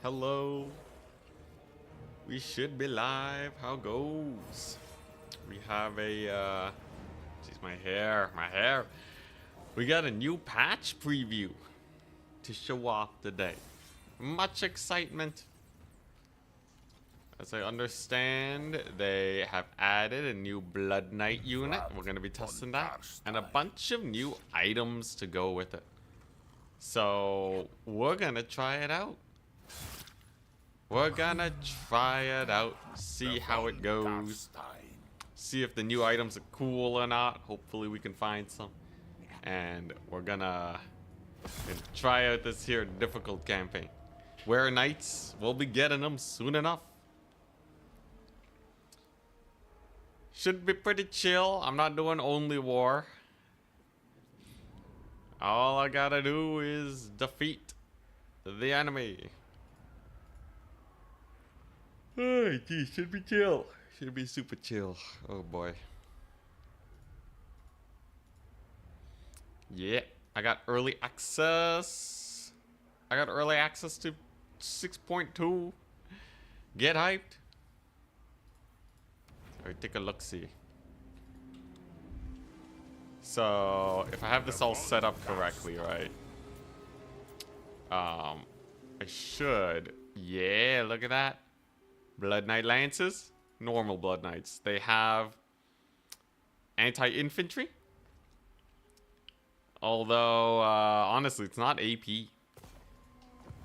Hello. We should be live. How goes? We have a jeez, my hair. We got a new patch preview to show off today. Much excitement. As I understand, they have added a new Blood Knight unit. We're going to be testing that. And a bunch of new items to go with it. So, we're going to try it out. See how it goes. See if the new items are cool or not. Hopefully we can find some. And we're gonna try out this here difficult campaign. Were Knights, we'll be getting them soon enough. Should be pretty chill. I'm not doing only war. All I gotta do is defeat the enemy. Oh, geez, should be chill. Should be super chill. Oh boy. Yeah, I got early access. I got early access to 6.2. Get hyped. Alright, take a look-see. So, if I have this all set up correctly, right? I should. Yeah, look at that. Blood Knight Lances. Normal Blood Knights. They have anti-infantry. Although, honestly, it's not AP.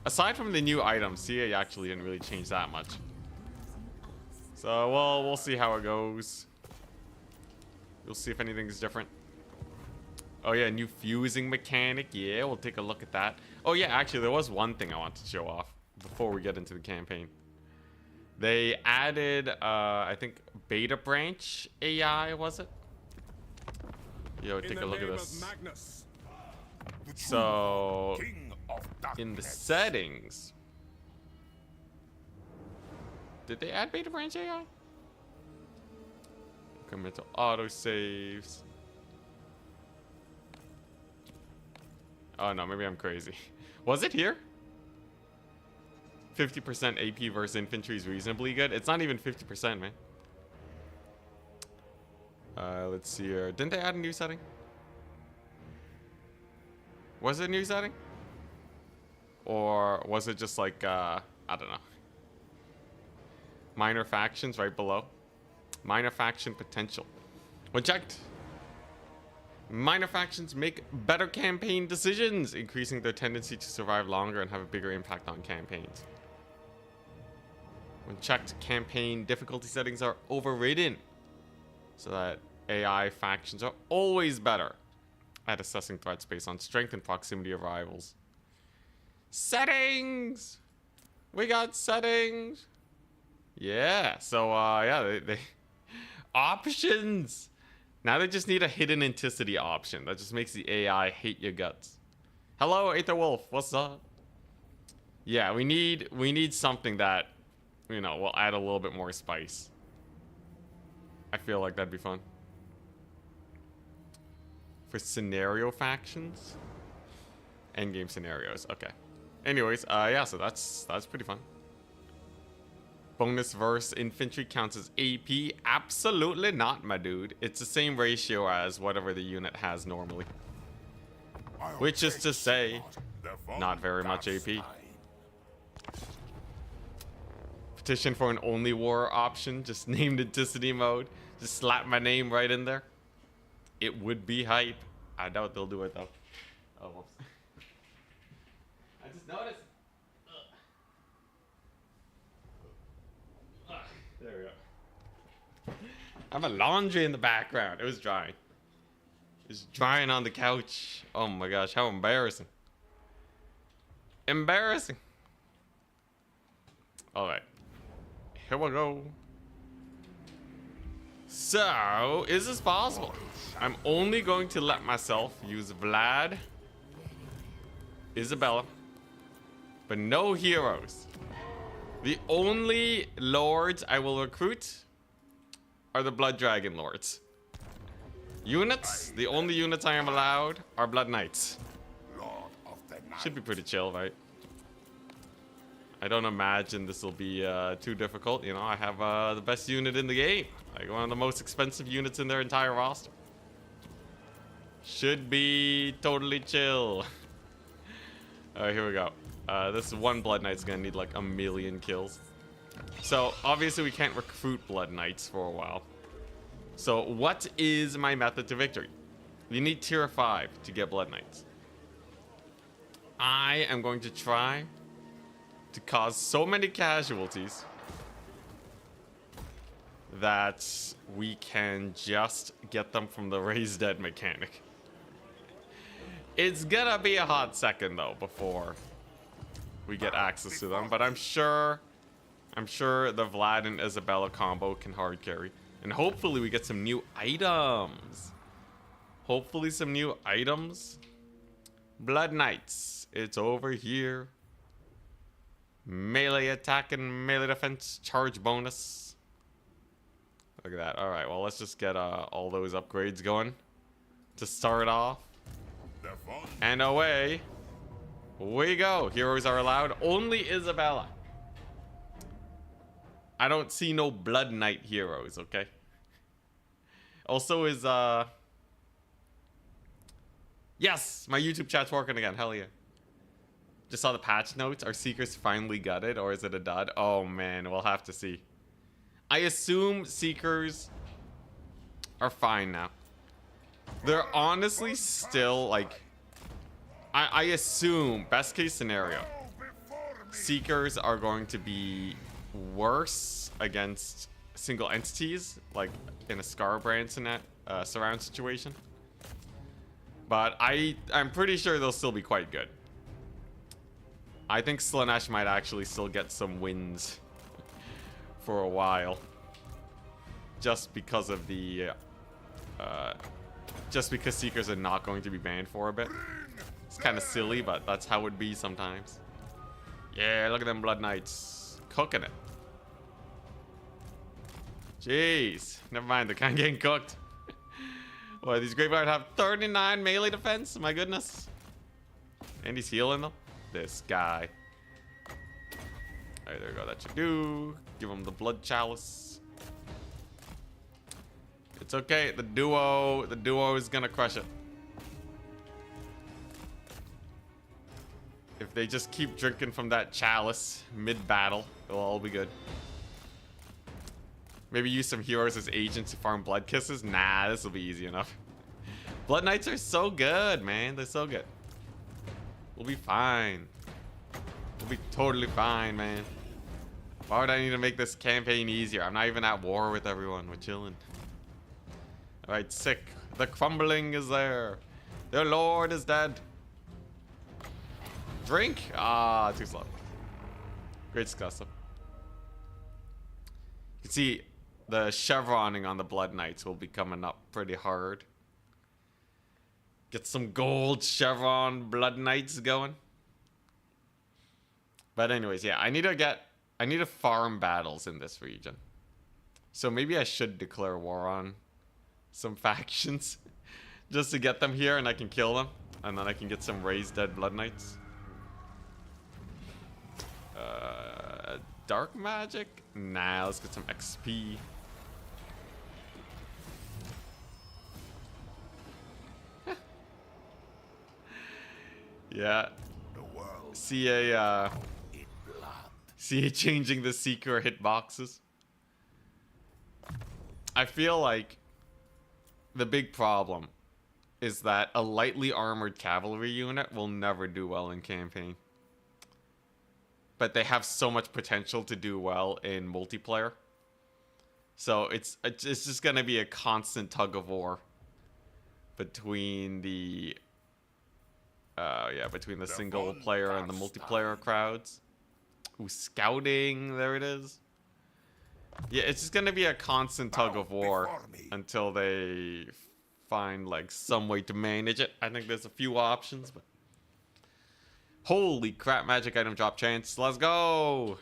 Aside from the new items, CA actually didn't really change that much. So, well, we'll see how it goes. We'll see if anything's different. Oh yeah, new fusing mechanic. Yeah, we'll take a look at that. Oh yeah, actually, there was one thing I want to show off before we get into the campaign. They added, I think, Beta Branch AI, was it? Yo, take a look at this. So, in the settings, did they add Beta Branch AI? Come into autosaves. Oh no, maybe I'm crazy. Was it here? 50% AP versus infantry is reasonably good. It's not even 50%, man. Let's see here. Didn't they add a new setting? Was it a new setting? Or was it just like, I don't know. Minor factions right below. Minor faction potential. When checked. Minor factions make better campaign decisions, increasing their tendency to survive longer and have a bigger impact on campaigns. When checked, campaign difficulty settings are overridden, so that AI factions are always better at assessing threats based on strength and proximity of rivals. Settings! We got settings! Yeah, so, yeah, they options! Now they just need a hidden entity option. That just makes the AI hate your guts. Hello, Aether Wolf. What's up? Yeah, we need something that, you know, will add a little bit more spice. I feel like that'd be fun. For scenario factions? Endgame scenarios. Okay. Anyways, yeah, so that's pretty fun. Bonus verse infantry counts as AP? Absolutely not, my dude. It's the same ratio as whatever the unit has normally. Which is to say, not very much AP. Petition for an only war option, just named Entity mode. Just slap my name right in there. It would be hype. I doubt they'll do it though. Oh, whoops. I just noticed. There we go. I have a laundry in the background. It was drying. It was drying on the couch. Oh my gosh, how embarrassing. Embarrassing. Alright. Here we go. So, is this possible? I'm only going to let myself use Vlad, Isabella, but no heroes. The only lords I will recruit are the Blood Dragon Lords. Units, the only units I am allowed are Blood Knights. Should be pretty chill, right? I don't imagine this will be too difficult. You know, I have the best unit in the game. Like one of the most expensive units in their entire roster. Should be totally chill. Alright, here we go. This one Blood Knight's gonna need like 1,000,000 kills. So, obviously we can't recruit Blood Knights for a while. So, what is my method to victory? You need tier 5 to get Blood Knights. I am going to try to cause so many casualties that we can just get them from the raise dead mechanic. It's gonna be a hot second though before we get access to them, but I'm sure the Vlad and Isabella combo can hard carry. And hopefully we get some new items. Hopefully some new items. Blood Knights. It's over here. Melee attack and melee defense charge bonus. Look at that. Alright, well let's just get all those upgrades going to start off. And away we go. Heroes are allowed. Only Isabella. I don't see no Blood Knight heroes, okay? Also is, yes! My YouTube chat's working again. Hell yeah. Just saw the patch notes. Are Seekers finally gutted, or is it a dud? Oh, man. We'll have to see. I assume Seekers are fine now. They're honestly still, like... I assume, best case scenario, Seekers are going to be worse against single entities, like in a Scarbrand surround situation. But I'm pretty sure they'll still be quite good. I think Slaanesh might actually still get some wins for a while. Just because of the... just because Seekers are not going to be banned for a bit. It's kind of silly, but that's how it be sometimes. Yeah, look at them Blood Knights. Cooking it. Jeez. Never mind, they're kind of getting cooked. Boy, these Graveyard have 39 melee defense. My goodness. And he's healing them. This guy. Alright, there we go. That should do. Give him the Blood Chalice. It's okay. The duo is gonna crush it. If they just keep drinking from that chalice mid-battle, it'll all be good. Maybe use some heroes as agents to farm blood kisses? Nah, this will be easy enough. Blood Knights are so good, man. They're so good. We'll be fine. We'll be totally fine, man. Why would I need to make this campaign easier? I'm not even at war with everyone. We're chilling. Alright, sick. The crumbling is there. Their lord is dead. Drink? Ah, too slow. Great disgusting. You can see the chevroning on the Blood Knights will be coming up pretty hard. Get some gold chevron Blood Knights going. But anyways, yeah, I need to farm battles in this region. So maybe I should declare war on some factions just to get them here and I can kill them. And then I can get some raised dead Blood Knights. Dark magic? Nah, let's get some XP. Yeah. CA changing the Seeker hitboxes. I feel like the big problem is that a lightly armored cavalry unit will never do well in campaign. But they have so much potential to do well in multiplayer. So it's just going to be a constant tug of war between the between the single player and the multiplayer crowds. Ooh, scouting, there it is. Yeah, it's just going to be a constant tug of war until they find like some way to manage it. I think there's a few options, but holy crap, magic item drop chance. Let's go.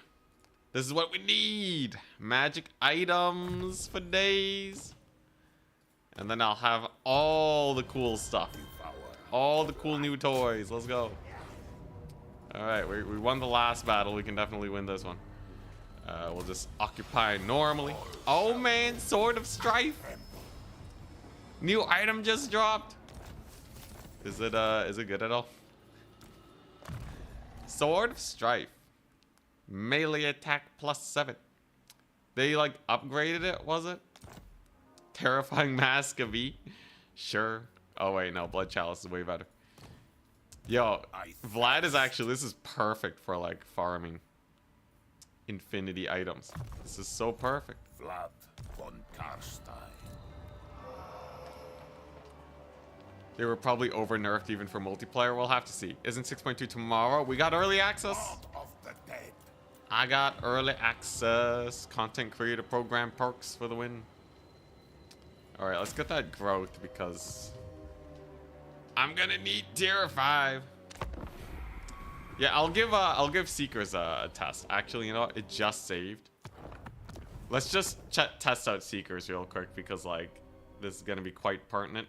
This is what we need. Magic items for days. And then I'll have all the cool stuff. All the cool new toys. Let's go. All right, we won the last battle. We can definitely win this one. We'll just occupy normally. Oh man, Sword of Strife. New item just dropped. Is it good at all? Sword of Strife. Melee attack +7. They like upgraded it, was it? Terrifying Mask of E. Sure. Oh wait, no, Blood Chalice is way better. Yo, Vlad is actually, this is perfect for like farming infinity items. This is so perfect. Vlad von Karstein. They were probably over nerfed even for multiplayer. We'll have to see. Isn't 6.2 tomorrow? We got early access. Of the dead. I got early access. Content creator program perks for the win. All right, let's get that growth because I'm gonna need tier 5. Yeah, I'll give Seekers a test. Actually, you know what? It just saved. Let's just test out Seekers real quick because like this is gonna be quite pertinent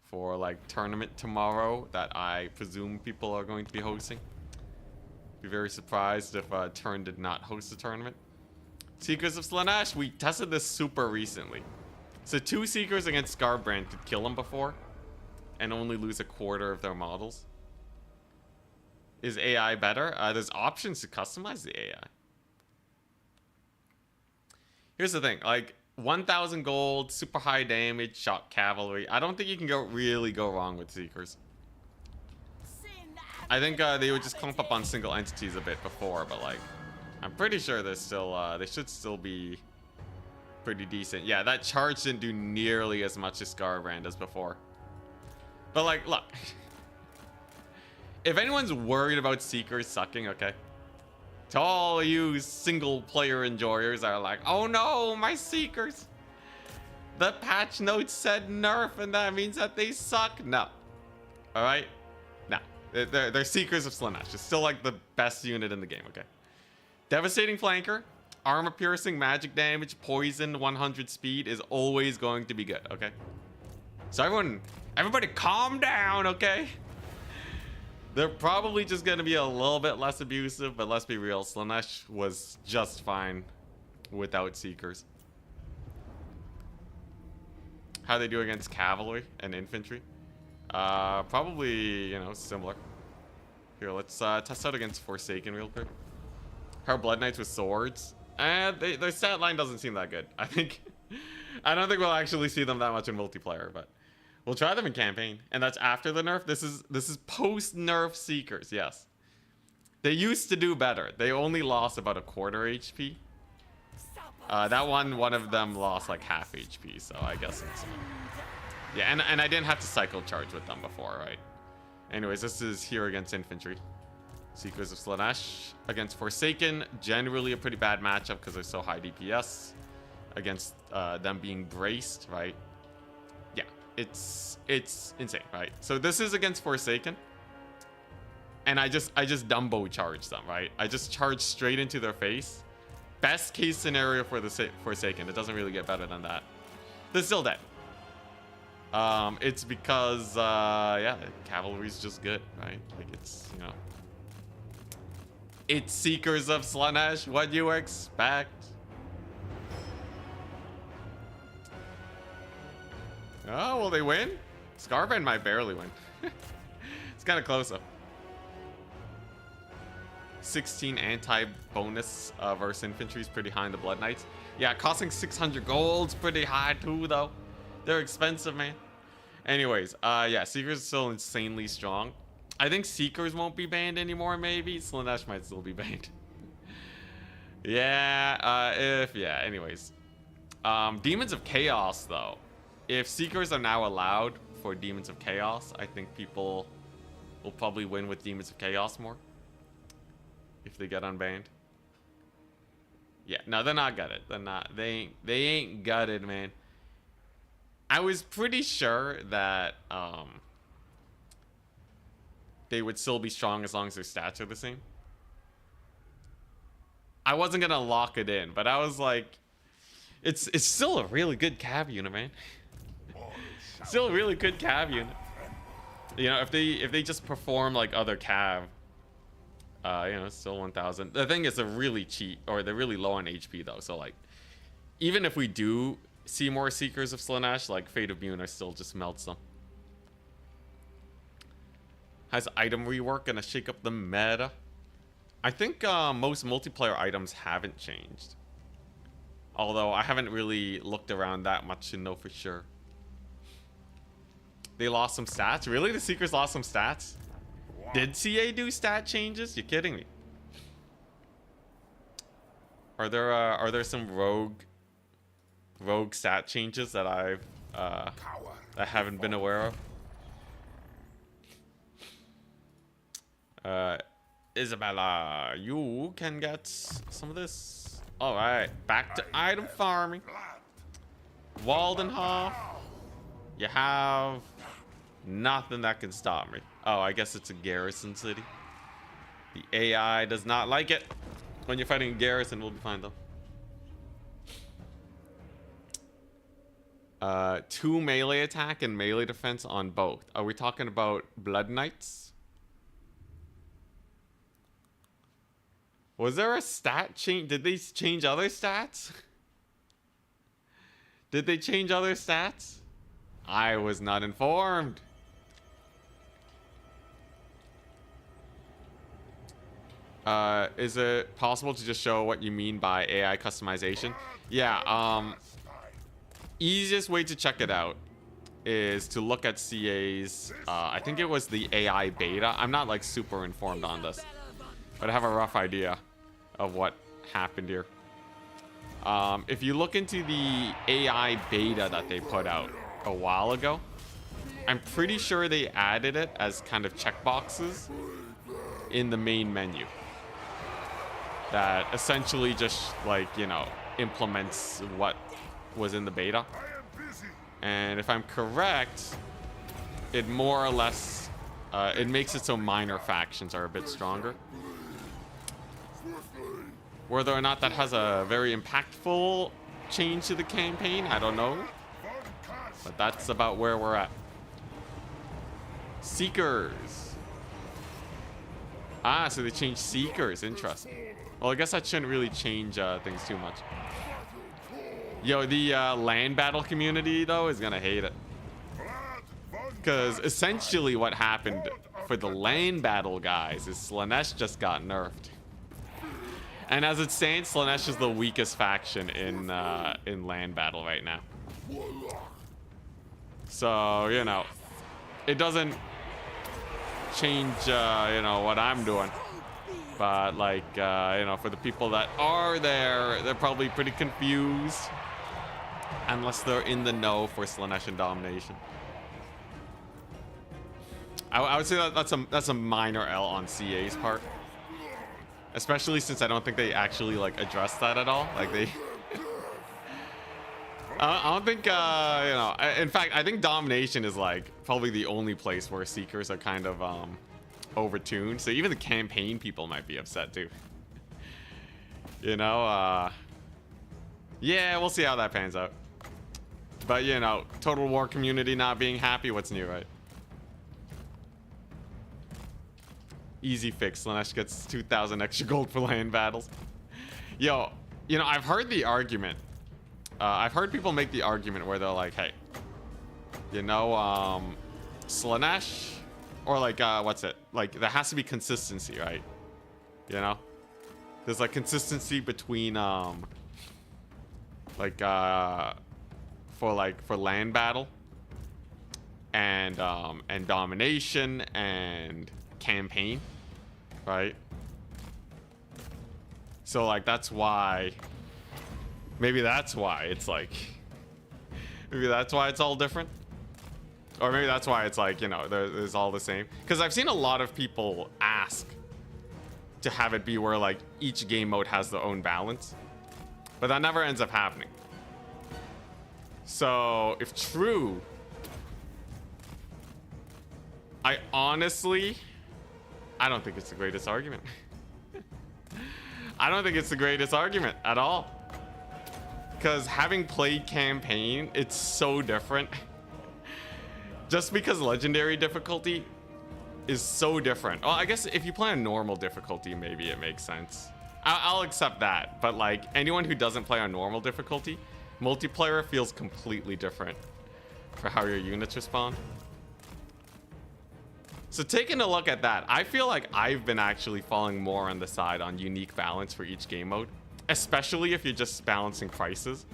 for like tournament tomorrow that I presume people are going to be hosting. Be very surprised if Turn did not host a tournament. Seekers of Slaanesh, we tested this super recently. So 2 Seekers against Scarbrand could kill them before and only lose a quarter of their models. Is AI better? There's options to customize the AI. Here's the thing, like 1,000 gold, super high damage, shock cavalry. I don't think you can really go wrong with Seekers. I think they would just clump up on single entities a bit before, but like, I'm pretty sure they're still, they should still be pretty decent. Yeah, that charge didn't do nearly as much as Scarbrand as before. But like, look. If anyone's worried about Seekers sucking, okay? To all you single player enjoyers are like, oh no, my Seekers. The patch notes said nerf and that means that they suck. No. All right? No. They're Seekers of Slaanesh. It's still like the best unit in the game, okay? Devastating flanker, armor piercing, magic damage, poison, 100 speed is always going to be good, okay? So everybody calm down, okay? They're probably just going to be a little bit less abusive, but let's be real, Slaanesh was just fine without Seekers. How they do against cavalry and infantry? Probably, you know, similar. Here, let's test out against Forsaken real quick. Her Blood Knights with swords. Their stat line doesn't seem that good. I don't think we'll actually see them that much in multiplayer, but we'll try them in campaign. And that's after the nerf. This is post nerf Seekers. Yes, they used to do better. They only lost about a quarter HP. That one of them lost like half HP, so I guess it's, yeah. And I didn't have to cycle charge with them before, right? Anyways, this is here against infantry. Seekers of Slaanesh against Forsaken, generally a pretty bad matchup because they're so high DPS against them being braced, right? Yeah, it's insane, right? So this is against Forsaken, and I just Dumbo charged them, right? I just charged straight into their face. Best case scenario for the Forsaken. It doesn't really get better than that. They're still dead. It's because yeah, cavalry's just good, right? Like it's, you know, it's Seekers of Slaanesh. What do you expect? Oh, will they win? Scarbrand might barely win. It's kind of close though. 16 anti-bonus versus infantry is pretty high in the Blood Knights. Yeah, costing 600 gold's pretty high too, though. They're expensive, man. Anyways, yeah, Seekers is still insanely strong. I think Seekers won't be banned anymore, maybe. Slaanesh might still be banned. Yeah, anyways. Demons of Chaos, though. If Seekers are now allowed for Demons of Chaos, I think people will probably win with Demons of Chaos more. If they get unbanned. Yeah, no, they're not gutted. They're not. They ain't gutted, man. I was pretty sure that they would still be strong as long as their stats are the same. I wasn't gonna lock it in, but I was like, it's still a really good cav unit, man. Still a really good cav unit. You know, if they just perform like other cav, You know, it's still 1,000. The thing is, they're really cheap, or they're really low on HP though. So like, even if we do see more Seekers of Slaanesh, like Fate of Muna still just melts them. Has item rework gonna shake up the meta? I think most multiplayer items haven't changed. Although I haven't really looked around that much to know for sure. They lost some stats? Really? The Seekers lost some stats? Did CA do stat changes? You're kidding me. Are there some rogue stat changes that I haven't been aware of? Isabella, you can get some of this. All right, back to item farming. Waldenhof, you have nothing that can stop me. Oh, I guess it's a garrison city. The AI does not like it. When you're fighting a garrison, we'll be fine though. 2 melee attack and melee defense on both. Are we talking about Blood Knights? Was there a stat change? Did they change other stats? Did they change other stats? I was not informed. Is it possible to just show what you mean by AI customization? Yeah, easiest way to check it out is to look at CA's, I think it was the AI beta. I'm not like super informed on this, but I have a rough idea of what happened here. If you look into the AI beta that they put out a while ago, I'm pretty sure they added it as kind of checkboxes in the main menu. That essentially just, like, you know, implements what was in the beta. And if I'm correct, it more or less, it makes it so minor factions are a bit stronger. Whether or not that has a very impactful change to the campaign, I don't know. But that's about where we're at. Seekers. Ah, so they changed Seekers. Interesting. Well, I guess that shouldn't really change things too much. Yo, the land battle community, though, is going to hate it. Because essentially what happened for the land battle guys is Slaanesh just got nerfed. And as it stands, Slaanesh is the weakest faction in land battle right now. So, you know, it doesn't change, you know, what I'm doing. But, like, you know, for the people that are there, they're probably pretty confused. Unless they're in the know for Slaanesh and domination. I would say that that's a minor L on CA's part. Especially since I don't think they actually, like, address that at all. Like, they... I don't think, you know... In fact, I think domination is, like, probably the only place where Seekers are kind of, overtuned. So even the campaign people might be upset, too. You know, yeah, we'll see how that pans out. But, you know, Total War community not being happy, what's new, right? Easy fix. Slaanesh gets 2,000 extra gold for land battles. Yo, you know, I've heard the argument. I've heard people make the argument where they're like, hey, you know, Slaanesh, or like, what's it? Like, there has to be consistency, right? You know? There's like consistency between, like, for land battle and domination and campaign, right? So like that's why, maybe that's why it's like, maybe that's why it's all different, or maybe that's why it's like, you know, there's all the same. Because I've seen a lot of people ask to have it be where like each game mode has their own balance, but that never ends up happening. So if true, I honestly, I don't think it's the greatest argument. I don't think it's the greatest argument at all. Because having played campaign, it's so different. Just because legendary difficulty is so different. Well, I guess if you play on normal difficulty, maybe it makes sense. I'll accept that. But like anyone who doesn't play on normal difficulty, multiplayer feels completely different for how your units respond. So taking a look at that, I feel like I've been actually falling more on the side on unique balance for each game mode, especially if you're just balancing prices.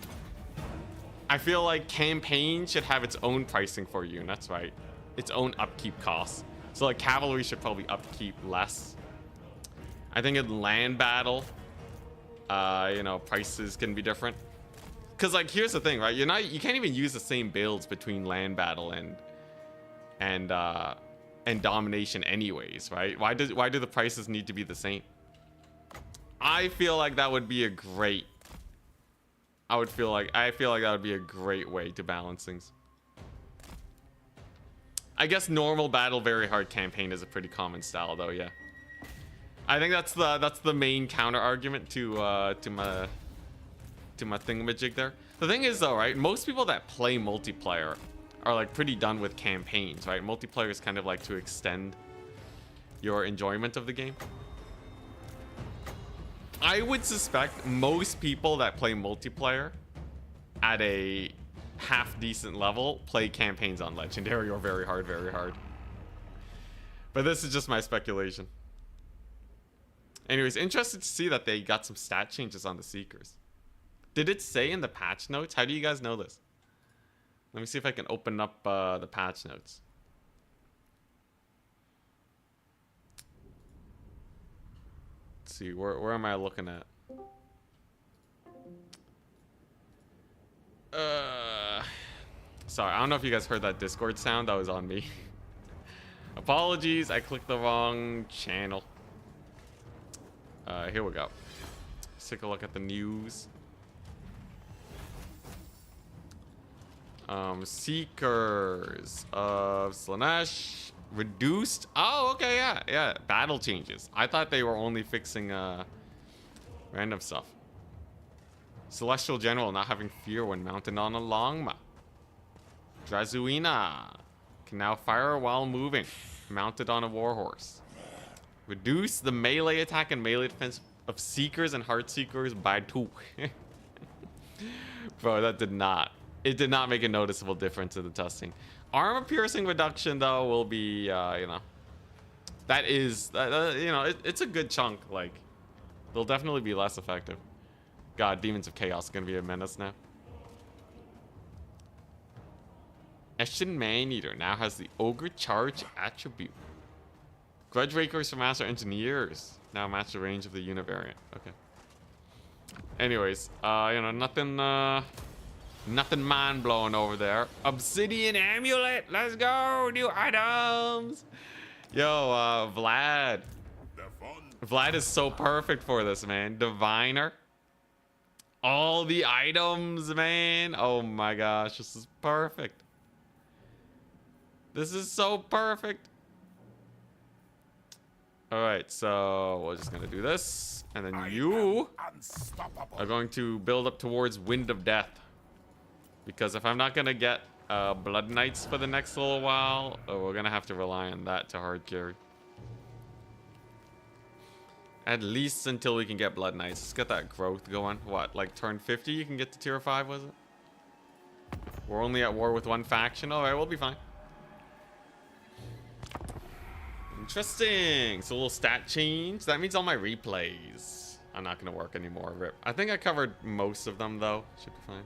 I feel like campaign should have its own pricing for units, right? Its own upkeep costs. So like cavalry should probably upkeep less. I think in land battle, you know, prices can be different. Cause like here's the thing, right? You can't even use the same builds between land battle and domination anyways, right? Why do the prices need to be the same? I feel like that would be a great I feel like that would be a great way to balance things. I guess normal battle, very hard campaign is a pretty common style though, yeah. I think that's the main counter argument to my thingamajig there. The thing is though, right? Most people that play multiplayer are like pretty done with campaigns, right? Multiplayer is kind of like to extend your enjoyment of the game. I would suspect most people that play multiplayer at a half decent level play campaigns on legendary or very hard, very hard. But this is just my speculation. Anyways, interested to see that they got some stat changes on the Seekers. Did it say in the patch notes? How do you guys know this? Let me see if I can open up the patch notes. Let's see, where am I looking at? Sorry, I don't know if you guys heard that Discord sound. That was on me. Apologies, I clicked the wrong channel. Here we go. Let's take a look at the news. Seekers of Slaanesh reduced. Oh, okay, yeah. Battle changes. I thought they were only fixing random stuff. Celestial General not having fear when mounted on a longma. Drazuina can now fire while moving, mounted on a warhorse. Reduce the melee attack and melee defense of Seekers and Heartseekers by 2. Bro, that did not. It did not make a noticeable difference in the testing. Armor piercing reduction though will be, you know, that is, you know, it's a good chunk. Like, they'll definitely be less effective. God, Demons of Chaos is gonna be a menace now. Eshin Maneater now has the Ogre Charge attribute. Grudge Rakers for Master Engineers now match the range of the univariant. Okay. Anyways, you know, nothing mind-blowing over there. Obsidian Amulet, let's go, new items. Yo, Vlad is so perfect for this, man. Diviner, all the items, man. Oh my gosh, this is perfect. This is so perfect. All right, so we're just gonna do this, and then you are going to build up towards Wind of Death. Because if I'm not gonna get Blood Knights for the next little while, we're gonna have to rely on that to hard carry. At least until we can get Blood Knights. Let's get that growth going. What, like turn 50 you can get to tier 5, was it? We're only at war with one faction. All right, we'll be fine. Interesting. So a little stat change. That means all my replays are not gonna work anymore. Rip. I think I covered most of them though. Should be fine.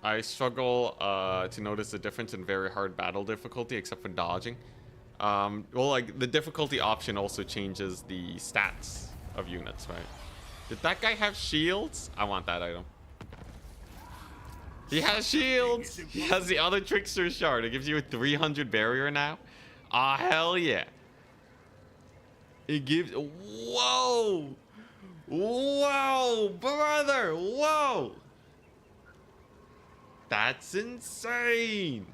I struggle to notice the difference in very hard battle difficulty, except for dodging. Well, like the difficulty option also changes the stats of units, right? Did that guy have shields? I want that item. He has shields. He has the other Trickster Shard. It gives you a 300 barrier now. Ah, hell yeah. It gives... Whoa. Whoa, brother. Whoa. That's insane.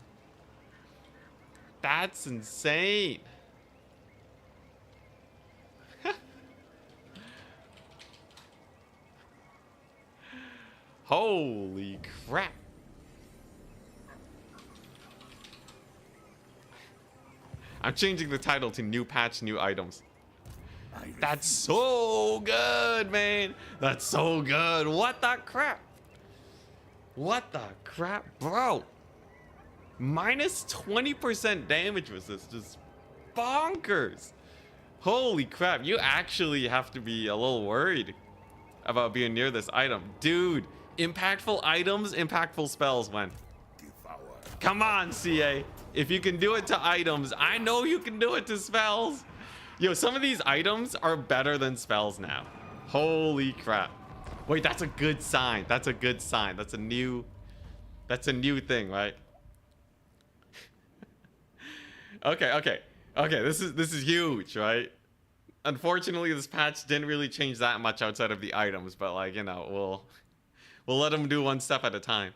That's insane. Holy crap. I'm changing the title to new patch, new items. I That's so good, man. That's so good. What the crap? What the crap, bro? Minus 20% damage resist. Just bonkers. Holy crap. You actually have to be a little worried about being near this item. Dude, impactful items, impactful spells, man. devour. Come on, CA. If you can do it to items, I know you can do it to spells. Yo, some of these items are better than spells now. Holy crap. Wait, that's a good sign. That's a good sign. That's a new thing, right? Okay. This is huge, right? Unfortunately, this patch didn't really change that much outside of the items, but like, you know, we'll let them do one step at a time.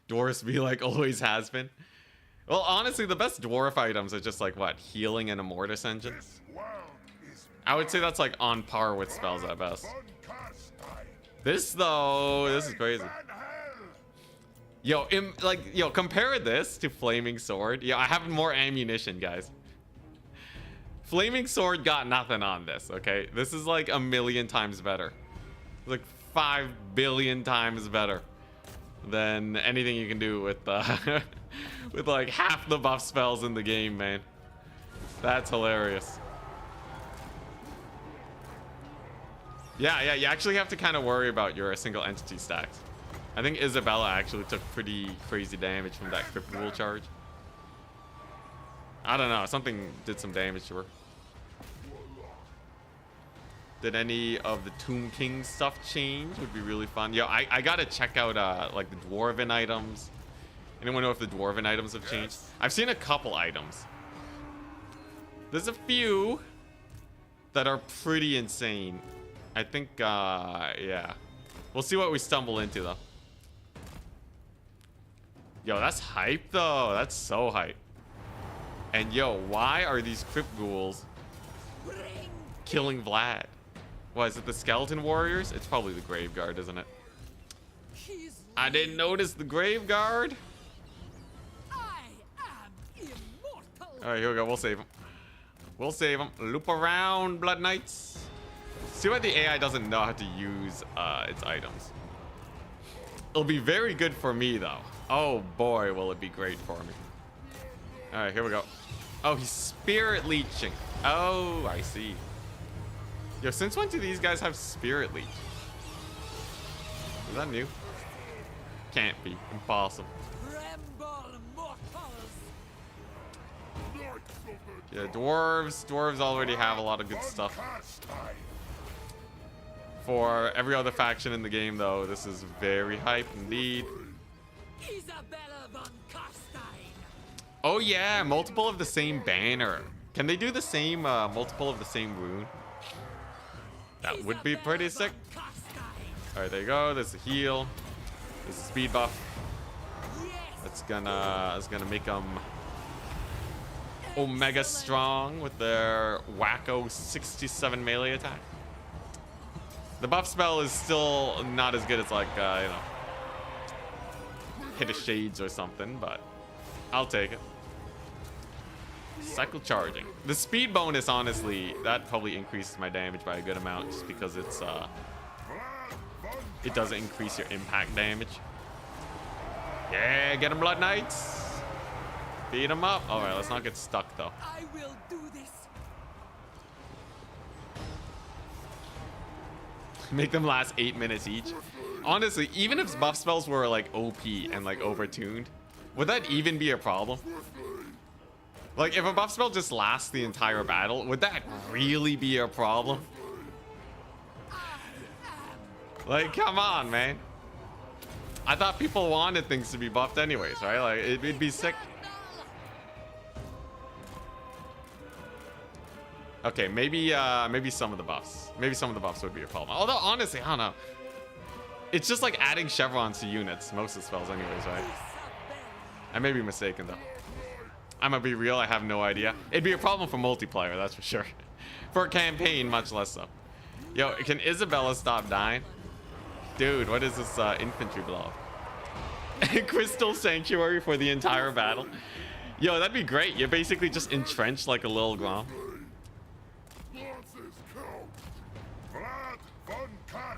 Dwarves be like always has been. Well, honestly, the best dwarf items are just like what? Healing and a mortis engine. This world is I would say that's like on par with spells at best. von Karstein. This though, this is crazy. Van hell. Yo, compare this to Flaming Sword. Yeah, I have more ammunition, guys. Flaming Sword got nothing on this, okay? This is like a million times better. Like 5 billion times better than anything you can do with with like half the buff spells in the game, man. That's hilarious. Yeah, you actually have to kind of worry about your single entity stacks. I think Isabella actually took pretty crazy damage from that Crypt Rule charge. I don't know, something did some damage to her. Did any of the Tomb King stuff change? Would be really fun. Yo, I gotta check out like the Dwarven items. Anyone know if the Dwarven items have changed? I've seen a couple items. There's a few that are pretty insane. I think, yeah. We'll see what we stumble into, though. Yo, that's hype, though. That's so hype. And, yo, why are these Crypt Ghouls killing Vlad? What, is it the Skeleton Warriors? It's probably the Grave Guard, isn't it? I didn't notice the Grave Guard. All right, here we go. We'll save him. We'll save him. Loop around, Blood Knights. See why the AI doesn't know how to use its items. It'll be very good for me, though. Oh, boy, will it be great for me. All right, here we go. Oh, he's Spirit Leeching. Oh, I see. Yo, since when do these guys have Spirit Leech? Is that new? Can't be. Impossible. Yeah, dwarves. Dwarves already have a lot of good stuff. For every other faction in the game, though, this is very hype indeed. Oh yeah, multiple of the same banner. Can they do the same multiple of the same rune? That would be pretty sick. All right, there you go. There's a heal. There's a speed buff. That's gonna make them Omega strong with their wacko 67 melee attack. The buff spell is still not as good as like, you know, Hit of Shades or something, but I'll take it. Cycle charging. The speed bonus, honestly, that probably increases my damage by a good amount just because it's, it doesn't increase your impact damage. Yeah, get him, Blood Knights. Beat him up. All right, let's not get stuck, though. I will do this. Make them last 8 minutes each. Honestly, even if buff spells were like OP and like overtuned, would that even be a problem? Like if a buff spell just lasts the entire battle, would that really be a problem? Like, come on, man. I thought people wanted things to be buffed anyways, right? Like it'd be sick. Okay, maybe some of the buffs. Maybe some of the buffs would be a problem. Although, honestly, I don't know. It's just like adding chevrons to units, most of the spells anyways, right? I may be mistaken, though. I'm gonna be real, I have no idea. It'd be a problem for multiplayer, that's for sure. For a campaign, much less so. Yo, can Isabella stop dying? Dude, what is this infantry blow? Crystal Sanctuary for the entire battle? Yo, that'd be great. You're basically just entrenched like a little Grom.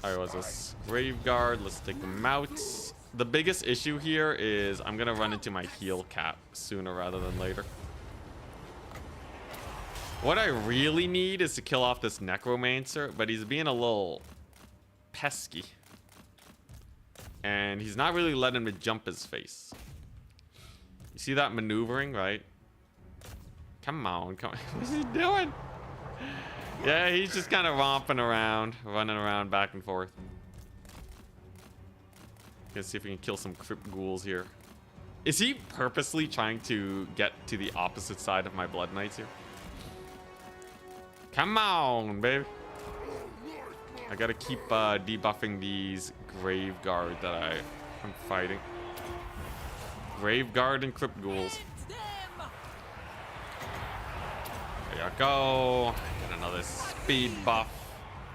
Alright, what's this? Graveguard. Let's take them out. The biggest issue here is I'm gonna run into my heal cap sooner rather than later. What I really need is to kill off this necromancer, but he's being a little pesky. And he's not really letting me jump his face. You see that maneuvering, right? Come on, come on. What's he doing? Yeah, he's just kind of romping around, running around back and forth. Let's see if we can kill some crypt ghouls here. Is he purposely trying to get to the opposite side of my blood knights here? Come on, baby. I gotta keep debuffing these Graveguard that I'm fighting. Graveguard and crypt ghouls. There you go. Get another speed buff.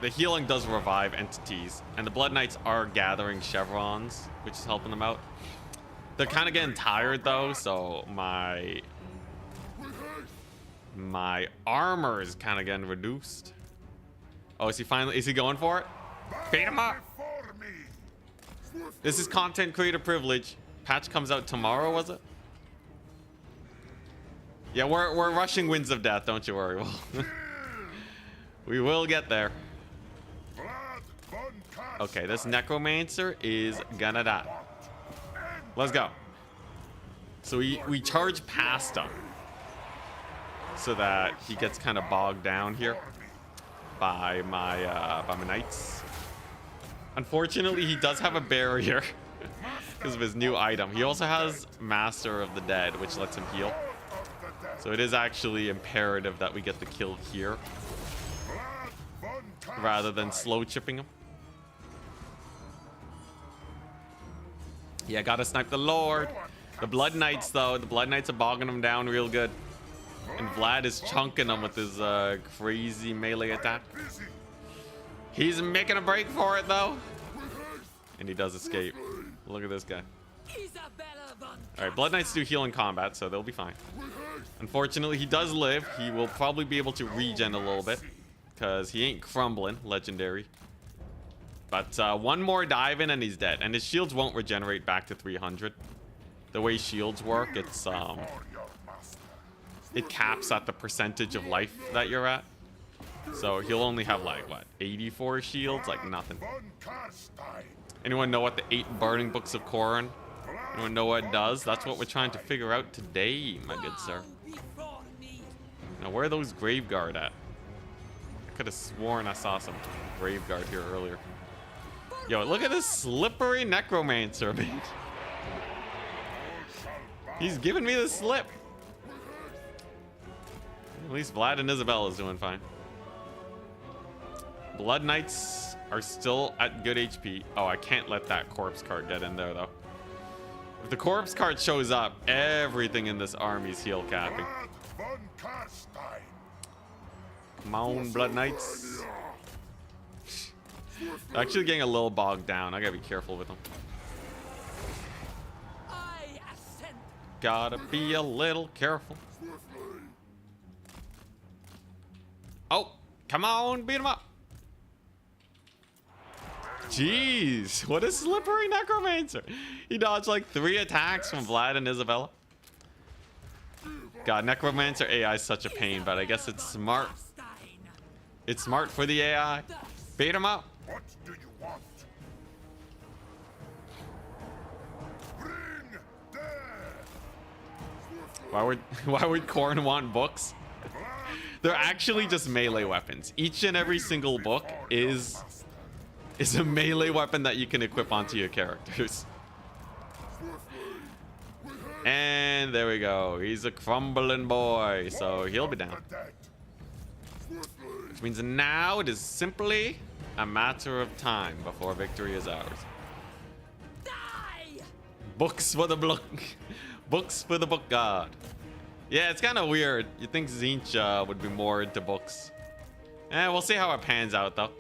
The healing does revive entities, and the Blood Knights are gathering chevrons, which is helping them out. They're kind of getting tired though, so my armor is kind of getting reduced. Oh, is he going for it? Beat him up. This is content creator privilege. Patch comes out tomorrow, was it? Yeah, we're rushing Winds of Death, don't you worry. We will get there. Okay, this necromancer is gonna die. Let's go. So we charge past him so that he gets kind of bogged down here by my knights. Unfortunately, he does have a barrier because of his new item. He also has Master of the Dead, which lets him heal. So it is actually imperative that we get the kill here rather than slow chipping him. Yeah, gotta snipe the Lord. The Blood Knights, though, the Blood Knights are bogging him down real good. And Vlad is chunking him with his crazy melee attack. He's making a break for it, though. And he does escape. Look at this guy. Alright, Blood Knights do heal in combat, so they'll be fine. Unfortunately, he does live. He will probably be able to regen a little bit, because he ain't crumbling, legendary. But one more dive in and he's dead. And his shields won't regenerate back to 300. The way shields work, it caps at the percentage of life that you're at. So he'll only have like, what, 84 shields? Like nothing. Anyone know what the 8 burning books of Katarin? Anyone know what it does? That's what we're trying to figure out today, my good sir. Now, where are those Graveguard at? I could have sworn I saw some Graveguard here earlier. Yo, look at this slippery necromancer, man. He's giving me the slip. At least Vlad and Isabella's doing fine. Blood Knights are still at good HP. Oh, I can't let that corpse card get in there, though. If the corpse card shows up, everything in this army's heal capping. Come on, Blood Knights. Actually getting a little bogged down. I gotta be careful with them. Gotta be a little careful. Oh, come on, beat him up. Jeez, what a slippery necromancer. He dodged like 3 attacks from Vlad and Isabella. God, necromancer AI is such a pain, but I guess it's smart. It's smart for the AI. Beat him up. What do you want? Bring death. Why would Khorne want books? They're actually just melee weapons. Each and every single book is a melee weapon that you can equip onto your characters. And there we go. He's a crumbling boy, so he'll be down. Which means now it is simply a matter of time before victory is ours. Books for the book. Books for the book god. Yeah, it's kind of weird. You think Tzeentch would be more into books. We'll see how it pans out, though.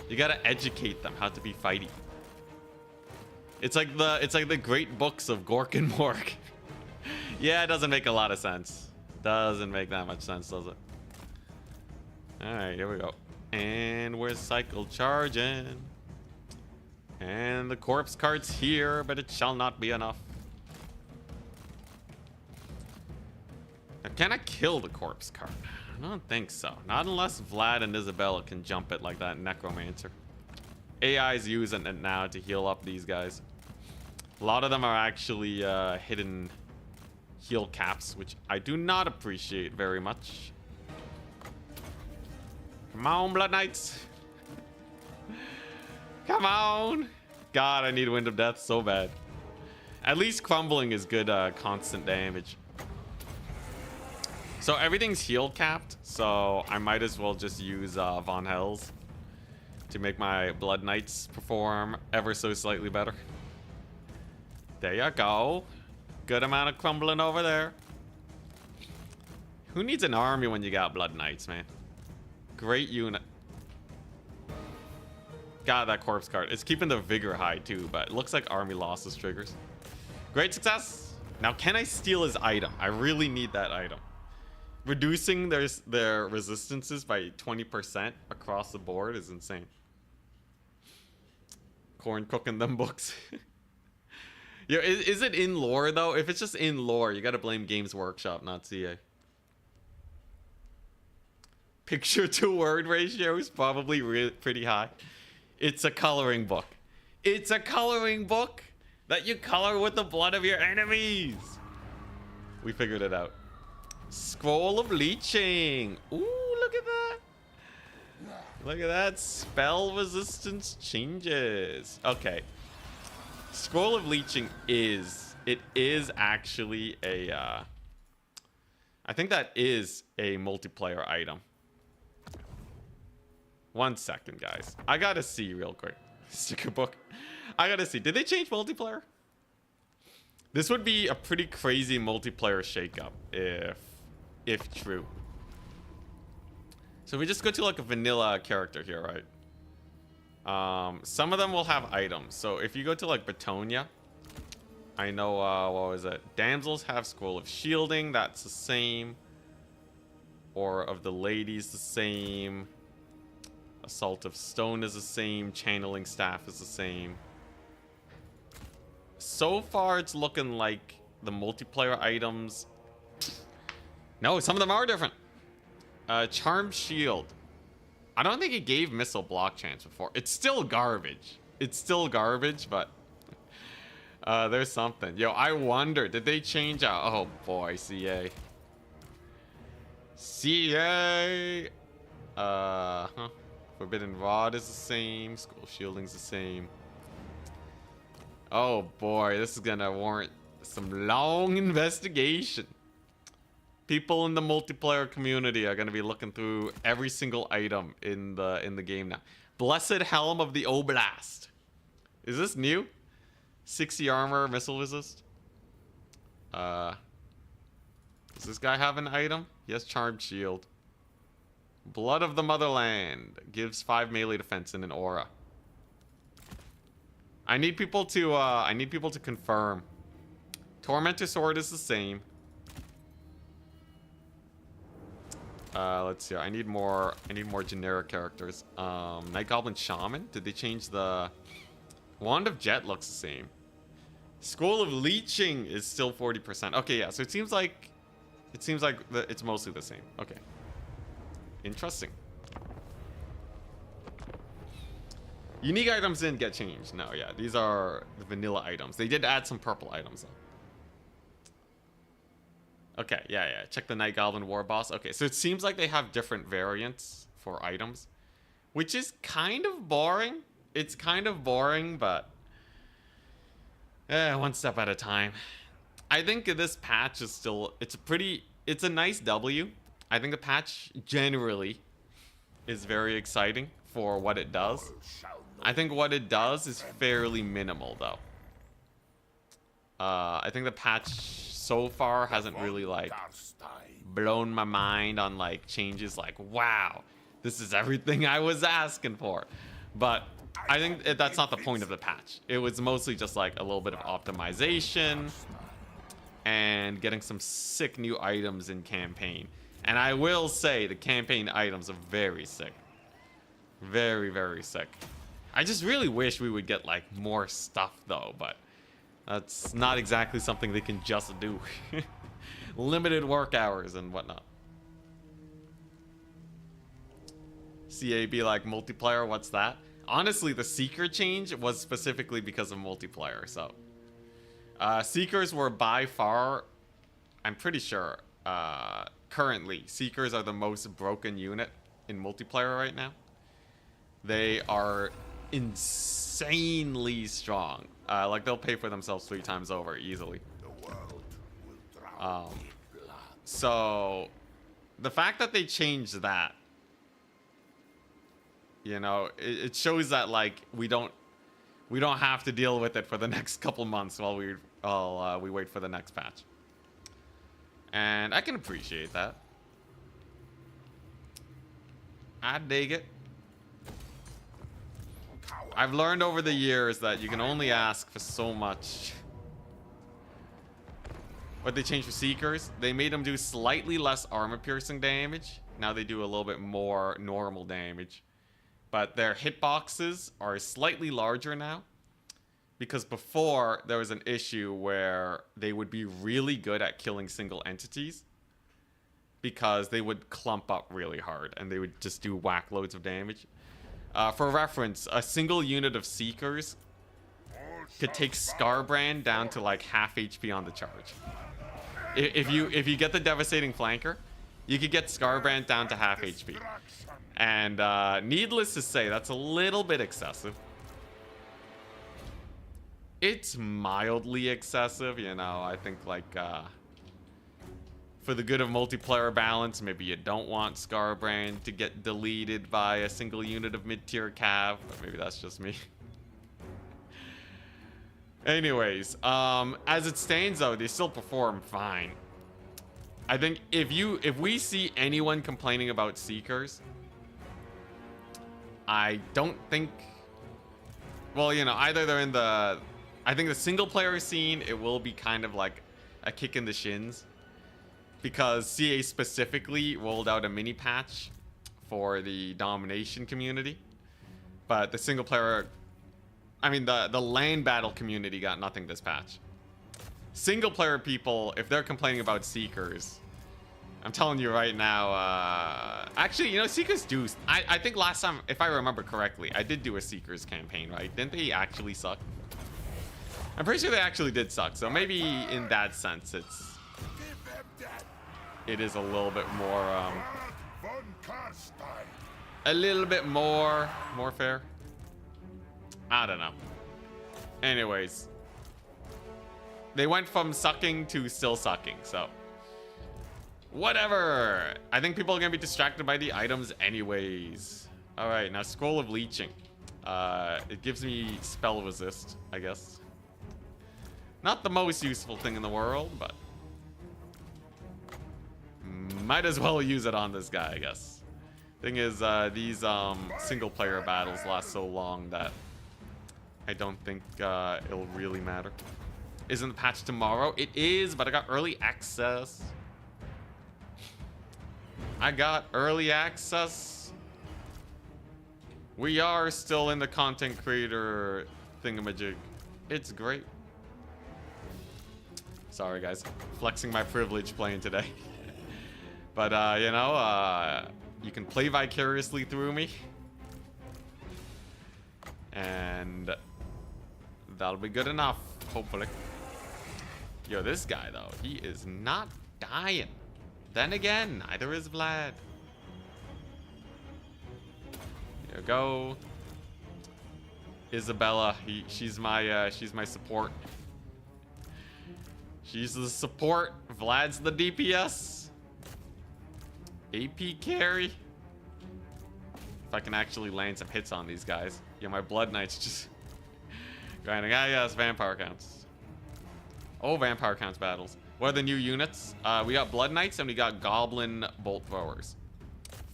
You gotta educate them how to be fighty. It's like the great books of Gork and Mork. Yeah, it doesn't make a lot of sense. Doesn't make that much sense, does it? Alright, here we go. And we're cycle charging. And the corpse cart's here, but it shall not be enough. Now, can I kill the corpse cart? I don't think so. Not unless Vlad and Isabella can jump it like that necromancer. AI's using it now to heal up these guys. A lot of them are actually hidden heal caps, which I do not appreciate very much. Come on, Blood Knights. Come on. God, I need Wind of Death so bad. At least Crumbling is good constant damage. So everything's heal capped, so I might as well just use Von Hells to make my Blood Knights perform ever so slightly better. There you go. Good amount of crumbling over there. Who needs an army when you got Blood Knights, man? Great unit. God, that corpse card. It's keeping the vigor high too, but it looks like army losses triggers. Great success. Now, can I steal his item? I really need that item. Reducing their resistances by 20% across the board is insane. Corn cooking them books. Yo, is it in lore though? If it's just in lore, you gotta blame Games Workshop, not CA. Picture to word ratio is probably pretty high. It's a coloring book. It's a coloring book that you color with the blood of your enemies. We figured it out. Scroll of Leeching. Ooh, look at that. Look at that. Spell resistance changes. Okay. Scroll of Leeching is actually a I think that is a multiplayer item. 1 second, guys. I gotta see real quick. Sticker book. I gotta see. Did they change multiplayer? This would be a pretty crazy multiplayer shakeup if true. So we just go to like a vanilla character here, right? Some of them will have items. So if you go to like Bretonia, I know, what was it? Damsels have Scroll of Shielding. That's the same. Or of the Ladies, the same. Assault of Stone is the same. Channeling Staff is the same. So far, it's looking like the multiplayer items. No, some of them are different. Charmed Shield. I don't think it gave missile block chance before. It's still garbage. It's still garbage, but there's something. Yo, I wonder, did they change out? Oh boy, CA. CA. Forbidden Rod is the same. Skull Shielding's the same. Oh boy, this is gonna warrant some long investigation. People in the multiplayer community are gonna be looking through every single item in the game now. Blessed Helm of the Oblast. Is this new? 60 armor, missile resist. Does this guy have an item? He has Charmed Shield. Blood of the Motherland gives 5 melee defense and an aura. I need people to confirm. Tormentor Sword is the same. Let's see. I need more generic characters. Night Goblin Shaman. Did they change the Wand of Jet? Looks the same. Scroll of Leeching is still 40%. Okay, yeah. So it seems like it's mostly the same. Okay. Interesting. Unique items didn't get changed. No, yeah. These are the vanilla items. They did add some purple items though. Okay, yeah. Check the Night Goblin War Boss. Okay, so it seems like they have different variants for items, which is kind of boring. It's kind of boring, but one step at a time. I think this patch is still, it's a nice W. I think the patch generally is very exciting for what it does. I think what it does is fairly minimal though. I think the patch so far hasn't really like blown my mind on like changes like, wow, this is everything I was asking for. But I think that's not the point of the patch. It was mostly just like a little bit of optimization. and getting some sick new items in campaign. And I will say the campaign items are very sick. Very, very sick. I just really wish we would get like more stuff though, but that's not exactly something they can just do. Limited work hours and whatnot. CAB like multiplayer, what's that? Honestly, the Seeker change was specifically because of multiplayer, so. Seekers were by far, I'm pretty sure, currently, Seekers are the most broken unit in multiplayer right now. They are insanely strong. Like, they'll pay for themselves 3 times over easily. So, the fact that they changed that, you know, it shows that, like, we don't have to deal with it for the next couple months while we wait for the next patch. And I can appreciate that. I dig it. I've learned over the years that you can only ask for so much. What they changed for Seekers, they made them do slightly less armor piercing damage. Now they do a little bit more normal damage. But their hitboxes are slightly larger now. Because before, there was an issue where they would be really good at killing single entities. Because they would clump up really hard. And they would just do whack loads of damage. For reference, a single unit of Seekers could take Scarbrand down to like half HP on the charge. If you get the Devastating Flanker, you could get Scarbrand down to half HP. And needless to say, that's a little bit excessive. It's mildly excessive, you know. I think like for the good of multiplayer balance, maybe you don't want Scarbrand to get deleted by a single unit of mid-tier cav, but maybe that's just me. Anyways, as it stands though, they still perform fine. I think if we see anyone complaining about Seekers, I don't think, well, you know, either they're in the, I think the single player scene, it will be kind of like a kick in the shins, because CA specifically rolled out a mini patch for the domination community, but the single player, I mean the land battle community got nothing this patch. Single player people, if they're complaining about Seekers, I'm telling you right now, actually, you know, Seekers do, I think last time, if I remember correctly, I did do a Seekers campaign, right? Didn't they actually suck? I'm pretty sure they actually did suck, so maybe in that sense, it is a little bit more, more fair. I don't know. Anyways, they went from sucking to still sucking, so whatever. I think people are gonna be distracted by the items anyways. All right, now Scroll of Leeching. It gives me spell resist, I guess. Not the most useful thing in the world, but might as well use it on this guy, I guess. Thing is, these single player battles last so long that I don't think it'll really matter. Isn't the patch tomorrow? It is, but I got early access. We are still in the content creator thingamajig. It's great. Sorry, guys. Flexing my privilege playing today. But, you know, you can play vicariously through me. And that'll be good enough, hopefully. Yo, this guy, though, he is not dying. Then again, neither is Vlad. Here we go. Isabella, she's my support. She's the support. Vlad's the DPS. AP carry. If I can actually land some hits on these guys. Yeah, my Blood Knights just grinding. Ah, yes, Vampire Counts. Oh, Vampire Counts battles. What are the new units? We got Blood Knights and we got Goblin Bolt Throwers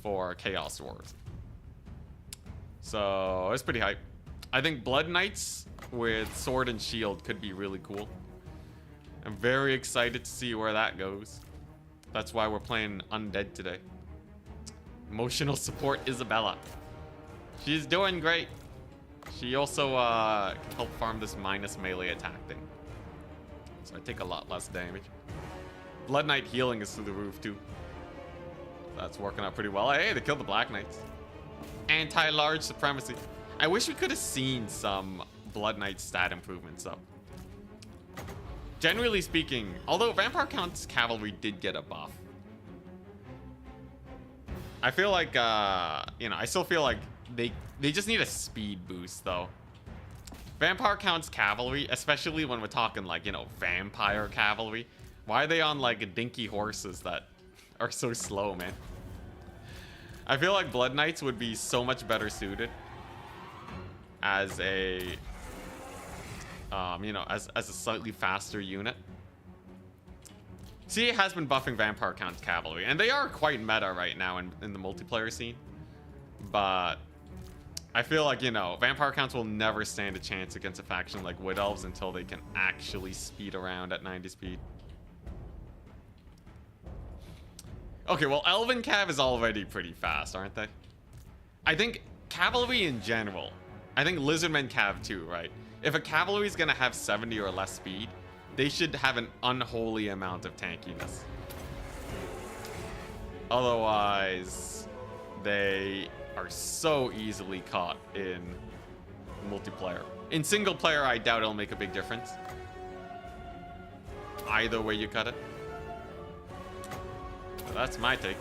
for Chaos Dwarves. So, it's pretty hype. I think Blood Knights with Sword and Shield could be really cool. I'm very excited to see where that goes. That's why we're playing Undead today. Emotional support Isabella. She's doing great. She also can help farm this minus melee attack thing. So I take a lot less damage. Blood Knight healing is through the roof too. That's working out pretty well. Hey, they killed the Black Knights. Anti-large supremacy. I wish we could have seen some Blood Knight stat improvements though. Generally speaking, although Vampire Count's cavalry did get a buff, I feel like, you know, I still feel like they just need a speed boost though. Vampire Count's cavalry, especially when we're talking like, you know, vampire cavalry, why are they on like dinky horses that are so slow, man? I feel like Blood Knights would be so much better suited as a, you know, as a slightly faster unit. CA has been buffing Vampire Count's cavalry, and they are quite meta right now in the multiplayer scene. But I feel like, you know, Vampire Counts will never stand a chance against a faction like Wood Elves until they can actually speed around at 90 speed. Okay, well, Elven Cav is already pretty fast, aren't they? I think cavalry in general, I think Lizardmen Cav too, right? If a cavalry is going to have 70 or less speed, they should have an unholy amount of tankiness. Otherwise, they are so easily caught in multiplayer. In single player, I doubt it'll make a big difference. Either way you cut it. So that's my take.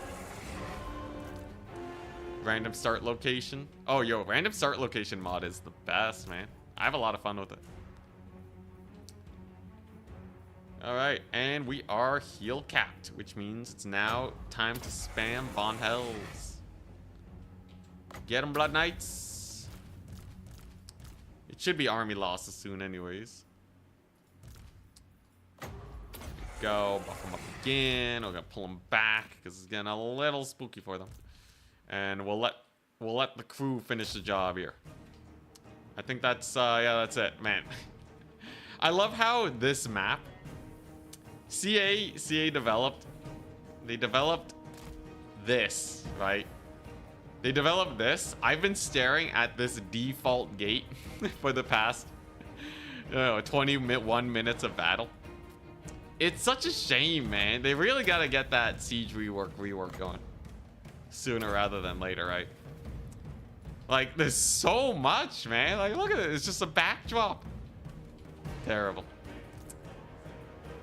Random start location. Oh, yo, random start location mod is the best, man. I have a lot of fun with it. All right, and we are heal capped, which means it's now time to spam Von Hells. Get them, Blood Knights. It should be army losses soon anyways. Go, buff them up again. We're gonna pull them back because it's getting a little spooky for them. And we'll let the crew finish the job here. I think that's yeah, that's it, man. I love how this map CA developed. They developed this, right? They developed this. I've been staring at this default gate for the past, you know, 21 minutes of battle. It's such a shame, man. They really gotta get that siege rework going sooner rather than later, right? Like, there's so much, man. Like, look at it. It's just a backdrop. Terrible.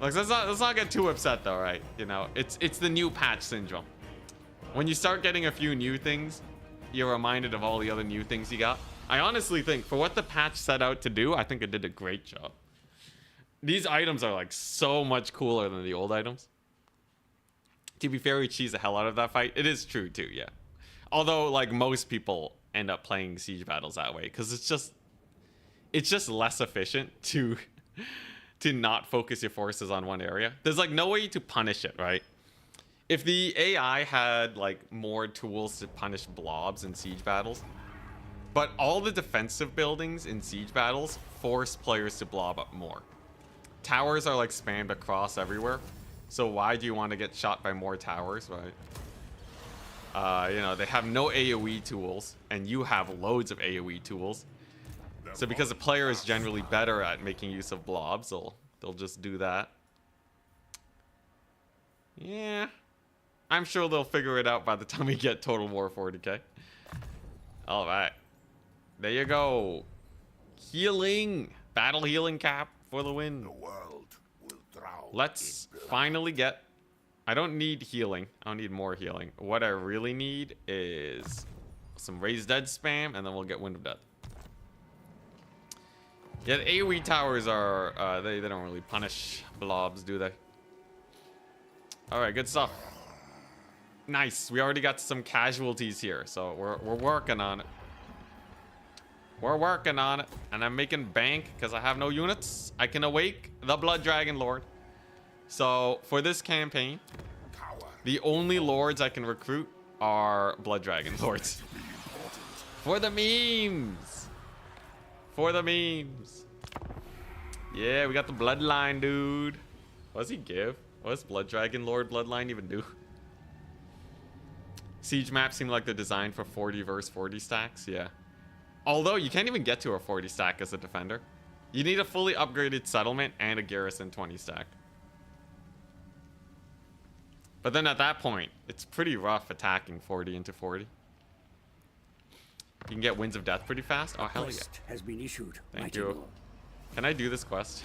Like, let's not get too upset though, right? You know, it's the new patch syndrome. When you start getting a few new things, you're reminded of all the other new things you got. I honestly think for what the patch set out to do, I think it did a great job. These items are like so much cooler than the old items. To be fair, we cheese the hell out of that fight. It is true too, yeah. Although, like, most people end up playing siege battles that way because it's just less efficient to not focus your forces on one area. There's like no way to punish it, right? If the AI had like more tools to punish blobs in siege battles, but all the defensive buildings in siege battles force players to blob up more. Towers are like spammed across everywhere. So why do you want to get shot by more towers, right? You know, they have no AoE tools, and you have loads of AoE tools. So because the player is generally better at making use of blobs, they'll just do that. Yeah, I'm sure they'll figure it out by the time we get Total War 40k. All right, there you go. Healing, battle healing cap for the win. The world will drown. Let's finally get. I don't need healing. I don't need more healing. What I really need is some Raised Dead spam, and then we'll get Wind of Death. Yeah, the AoE towers are, they don't really punish blobs, do they? All right, good stuff. Nice. We already got some casualties here, so we're working on it. We're working on it, and I'm making bank because I have no units. I can awake the Blood Dragon Lord. So for this campaign, the only lords I can recruit are Blood Dragon Lords. For the memes. For the memes. Yeah, we got the bloodline, dude. What does he give? What does Blood Dragon Lord Bloodline even do? Siege maps seem like they're designed for 40 versus 40 stacks. Yeah. Although you can't even get to a 40 stack as a defender. You need a fully upgraded settlement and a garrison 20 stack. But then at that point, it's pretty rough attacking 40 into 40. You can get Winds of Death pretty fast. Oh, hell yeah. Has been issued. Thank you. Can I do this quest?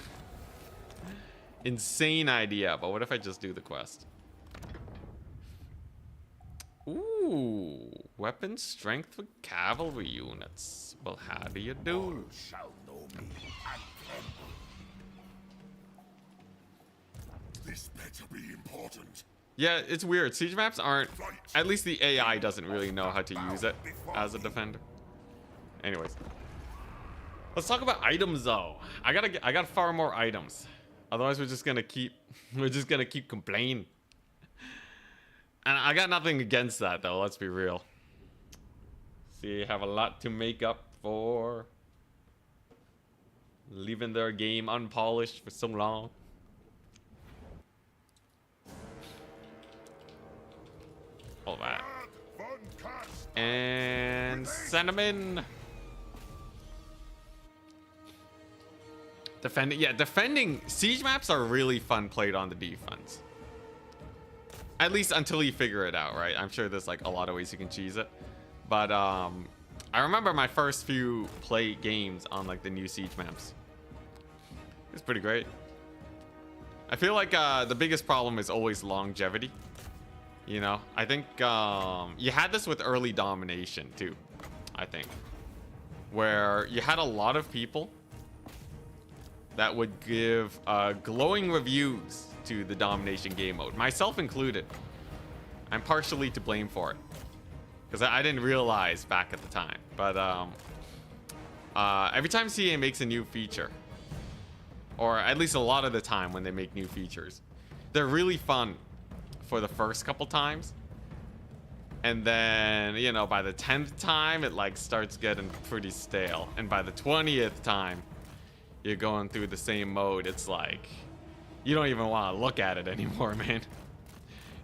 Insane idea, but what if I just do the quest? Ooh, weapon strength for cavalry units. Well, how do you do? All shall know me and tremble. This better be important. Yeah, it's weird. Siege maps aren't... At least the AI doesn't really know how to use it as a defender. Anyways. Let's talk about items, though. I got far more items. Otherwise, we're just gonna keep complaining. And I got nothing against that, though. Let's be real. See, you have a lot to make up for leaving their game unpolished for so long. All that. And send them in. Defending, yeah, defending siege maps are really fun played on the defense. At least until you figure it out, right? I'm sure there's like a lot of ways you can cheese it. But I remember my first few play games on like the new siege maps. It's pretty great. I feel like the biggest problem is always longevity. You know, I think you had this with early domination too, I think. Where you had a lot of people that would give glowing reviews to the domination game mode, myself included. I'm partially to blame for it because I didn't realize back at the time. But every time CA makes a new feature, or at least a lot of the time when they make new features, they're really fun for the first couple times. And then, you know, by the 10th time, it like starts getting pretty stale. And by the 20th time, you're going through the same mode. It's like, you don't even want to look at it anymore, man.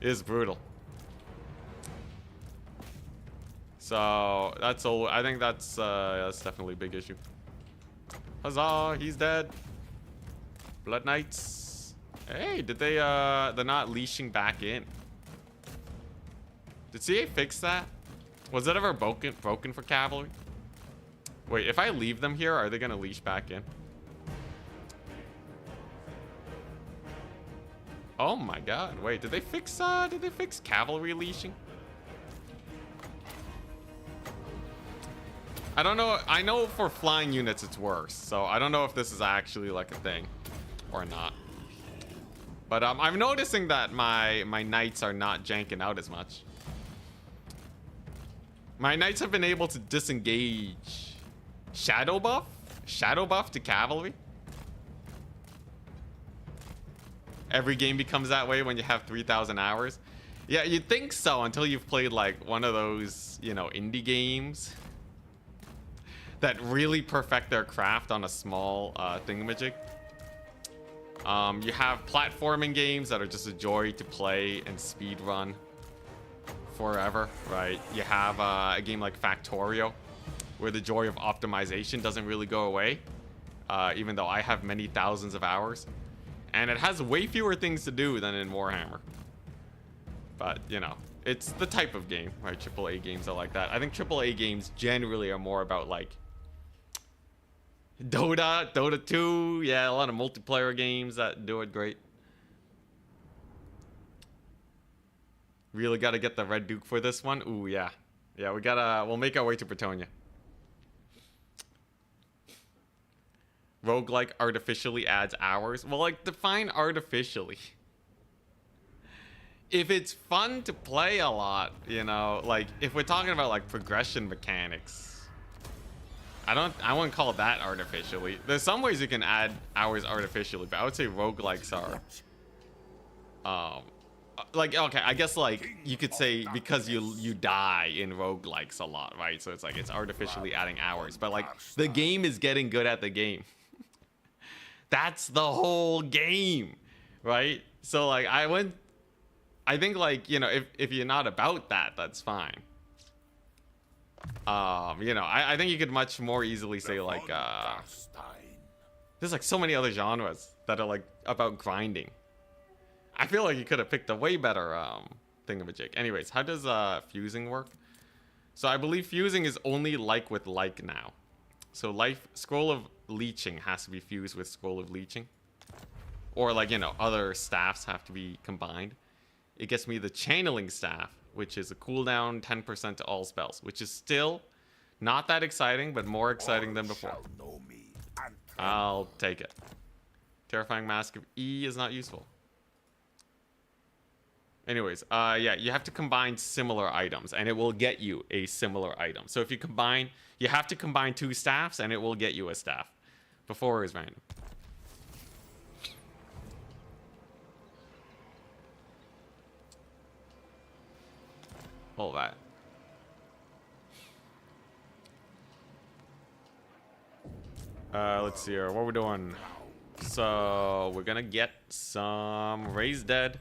It is brutal. So that's all. I think that's definitely a big issue. Huzzah, he's dead. Blood Knights. Hey, did they they're not leashing back in. Did CA fix that? Was that ever broken for cavalry? Wait, if I leave them here, are they gonna leash back in? Oh my god, wait, did they fix cavalry leashing? I don't know. I know for flying units it's worse, so I don't know if this is actually like a thing or not. But I'm noticing that my knights are not janking out as much. My knights have been able to disengage shadow buff to cavalry. Every game becomes that way when you have 3,000 hours. Yeah, you'd think so until you've played like one of those, you know, indie games that really perfect their craft on a small thingamajig. You have platforming games that are just a joy to play and speed run forever, right? You have a game like Factorio, where the joy of optimization doesn't really go away, even though I have many thousands of hours. And it has way fewer things to do than in Warhammer. But, you know, it's the type of game, right? AAA games are like that. I think AAA games generally are more about, like, Dota 2. Yeah, a lot of multiplayer games that do it great. Really got to get the Red Duke for this one. Ooh, yeah. Yeah, we'll make our way to Bretonia. Roguelike artificially adds hours. Well, like, define artificially. If it's fun to play a lot, you know, like, if we're talking about, like, progression mechanics, I wouldn't call that artificially. There's some ways you can add hours artificially, but I would say roguelikes are, like, okay, I guess, like, you could say because you die in roguelikes a lot, right? So it's like, it's artificially adding hours, but, like, the game is getting good at the game. That's the whole game, right? So like I think like, you know, if you're not about that, that's fine. You know, I think you could much more easily say like there's like so many other genres that are like about grinding. I feel like you could have picked a way better thingamajig. Anyways, how does fusing work? So I believe fusing is only like with like now. So scroll of leeching has to be fused with scroll of leeching. Or like, you know, other staffs have to be combined. It gets me the channeling staff, which is a cooldown 10% to all spells, which is still not that exciting, but more exciting than before. I'll take it. Terrifying Mask of E is not useful. Anyways, yeah, you have to combine similar items, and it will get you a similar item. So if you combine, you have to combine 2 staffs, and it will get you a staff. Before it was random. All that. Let's see here. What we're doing. So we're gonna get some raised dead.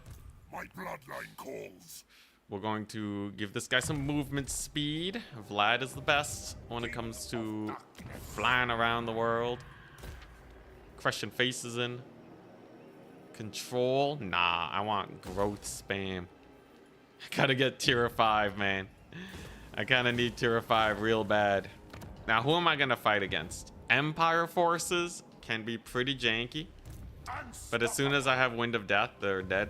My bloodline calls. We're going to give this guy some movement speed. Vlad is the best when it comes to flying around the world. Crushing faces in. Control. Nah, I want growth spam. I gotta get tier 5, man. I kind of need tier 5 real bad. Now, who am I gonna fight against? Empire forces can be pretty janky. But as soon as I have Wind of Death, they're dead.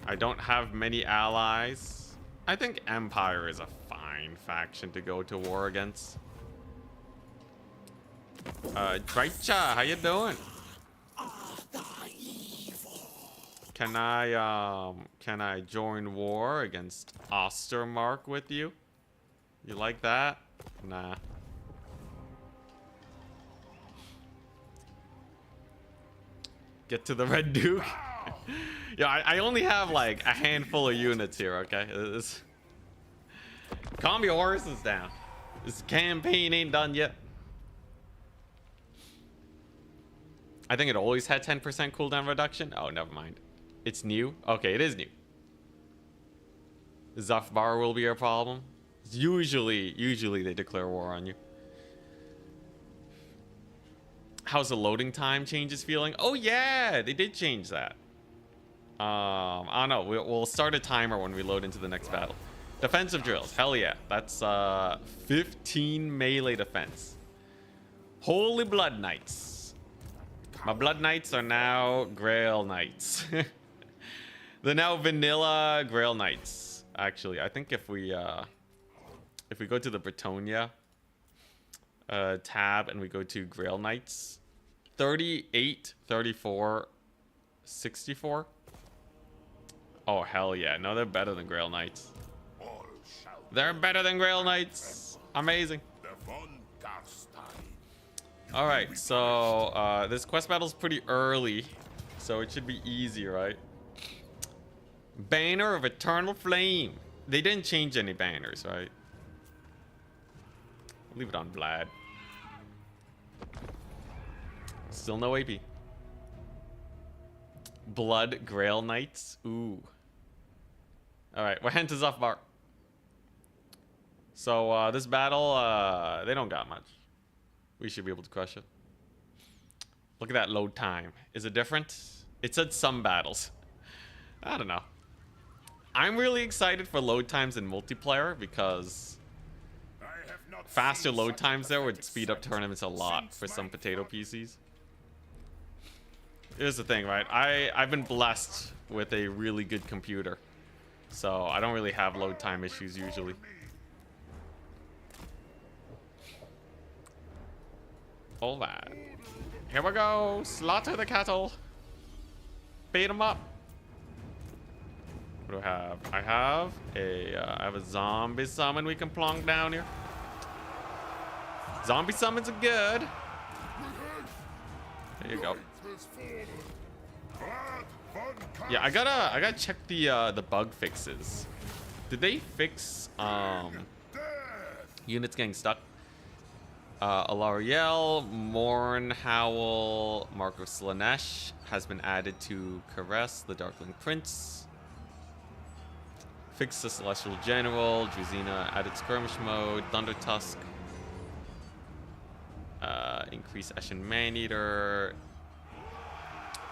I don't have many allies. I think Empire is a fine faction to go to war against. Dreicha, how you doing? Can I join war against Ostermark with you? You like that? Nah. Get to the Red Duke. Yeah, I only have like a handful of units here, okay? Calm your horses down. This campaign ain't done yet. I think it always had 10% cooldown reduction. Oh, never mind. It's new? Okay, it is new. Zafbar will be a problem. Usually they declare war on you. How's the loading time changes feeling? Oh yeah, they did change that. I don't know. We'll start a timer when we load into the next battle. Defensive drills. Hell yeah. That's 15 melee defense. Holy Blood Knights. My Blood Knights are now Grail Knights. They're now vanilla Grail Knights. Actually, I think if we go to the Bretonia tab and we go to Grail Knights, 38, 34, 64. Oh, hell yeah. No, they're better than Grail Knights. They're better than Grail Knights. Amazing. Alright, so this quest battle's pretty early, so it should be easy, right? Banner of Eternal Flame. They didn't change any banners, right? Leave it on Vlad. Still no AP. Blood Grail Knights. Ooh. Alright, we're heading to Zafbar. So this battle, they don't got much. We should be able to crush it. Look at that load time. Is it different? It said some battles. I don't know. I'm really excited for load times in multiplayer because faster load times there would speed up tournaments a lot for some potato PCs. Here's the thing, right? I've been blessed with a really good computer, so I don't really have load time issues usually. All that. Here we go. Slaughter the cattle. Beat them up. What do I have? I have a zombie summon we can plonk down here. Zombie summons are good. There you go. Yeah, I gotta check the bug fixes. Did they fix units getting stuck? Alariel, Morn, Howl, Marco Slanesh has been added to Caress, the Darkling Prince. Fix the Celestial General, Druzina added Skirmish Mode, Thunder Tusk. Increase Eshin Maneater.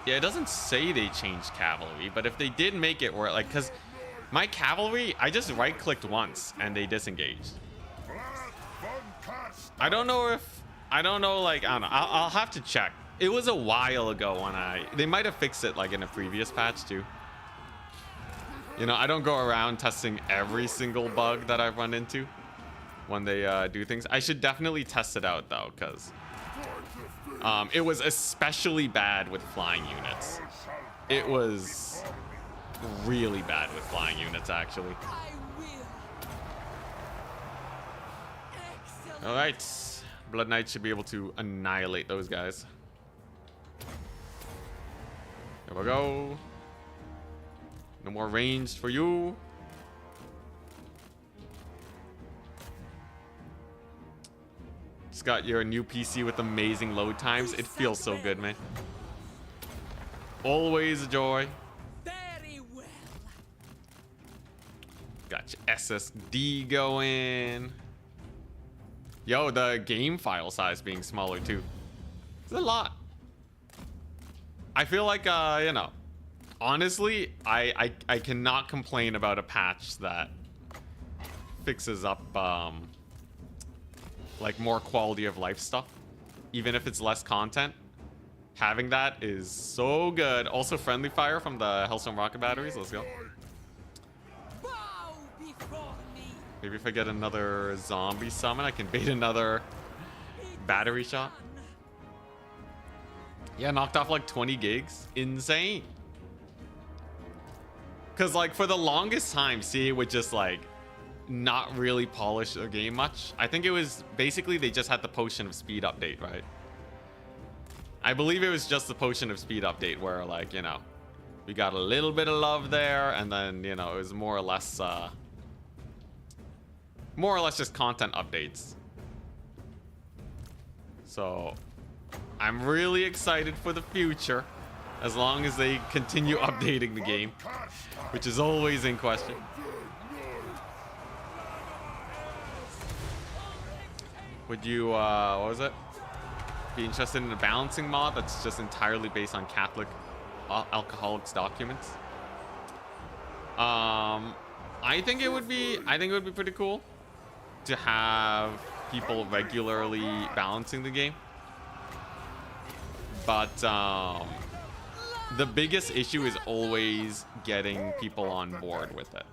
Yeah, it doesn't say they changed cavalry, but if they did make it where, like, because my cavalry, I just right-clicked once and they disengaged. I don't know, like, I don't know. I'll have to check. It was a while ago when they might have fixed it, like, in a previous patch, too. You know, I don't go around testing every single bug that I've run into when they do things. I should definitely test it out, though, because it was especially bad with flying units. It was really bad with flying units, actually. All right, Blood Knight should be able to annihilate those guys. There we go. No more ranged for you. Just got your new PC with amazing load times. It feels so good, man. Always a joy. Very well. Got your SSD going. Yo, the game file size being smaller too. It's a lot. I feel like, you know, honestly, I cannot complain about a patch that fixes up, like, more quality of life stuff. Even if it's less content. Having that is so good. Also, friendly fire from the Hellstone rocket batteries. Let's go. Bow before me. Maybe if I get another zombie summon, I can bait another battery shot. Yeah, knocked off like 20 gigs. Insane. Because, like, for the longest time, CA would just, like, not really polish the game much. I think it was basically they just had the Potion of Speed update, right? I believe it was just the Potion of Speed update where, like, you know, we got a little bit of love there, and then, you know, it was more or less just content updates. So I'm really excited for the future, as long as they continue updating the game, which is always in question. Would you, what was it? Be interested in a balancing mod that's just entirely based on Catholic alcoholics documents? I think it would be pretty cool to have people regularly balancing the game. But the biggest issue is always getting people on board with it.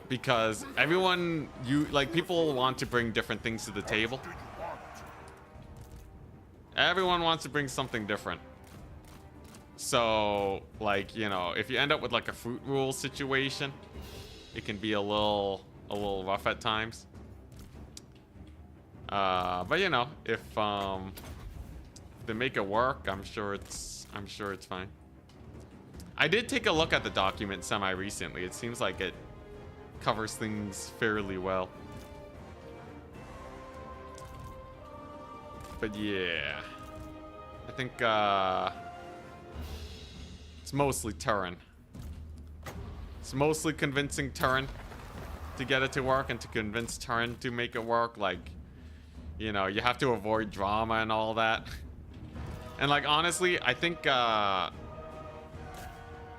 Because people want to bring different things to the table. Everyone wants to bring something different. So, like, you know, if you end up with like a fruit rule situation, it can be a little rough at times. But you know, if they make it work, I'm sure it's fine. I did take a look at the document semi-recently. It seems like it covers things fairly well. But yeah, I think it's mostly Turin. It's mostly convincing Turin to get it to work and to convince Turin to make it work. Like, you know, you have to avoid drama and all that. And like, honestly, I think,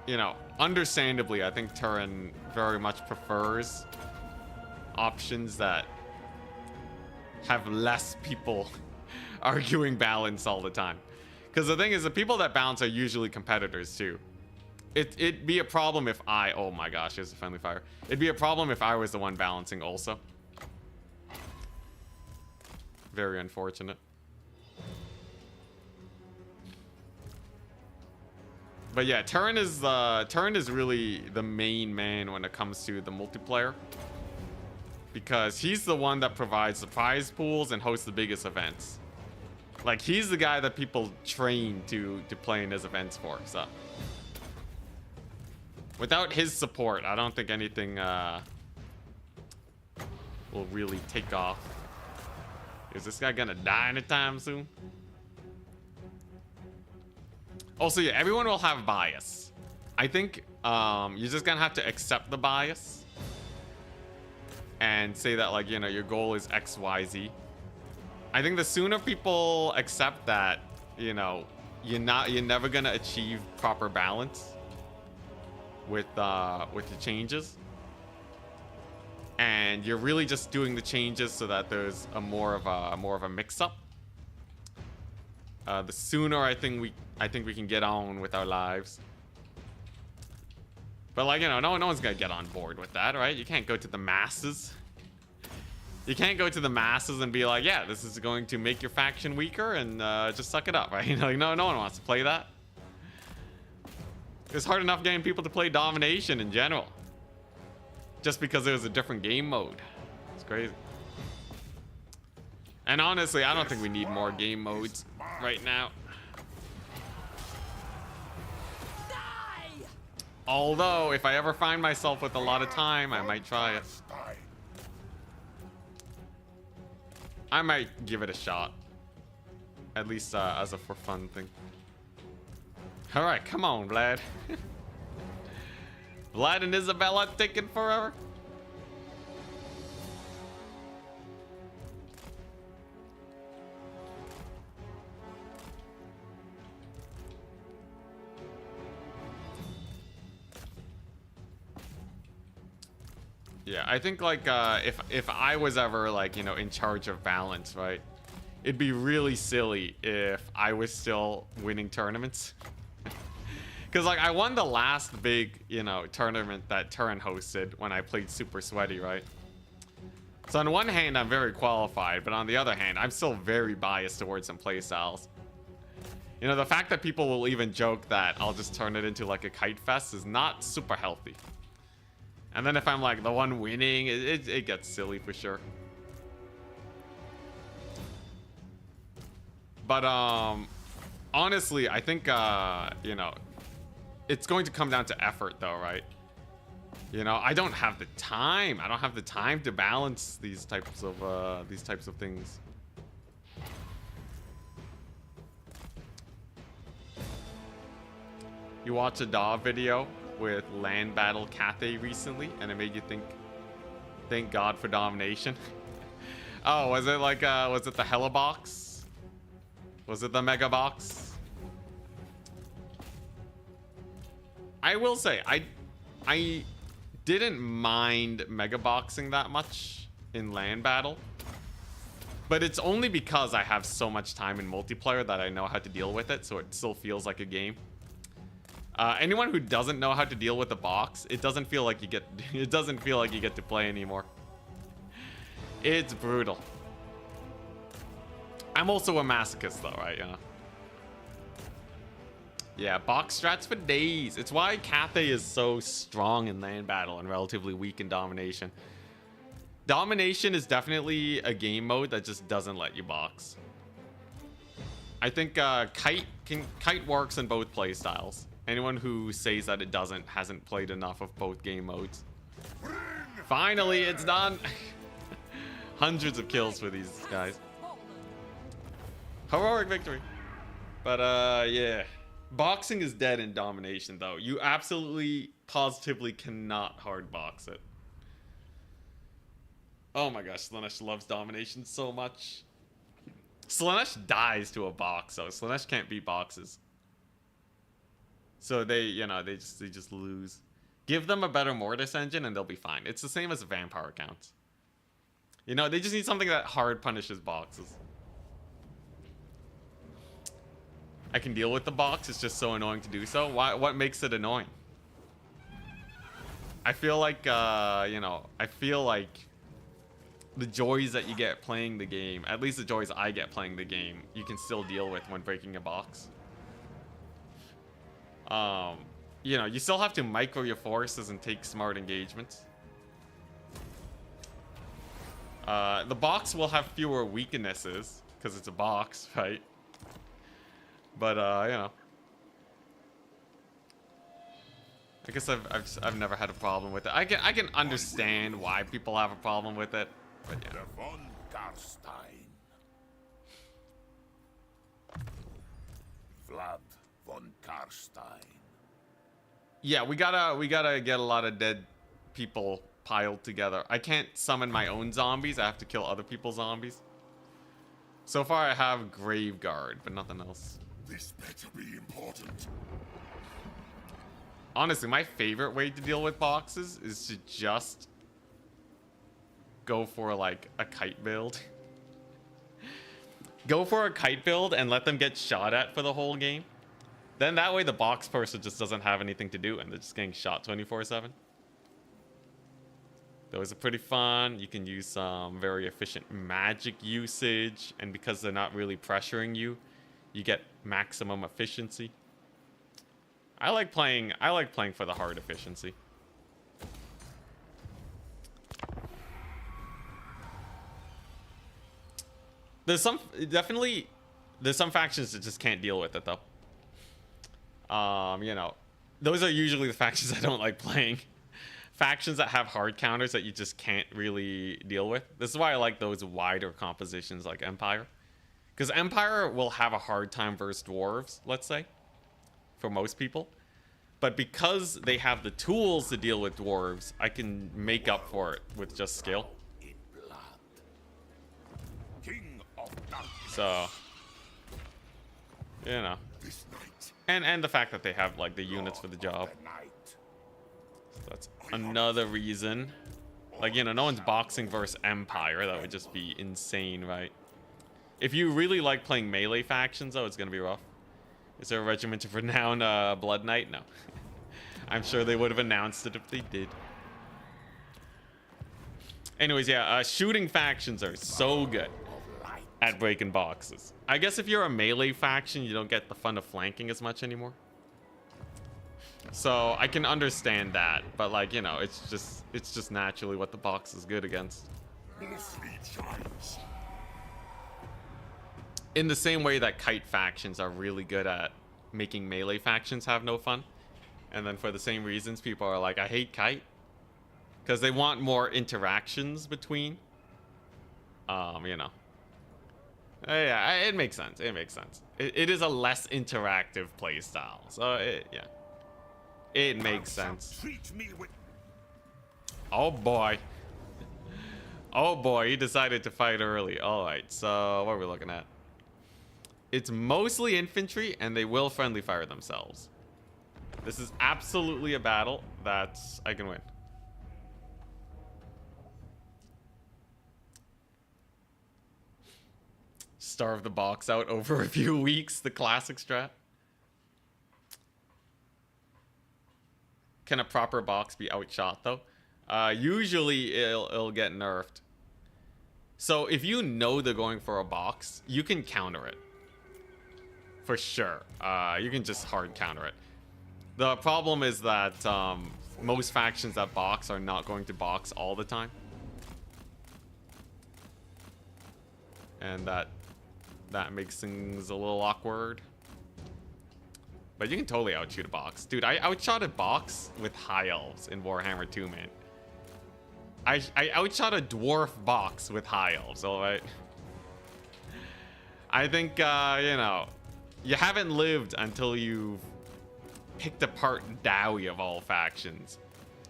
you know, understandably, I think Turin very much prefers options that have less people arguing balance all the time. Because the thing is, the people that balance are usually competitors too. It'd be a problem if oh my gosh, there's a friendly fire. It'd be a problem if I was the one balancing also. Very unfortunate. But yeah, Turin is really the main man when it comes to the multiplayer. Because he's the one that provides the prize pools and hosts the biggest events. Like, he's the guy that people train to play in his events for, so. Without his support, I don't think anything will really take off. Is this guy gonna die anytime soon? Also, yeah, everyone will have bias. I think you're just gonna have to accept the bias and say that, like, you know, your goal is X, Y, Z. I think the sooner people accept that, you know, you're never gonna achieve proper balance with the changes, and you're really just doing the changes so that there's a more of a mix-up. The sooner I think we can get on with our lives. But, like, you know, no one's gonna get on board with that, right? You can't go to the masses. You can't go to the masses and be like, yeah, this is going to make your faction weaker and just suck it up, right? Like, no one wants to play that. It's hard enough getting people to play domination in general, just because it was a different game mode. It's crazy. And honestly, I don't think we need more game modes right now. Although, if I ever find myself with a lot of time, I might try it. I might give it a shot. At least as a for fun thing. Alright, come on, Vlad. Vlad and Isabella taking forever. Yeah, I think, like, if I was ever, like, you know, in charge of balance, right? It'd be really silly if I was still winning tournaments. Because, like, I won the last big, you know, tournament that Turin hosted when I played Super Sweaty, right? So on one hand, I'm very qualified, but on the other hand, I'm still very biased towards some playstyles. You know, the fact that people will even joke that I'll just turn it into, like, a kite fest is not super healthy. And then if I'm, like, the one winning, it gets silly for sure. But, honestly, I think, you know, it's going to come down to effort, though, right? You know, I don't have the time. I don't have the time to balance these types of things. You watched a Daw video with Land Battle Cathay recently, and it made you think, thank God for domination. Oh, was it like, was it the Hella box? Was it the Mega box? I will say, I didn't mind Mega boxing that much in Land Battle, but it's only because I have so much time in multiplayer that I know how to deal with it, so it still feels like a game. Anyone who doesn't know how to deal with the box, it doesn't feel like you get to play anymore. It's brutal. I'm also a masochist though, right? Yeah. Yeah, box strats for days. It's why Cathay is so strong in Land Battle and relatively weak in Domination. Domination is definitely a game mode that just doesn't let you box. I think Kite works in both playstyles. Anyone who says that it doesn't hasn't played enough of both game modes. Finally, it's done. Hundreds of kills for these guys. Heroic victory. But yeah. Boxing is dead in Domination, though. You absolutely, positively cannot hard box it. Oh my gosh, Slaanesh loves Domination so much. Slaanesh dies to a box, so Slaanesh can't beat boxes. So they, you know, they just lose. Give them a better Mortis engine and they'll be fine. It's the same as vampire accounts. You know, they just need something that hard punishes boxes. I can deal with the box, it's just so annoying to do so. What makes it annoying? I feel like, you know, I feel like the joys that you get playing the game, at least the joys I get playing the game, you can still deal with when breaking a box. You know, you still have to micro your forces and take smart engagements. The box will have fewer weaknesses because it's a box, right? But you know, I guess I've never had a problem with it. I can understand why people have a problem with it. But yeah. The von Karstein. Vlad von Karstein. Yeah, we gotta get a lot of dead people piled together. I can't summon my own zombies. I have to kill other people's zombies. So far, I have Graveguard, but nothing else. This better be important. Honestly, my favorite way to deal with boxes is to just go for like a kite build. Go for a kite build and let them get shot at for the whole game. Then that way the box person just doesn't have anything to do and they're just getting shot 24/7. Those are pretty fun. You can use some very efficient magic usage, and because they're not really pressuring you, you get maximum efficiency. I like playing for the hard efficiency. There's some factions that just can't deal with it though. You know, those are usually the factions I don't like playing. Factions that have hard counters that you just can't really deal with. This is why I like those wider compositions like Empire. Because Empire will have a hard time versus dwarves, let's say, for most people. But because they have the tools to deal with dwarves, I can make up for it with just skill. King of darkness. So, you know. This night. And the fact that they have like the units for the job. So that's another reason. Like, you know, no one's boxing versus Empire. That would just be insane, right? If you really like playing melee factions, though, it's going to be rough. Is there a regiment of renowned Blood Knight? No. I'm sure they would have announced it if they did. Anyways, yeah, shooting factions are so good at breaking boxes. I guess if you're a melee faction, you don't get the fun of flanking as much anymore. So I can understand that, but like, you know, it's just naturally what the box is good against. In the same way that kite factions are really good at making melee factions have no fun. And then for the same reasons, people are like, I hate kite. Because they want more interactions between. You know. Yeah, it makes sense. It makes sense. It is a less interactive playstyle. So, yeah. It makes sense. Oh, boy. Oh, boy. He decided to fight early. All right. So, what are we looking at? It's mostly infantry, and they will friendly fire themselves. This is absolutely a battle that I can win. Starve the box out over a few weeks, the classic strat. Can a proper box be outshot, though? Usually, it'll get nerfed. So, if you know they're going for a box, you can counter it. For sure. You can just hard counter it. The problem is that most factions that box are not going to box all the time. And that makes things a little awkward. But you can totally outshoot a box. Dude, I outshot a box with high elves in Warhammer 2, man. I outshot a dwarf box with high elves, alright? I think, you know, you haven't lived until you've picked apart Dowie of all factions.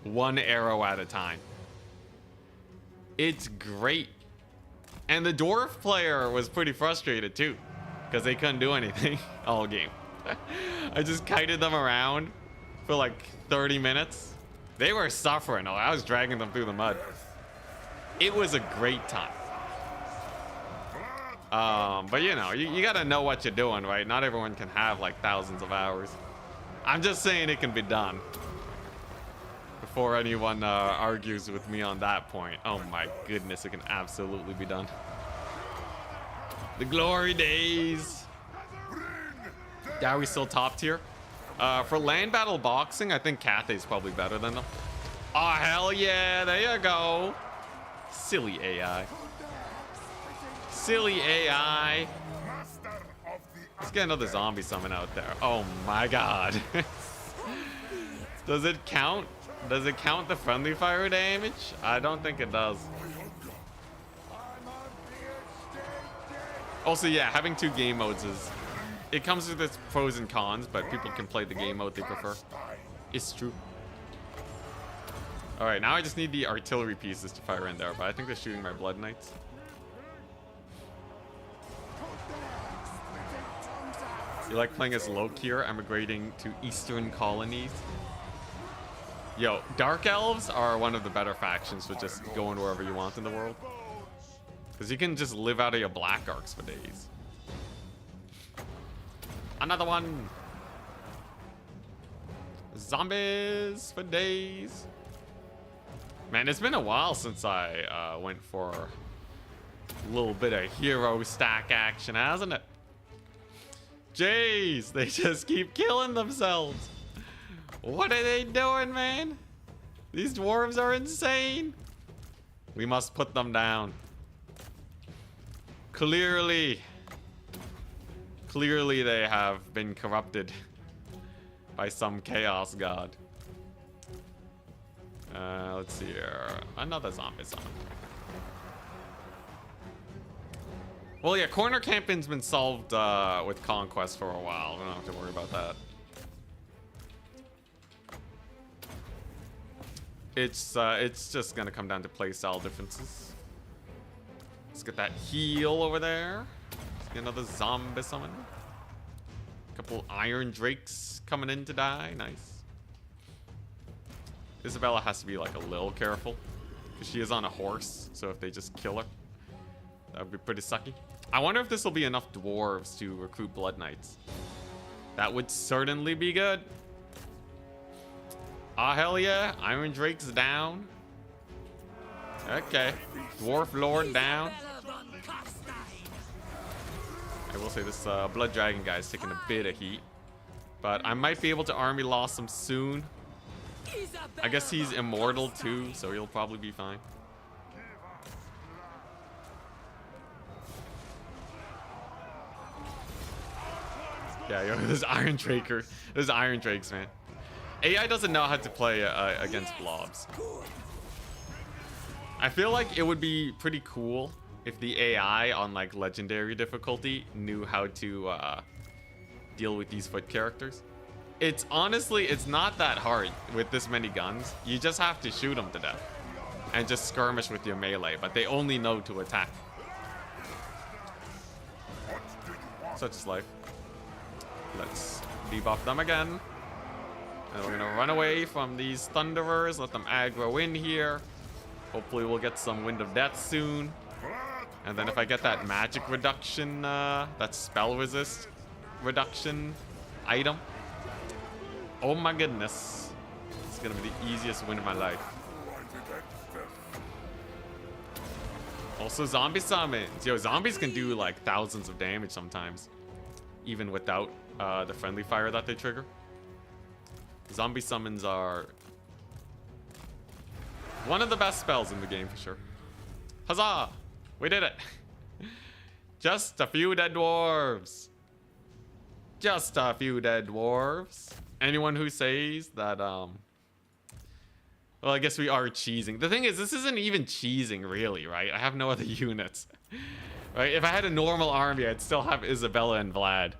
One arrow at a time. It's great. And the dwarf player was pretty frustrated too, because they couldn't do anything all game. I just kited them around for like 30 minutes. They were suffering. Oh, I was dragging them through the mud. It was a great time. But you know, you gotta know what you're doing, right? Not everyone can have like thousands of hours. I'm just saying it can be done. Before anyone argues with me on that point. Oh my goodness, it can absolutely be done. The glory days. Dowie's still top tier. For land battle boxing, I think Cathay's probably better than them. Oh, hell yeah, there you go. Silly AI. Silly AI. Let's get another zombie summon out there. Oh my god. Does it count? Does it count the friendly fire damage? I don't think it does. Also, yeah, having 2 game modes it comes with its pros and cons, but people can play the game mode they prefer. It's true. All right, now I just need the artillery pieces to fire in there, but I think they're shooting my Blood Knights. You like playing as Lokir, emigrating to eastern colonies? Yo, Dark Elves are one of the better factions for just going wherever you want in the world. Because you can just live out of your Black Arcs for days. Another one! Zombies for days. Man, it's been a while since I went for a little bit of hero stack action, hasn't it? Jeez, they just keep killing themselves. What are they doing, man? These dwarves are insane. We must put them down. Clearly they have been corrupted by some chaos god. Let's see here. Another zombie song. Well, yeah, corner camping's been solved with conquest for a while. We don't have to worry about that. It's just gonna come down to playstyle differences. Let's get that heal over there. Let's get another zombie summon. Couple iron drakes coming in to die. Nice. Isabella has to be like a little careful because she is on a horse, so if they just kill her, that would be pretty sucky. I wonder if this will be enough dwarves to recruit Blood Knights. That would certainly be good. Ah, hell yeah. Iron Drake's down. Okay. Dwarf Lord down. I will say this Blood Dragon guy is taking a bit of heat, but I might be able to army loss him soon. I guess he's immortal too, so he'll probably be fine. Yeah, yo, this Iron Draker, this Iron Drakes, man. AI doesn't know how to play against blobs. I feel like it would be pretty cool if the AI on like legendary difficulty knew how to deal with these foot characters. It's honestly, it's not that hard with this many guns. You just have to shoot them to death and just skirmish with your melee, but they only know to attack. Such is life. Let's debuff them again. And we're gonna run away from these Thunderers, let them aggro in here. Hopefully we'll get some Wind of Death soon. And then if I get that magic reduction, that spell resist reduction item, oh my goodness. It's gonna be the easiest win of my life. Also zombie summons. Yo, zombies can do like thousands of damage sometimes, even without the friendly fire that they trigger. Zombie summons are one of the best spells in the game for sure. Huzzah! We did it! Just a few dead dwarves. Just a few dead dwarves. Anyone who says that, well, I guess we are cheesing. The thing is, this isn't even cheesing, really, right? I have no other units. Right? If I had a normal army, I'd still have Isabella and Vlad.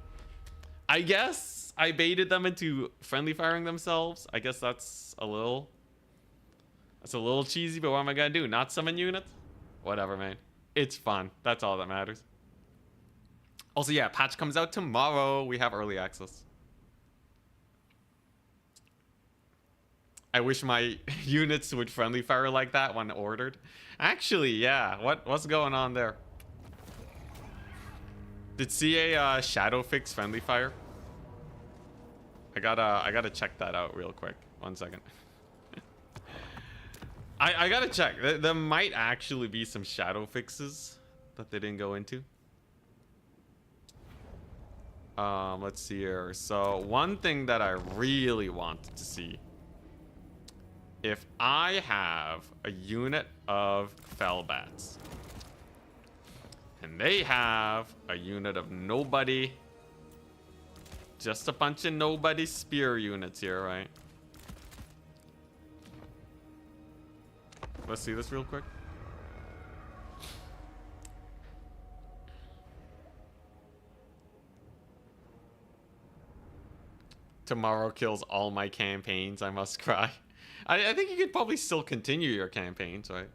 I guess I baited them into friendly firing themselves. I guess that's a little cheesy, but what am I gonna do? Not summon units? Whatever, man. It's fun. That's all that matters. Also, yeah, patch comes out tomorrow. We have early access. I wish my units would friendly fire like that when ordered. Actually, yeah. What's going on there? Did CA shadow fix friendly fire? I gotta check that out real quick. 1 second. I gotta check. There might actually be some shadow fixes that they didn't go into. Let's see here. So one thing that I really wanted to see, if I have a unit of Fellbats and they have a unit of nobody, just a bunch of nobody spear units here, right? Let's see this real quick. Tomorrow kills all my campaigns. I must cry. I think you could probably still continue your campaigns, right?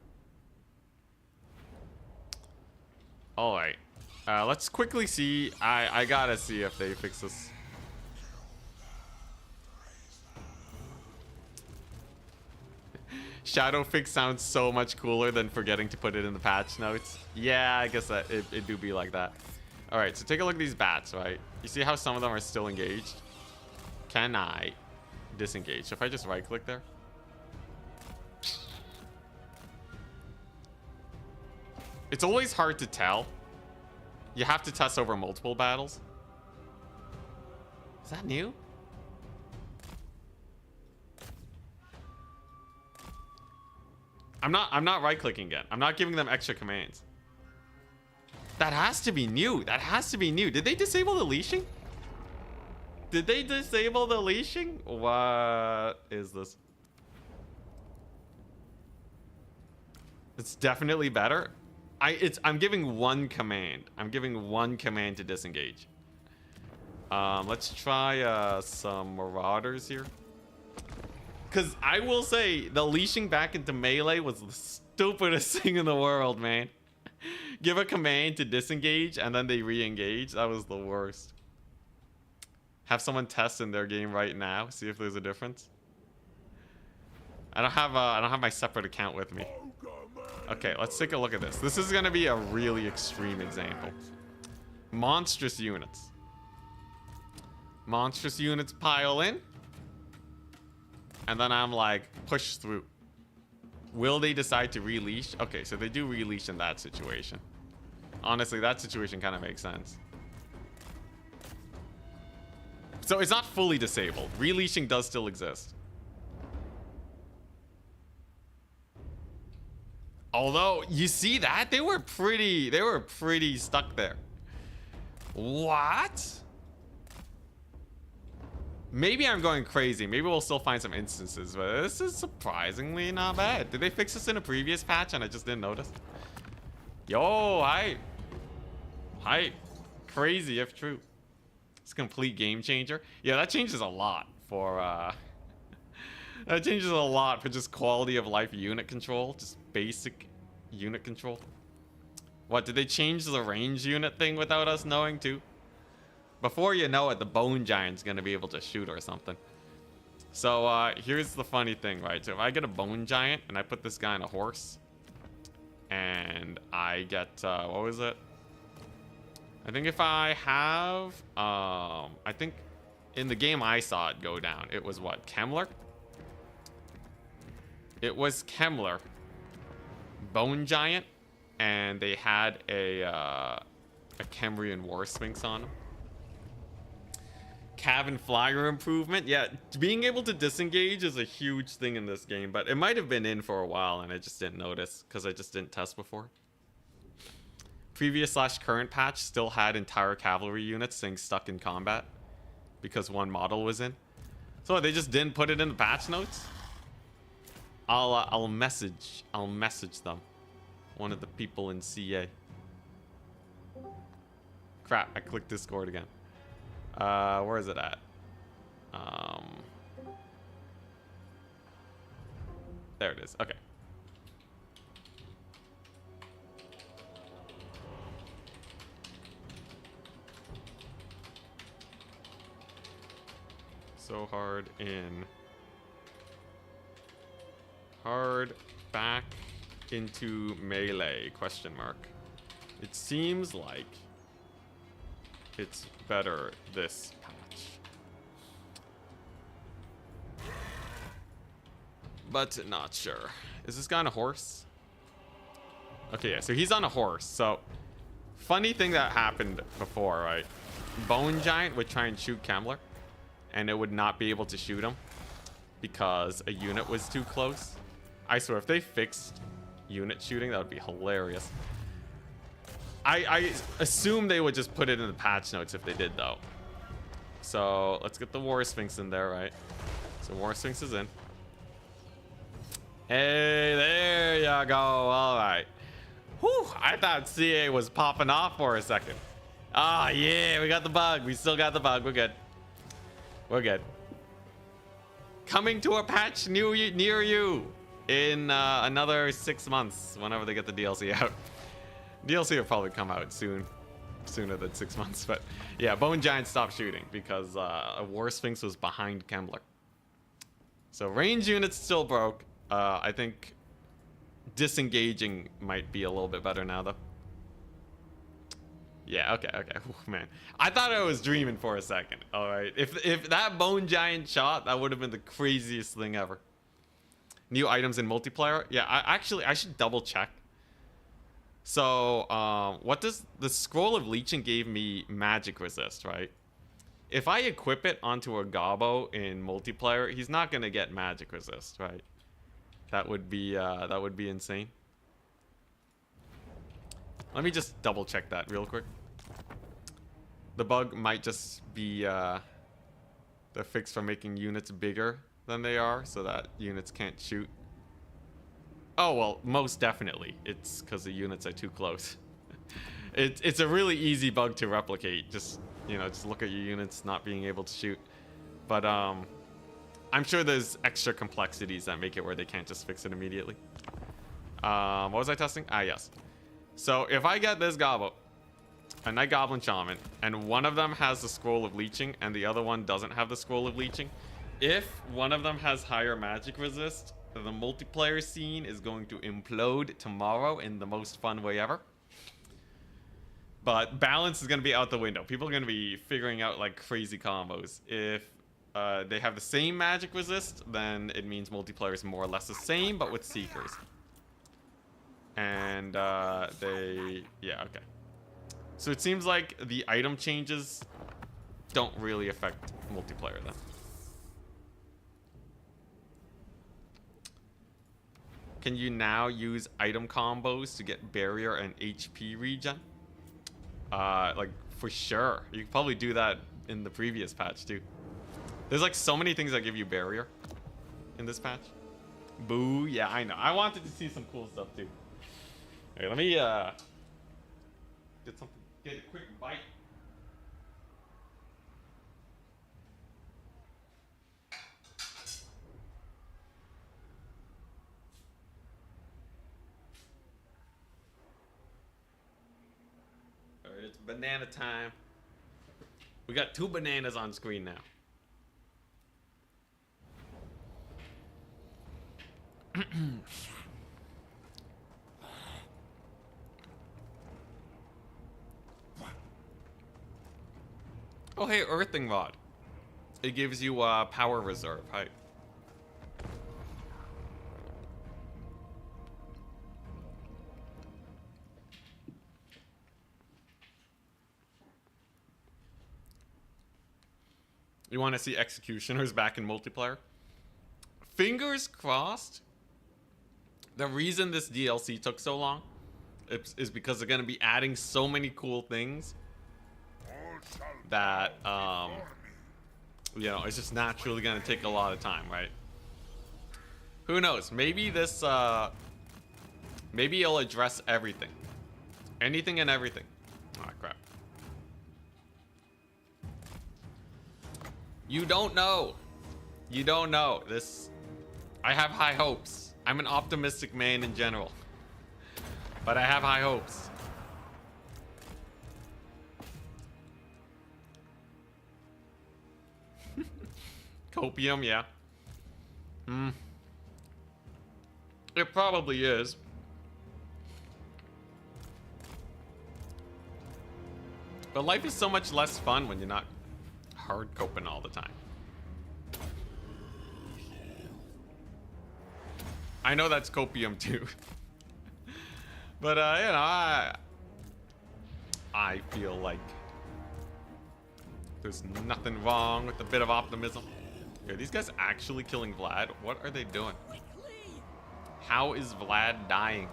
All right. Let's quickly see. I gotta see if they fix this. Shadow fix sounds so much cooler than forgetting to put it in the patch notes. Yeah, I guess that it do be like that. All right, so take a look at these bats, right? You see how some of them are still engaged? Can I disengage? So if I just right click there. It's always hard to tell. You have to test over multiple battles. Is that new? I'm not right clicking again. I'm not giving them extra commands. That has to be new. That has to be new. Did they disable the leashing? Did they disable the leashing? What is this? It's definitely better. I'm giving one command. I'm giving one command to disengage. Let's try some marauders here. Because I will say, the leashing back into melee was the stupidest thing in the world, man. Give a command to disengage, and then they re-engage. That was the worst. Have someone test in their game right now. See if there's a difference. I don't have my separate account with me. Okay, let's take a look at this. This is going to be a really extreme example. Monstrous units. Monstrous units pile in. And then I'm like, push through. Will they decide to releash? Okay, so they do release in that situation. Honestly, that situation kind of makes sense. So it's not fully disabled. Releashing does still exist. Although, you see that? They were pretty stuck there. What? Maybe I'm going crazy. Maybe we'll still find some instances, but this is surprisingly not bad. Did they fix this in a previous patch and I just didn't notice? Yo, hi. Hi. Crazy if true. It's a complete game changer. Yeah, that changes a lot for that changes a lot for just quality of life unit control. Just basic unit control. What, did they change the range unit thing without us knowing too? Before you know it, the bone giant's gonna be able to shoot or something. So here's the funny thing, right? So if I get a bone giant and I put this guy on a horse, and I get what was it? I think if I have I think in the game I saw it go down, it was what, Kemmler? It was Kemmler, bone giant, and they had a Kemrian war sphinx on him. Cabin flyer improvement. Yeah, being able to disengage is a huge thing in this game, but it might have been in for a while and I just didn't notice because I just didn't test before. Previous/current patch still had entire cavalry units staying stuck in combat because one model was in. So they just didn't put it in the patch notes. I'll message them. One of the people in CA. Crap, I clicked Discord again. Where is it at? There it is. Okay. So hard in. Hard back into melee, question mark. It seems like it's better this patch. But not sure. Is this guy on a horse? Okay, yeah, so he's on a horse. So, funny thing that happened before, right? Bone Giant would try and shoot Kemmler, and it would not be able to shoot him because a unit was too close. I swear, if they fixed unit shooting, that would be hilarious. I assume they would just put it in the patch notes if they did, though. So let's get the War Sphinx in there, right? So War Sphinx is in. Hey, there you go. All right. Whew, I thought CA was popping off for a second. Ah, yeah, we got the bug. We still got the bug. We're good. We're good. Coming to a patch near you in another 6 months, whenever they get the DLC out. DLC will probably come out sooner than 6 months. But yeah, Bone Giant stopped shooting because a War Sphinx was behind Kembler. So range units still broke. I think disengaging might be a little bit better now, though. Yeah, okay. Ooh, man, I thought I was dreaming for a second. All right, if that Bone Giant shot, that would have been the craziest thing ever. New items in multiplayer. Yeah, I should double check. So, what does the Scroll of Leeching gave me? Magic resist, right? If I equip it onto a Gobbo in multiplayer, he's not gonna get magic resist, right? That would be insane. Let me just double check that real quick. The bug might just be the fix for making units bigger than they are so that units can't shoot. Oh, well, most definitely. It's because the units are too close. It's a really easy bug to replicate. Just, you know, just look at your units not being able to shoot. But I'm sure there's extra complexities that make it where they can't just fix it immediately. What was I testing? Ah, yes. So if I get this Gobbo, a Night Goblin Shaman, and one of them has the Scroll of Leeching and the other one doesn't have the Scroll of Leeching, if one of them has higher magic resist, the multiplayer scene is going to implode tomorrow in the most fun way ever. But balance is going to be out the window. People are going to be figuring out like crazy combos. If they have the same magic resist, then it means multiplayer is more or less the same, but with Seekers. And yeah, okay. So it seems like the item changes don't really affect multiplayer then. Can you now use item combos to get barrier and HP regen? Like for sure. You could probably do that in the previous patch too. There's like so many things that give you barrier in this patch. Boo, yeah, I know. I wanted to see some cool stuff too. Okay, let me get a quick bite. All right, it's banana time. We got 2 bananas on screen now. Oh, hey, Earthing Rod. It gives you power reserve, right? You want to see Executioners back in multiplayer? Fingers crossed. The reason this DLC took so long is because they're going to be adding so many cool things that, you know, it's just naturally going to take a lot of time, right? Who knows? Maybe this, maybe it'll address everything. Anything and everything. Oh, crap. You don't know. You don't know. This, I have high hopes. I'm an optimistic man in general. But I have high hopes. Copium, yeah. It probably is. But life is so much less fun when you're not hard coping all the time. I know that's copium too. But you know, I feel like there's nothing wrong with a bit of optimism. Are these guys actually killing Vlad? What are they doing? How is Vlad dying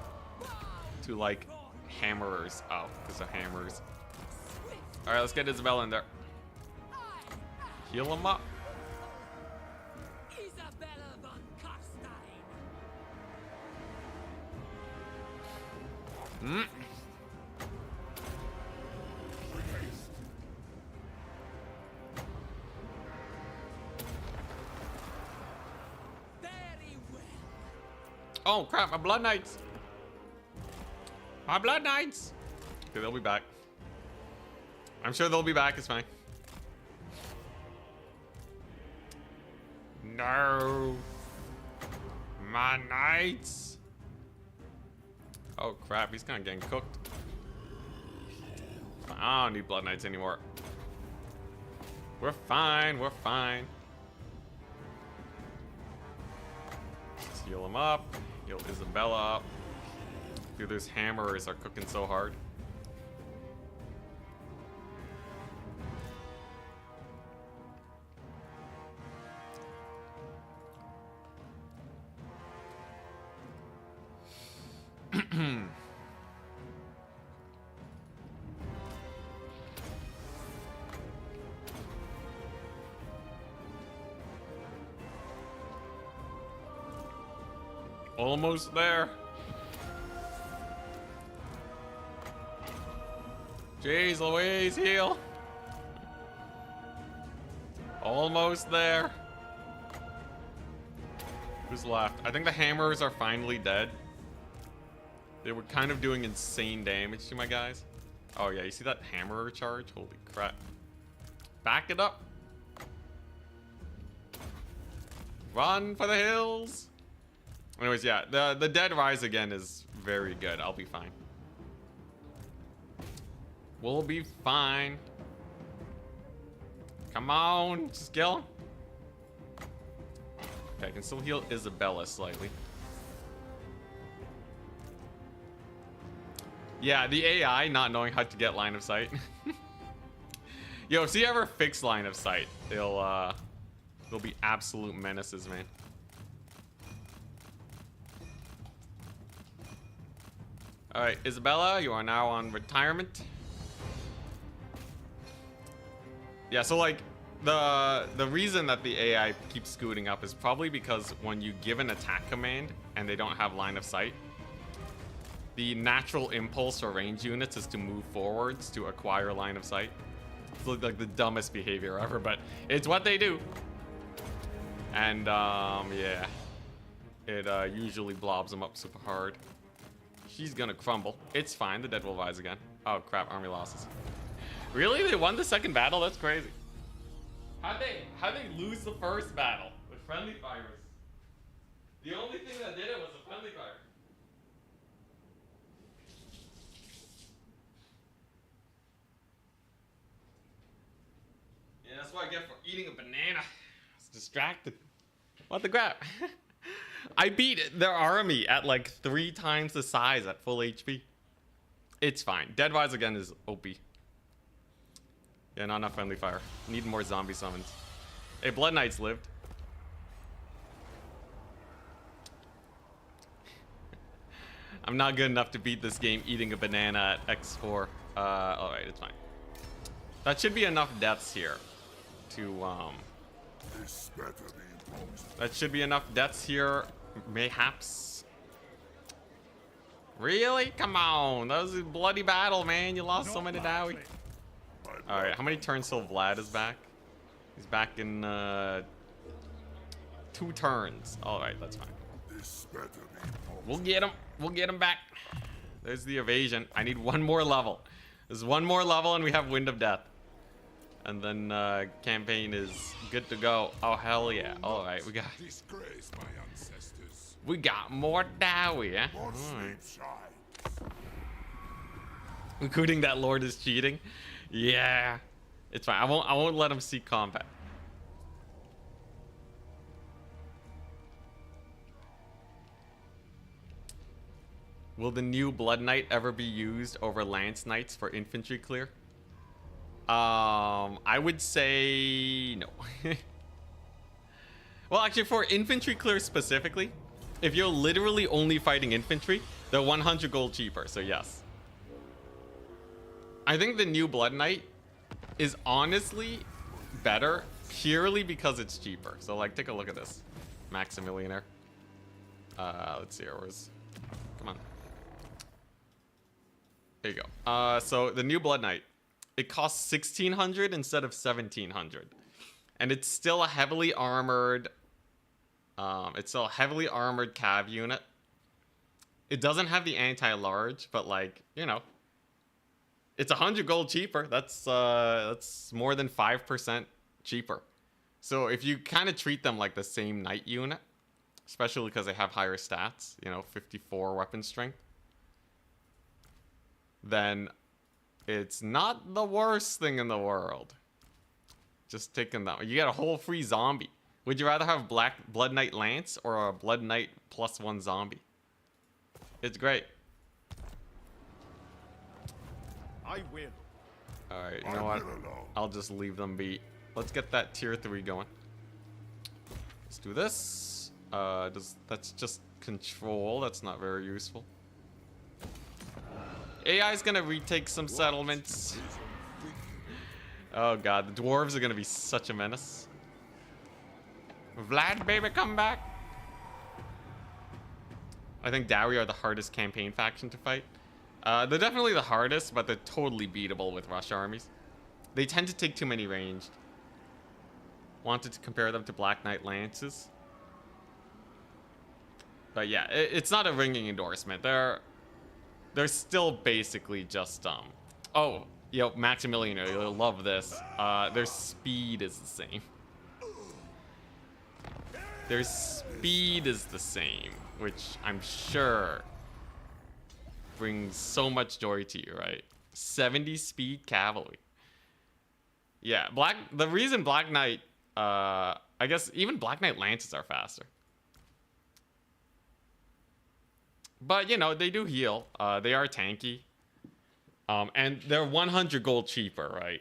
to like hammerers? Oh, because of hammers. All right, let's get Isabel in there. Heal him up. Oh crap, my blood knights. My blood knights. Okay, they'll be back. I'm sure they'll be back, it's fine. No. My knights. Oh crap, he's kind of getting cooked. I don't need blood knights anymore. We're fine, we're fine. Let's heal him up. Heal Isabella up. Dude, those hammerers are cooking so hard. Almost there. Jeez Louise, heal. Almost there. Who's left? I think the hammers are finally dead. They were kind of doing insane damage to my guys. Oh yeah, you see that hammerer charge? Holy crap. Back it up. Run for the hills. Anyways, yeah, the dead rise again is very good. I'll be fine. We'll be fine. Come on, just kill him. Okay, I can still heal Isabella slightly. Yeah, the AI not knowing how to get line of sight. Yo, if you ever fix line of sight, they'll be absolute menaces, man. All right, Isabella, you are now on retirement. Yeah, so like the reason that the AI keeps scooting up is probably because when you give an attack command and they don't have line of sight, the natural impulse for range units is to move forwards to acquire line of sight. It's like the dumbest behavior ever, but it's what they do. And yeah, it usually blobs them up super hard. She's gonna crumble. It's fine. The dead will rise again. Oh crap! Army losses. Really? They won the second battle? That's crazy. How'd they lose the first battle with friendly fires? The only thing that did it was a friendly fire. Yeah, that's what I get for eating a banana. I was distracted. What the crap? I beat their army at like 3 times the size at full HP. It's fine. Dead Rise again is OP. Yeah, not enough friendly fire. Need more zombie summons. Hey, Blood Knights lived. I'm not good enough to beat this game eating a banana at X4. Alright, it's fine. That should be enough deaths here to, This better be imposed. that should be enough deaths here, mayhaps. Really? Come on. That was a bloody battle, man. You lost so many Dowie. Alright, how many turns till Vlad is back? He's back in 2 turns. Alright, that's fine. This better be imposed. We'll get him. We'll get him back. There's the evasion. I need 1 more level. There's 1 more level and we have Wind of Death. And then campaign is good to go. Oh hell yeah. Alright, Disgrace my ancestors. we got more Dowie, eh? More Alright. sleep shy. Including that Lord is cheating. Yeah. It's fine. I won't let him see combat. Will the new Blood Knight ever be used over Lance Knights for infantry clear? I would say no. Well, actually, for infantry clear specifically, if you're literally only fighting infantry, they're 100 gold cheaper, so yes. I think the new Blood Knight is honestly better purely because it's cheaper. So, like, take a look at this. Maximillionaire. Let's see, where's... Come on. There you go. So, the new Blood Knight. It costs 1,600 instead of 1,700. And it's still a heavily armored... it's still a heavily armored cav unit. It doesn't have the anti-large, but like, you know, it's 100 gold cheaper. That's more than 5% cheaper. So if you kind of treat them like the same knight unit, especially because they have higher stats, you know, 54 weapon strength, then it's not the worst thing in the world. Just taking that. You get a whole free zombie. Would you rather have Blood Knight Lance or a Blood Knight +1 zombie? It's great. I will. Alright, you know what? I'll just leave them be. Let's get that tier 3 going. Let's do this. That's just control. That's not very useful. AI is gonna retake some settlements. Oh god, the dwarves are gonna be such a menace. Vlad, baby, come back. I think Dowry are the hardest campaign faction to fight. They're definitely the hardest, but they're totally beatable with rush armies. They tend to take too many ranged. Wanted to compare them to Black Knight Lances. But yeah, it's not a ringing endorsement. They're still basically just oh, yo, Maximilian, you'll love this. Their speed is the same. Their speed is the same, which I'm sure brings so much joy to you, right? 70 speed cavalry. Yeah, the reason Black Knight, I guess even Black Knight Lances are faster. But, you know, they do heal. They are tanky. And they're 100 gold cheaper, right?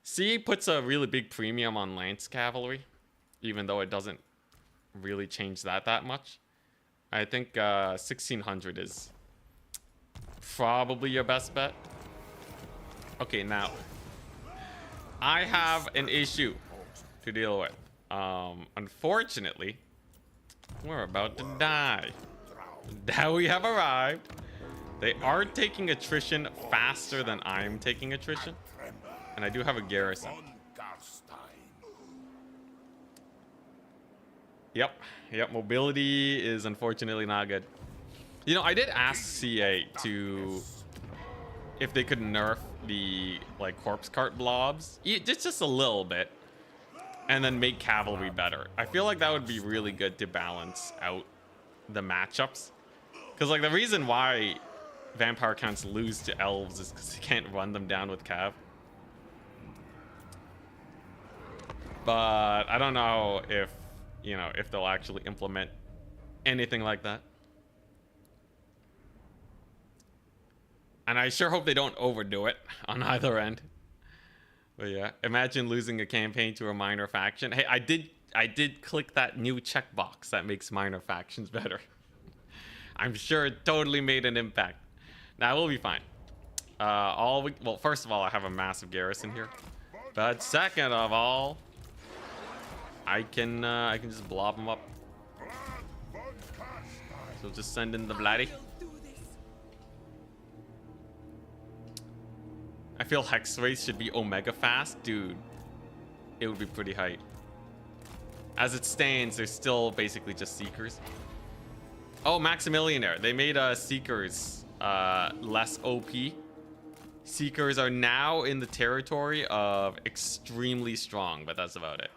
CA puts a really big premium on Lance Cavalry, even though it doesn't really change that much. I think 1600 is probably your best bet. Okay, now, I have an issue to deal with. Unfortunately, we're about to die. Now we have arrived. They are taking attrition faster than I'm taking attrition. And I do have a garrison. Yep, mobility is unfortunately not good. You know, I did ask CA if they could nerf the like corpse cart blobs, just a little bit, and then make cavalry better. I feel like that would be really good to balance out the matchups, because like the reason why vampire counts lose to elves is because you can't run them down with cav. But I don't know if, you know, if they'll actually implement anything like that. And I sure hope they don't overdo it on either end. But yeah, imagine losing a campaign to a minor faction. Hey, I did click that new checkbox that makes minor factions better. I'm sure it totally made an impact. Now we'll be fine. Well, first of all, I have a massive garrison here. But second of all, I can just blob them up. So just send in the Vladdy. I feel Hex Race should be Omega fast. Dude, it would be pretty hype. As it stands, they're still basically just Seekers. Oh, Maximilianaire. They made Seekers less OP. Seekers are now in the territory of extremely strong, but that's about it.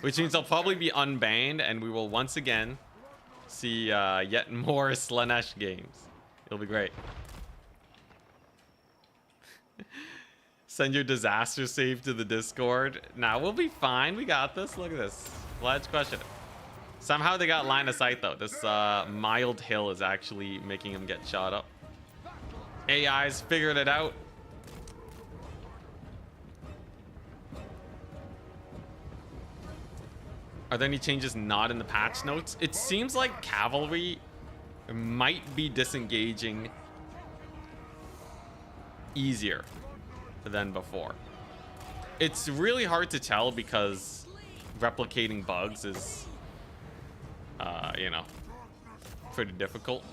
Which means they'll probably be unbanned, and we will once again see yet more Slanesh games. It'll be great. Send your disaster save to the Discord. Nah, we'll be fine. We got this. Look at this. Let's question it. Somehow they got line of sight, though. This mild hill is actually making them get shot up. AI's figured it out. Are there any changes not in the patch notes? It seems like cavalry might be disengaging easier than before. It's really hard to tell because replicating bugs is, you know, pretty difficult.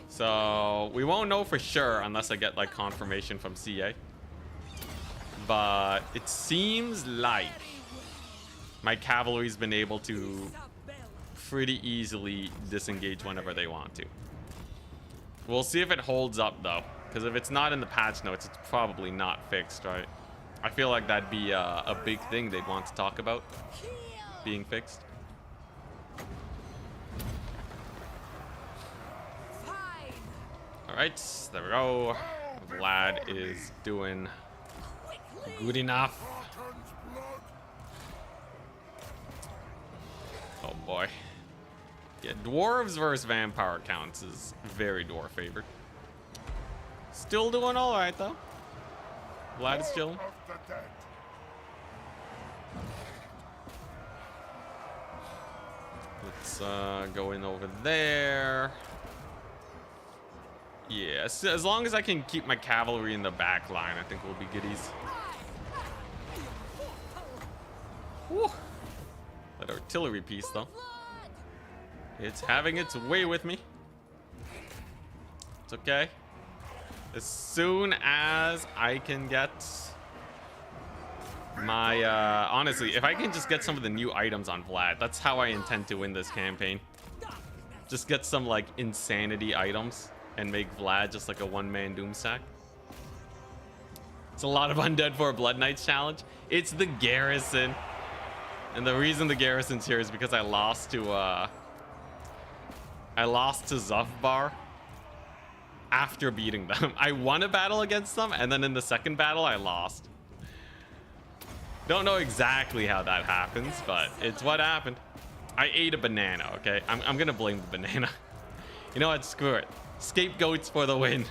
So we won't know for sure unless I get like confirmation from CA. But it seems like my cavalry's been able to pretty easily disengage whenever they want to. We'll see if it holds up though, because if it's not in the patch notes, it's probably not fixed, right? I feel like that'd be a big thing they'd want to talk about being fixed. All right, there we go. Vlad is doing good enough. Oh boy. Yeah, dwarves versus vampire counts is very dwarf favored. Still doing all right though. Vlad is chilling. Let's go in over there. Yeah, as long as I can keep my cavalry in the back line, I think we'll be goodies. Whew. That artillery piece, though. It's having its way with me. It's okay. As soon as I can get my, honestly, if I can just get some of the new items on Vlad, that's how I intend to win this campaign. Just get some, like, insanity items and make Vlad just like a one-man doomsack. It's a lot of undead for a Blood Knights challenge. It's the garrison. And the reason the garrison's here is because I lost to Zufbar after beating them. I won a battle against them, and then in the second battle, I lost. Don't know exactly how that happens, but it's what happened. I ate a banana, okay? I'm gonna blame the banana. You know what? Screw it. Scapegoats for the win.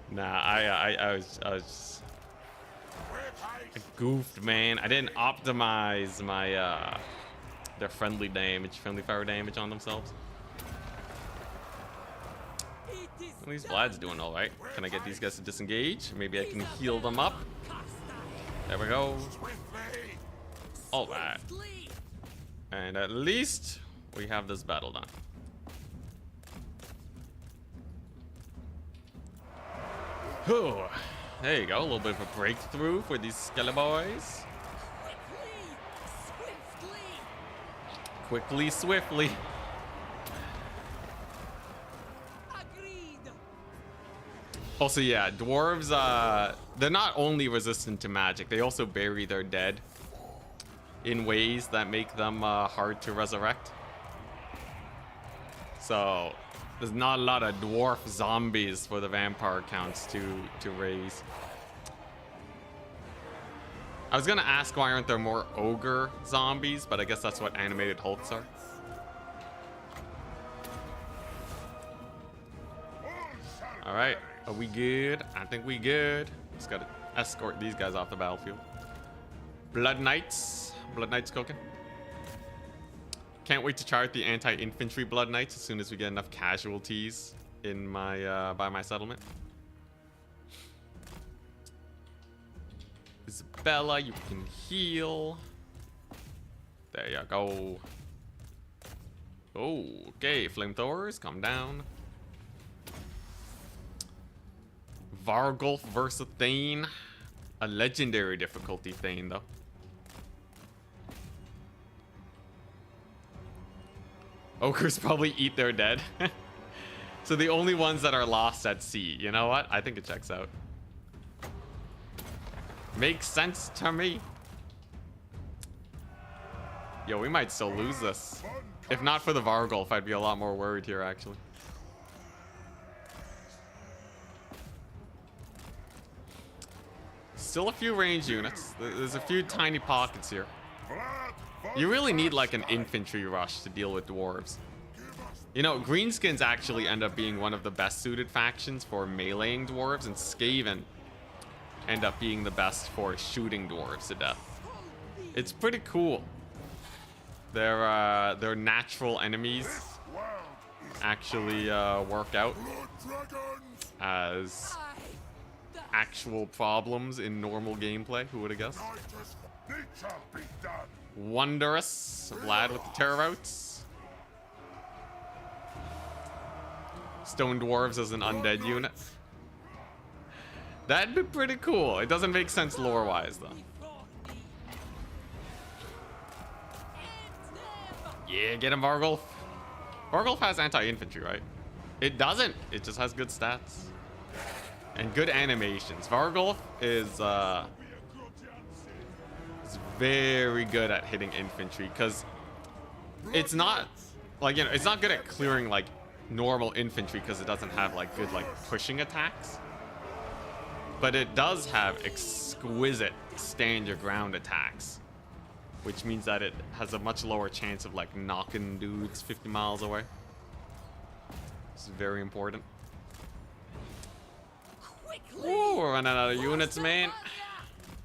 Nah, I was just I goofed, man. I didn't optimize my their friendly fire damage on themselves. At least Vlad's doing all right. Can I get these guys to disengage? Maybe I can heal them up. There we go. All right. And at least we have this battle done. Whew. There you go, a little bit of a breakthrough for these Skella boys. Quickly, swiftly. Also, yeah, dwarves, they're not only resistant to magic, they also bury their dead in ways that make them hard to resurrect. So there's not a lot of dwarf zombies for the vampire counts to raise. I was gonna ask why aren't there more ogre zombies, but I guess that's what animated hulks are. All right, are we good? I think we good. Just gotta escort these guys off the battlefield. Blood Knights cooking. Can't wait to chart the anti-infantry Blood Knights as soon as we get enough casualties in my by my settlement. Isabella, you can heal. There you go. Oh, okay, flamethrowers, calm down. Vargulf versus Thane. A legendary difficulty Thane, though. Ogres probably eat their dead. So the only ones that are lost at sea. You know what? I think it checks out. Makes sense to me. Yo, we might still lose this. If not for the Vargulf, I'd be a lot more worried here, actually. Still a few range units. There's a few tiny pockets here. You really need like an infantry rush to deal with dwarves. You know, greenskins actually end up being one of the best suited factions for meleeing dwarves, and Skaven end up being the best for shooting dwarves to death. It's pretty cool. Their natural enemies actually work out as actual problems in normal gameplay. Who would have guessed? Wondrous. Vlad with the terror outs. Stone dwarves as an undead unit. That'd be pretty cool. It doesn't make sense lore-wise, though. Yeah, get him, Vargulf. Vargulf has anti-infantry, right? It doesn't. It just has good stats. And good animations. Vargulf is very good at hitting infantry because it's not like, you know, it's not good at clearing like normal infantry because it doesn't have like good like pushing attacks. But it does have exquisite stand your ground attacks, which means that it has a much lower chance of like knocking dudes 50 miles away. This is very important. Quickly! Ooh, we're running out of units, man.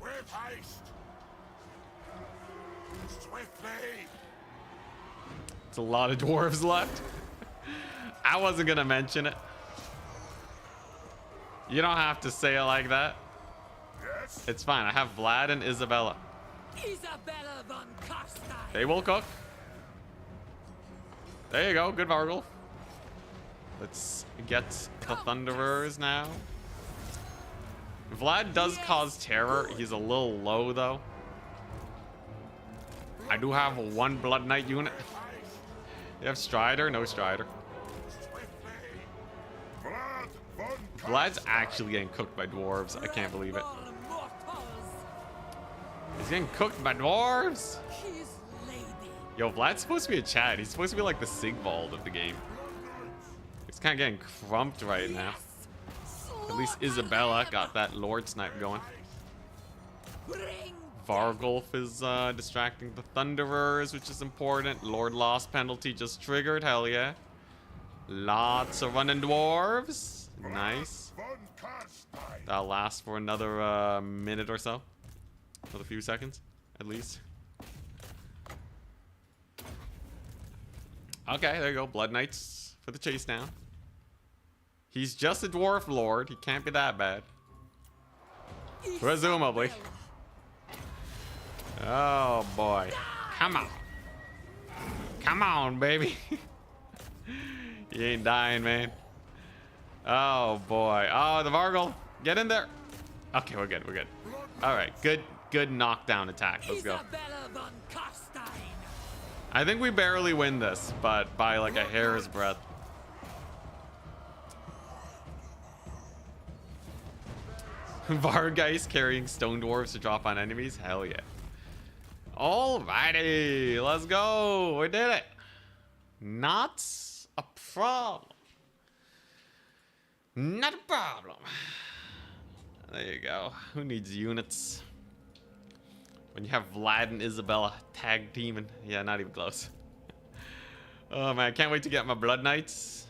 With haste. Swiftly. It's a lot of dwarves left. I wasn't gonna mention it. You don't have to say it like that. Yes. It's fine. I have Vlad and Isabella. Isabella von Karstein! They will cook. There you go. Good Vargulf. Let's get the Thunderers now. Vlad does cause terror. He's a little low, though. I do have one Blood Knight unit. You have Strider? No Strider. Vlad von Vlad's actually getting cooked by dwarves. I can't believe it. He's getting cooked by dwarves. His lady! Yo, Vlad's supposed to be a Chad. He's supposed to be like the Sigvald of the game. He's kind of getting crumped right now. At least Isabella got that Lord Snipe going. Bring Vargulf is distracting the Thunderers, which is important. Lord Lost penalty just triggered. Hell yeah. Lots of running dwarves. Nice. von Karstein. That'll last for another minute or so. Another few seconds, at least. Okay, there you go. Blood Knights for the chase down. He's just a dwarf lord. He can't be that bad. Presumably. Oh boy. Come on. Come on, baby. You ain't dying, man. Oh boy. Oh, the Vargul. Get in there. Okay, we're good. We're good. All right. Good knockdown attack. Let's go. Isabella von Karstein! I think we barely win this, but by like a hair's breadth. Vargeist carrying stone dwarves to drop on enemies? Hell yeah. Alrighty, let's go. We did it. Not a problem. Not a problem. There you go. Who needs units? When you have Vlad and Isabella tag teaming. Yeah, not even close. Oh man, I can't wait to get my Blood Knights.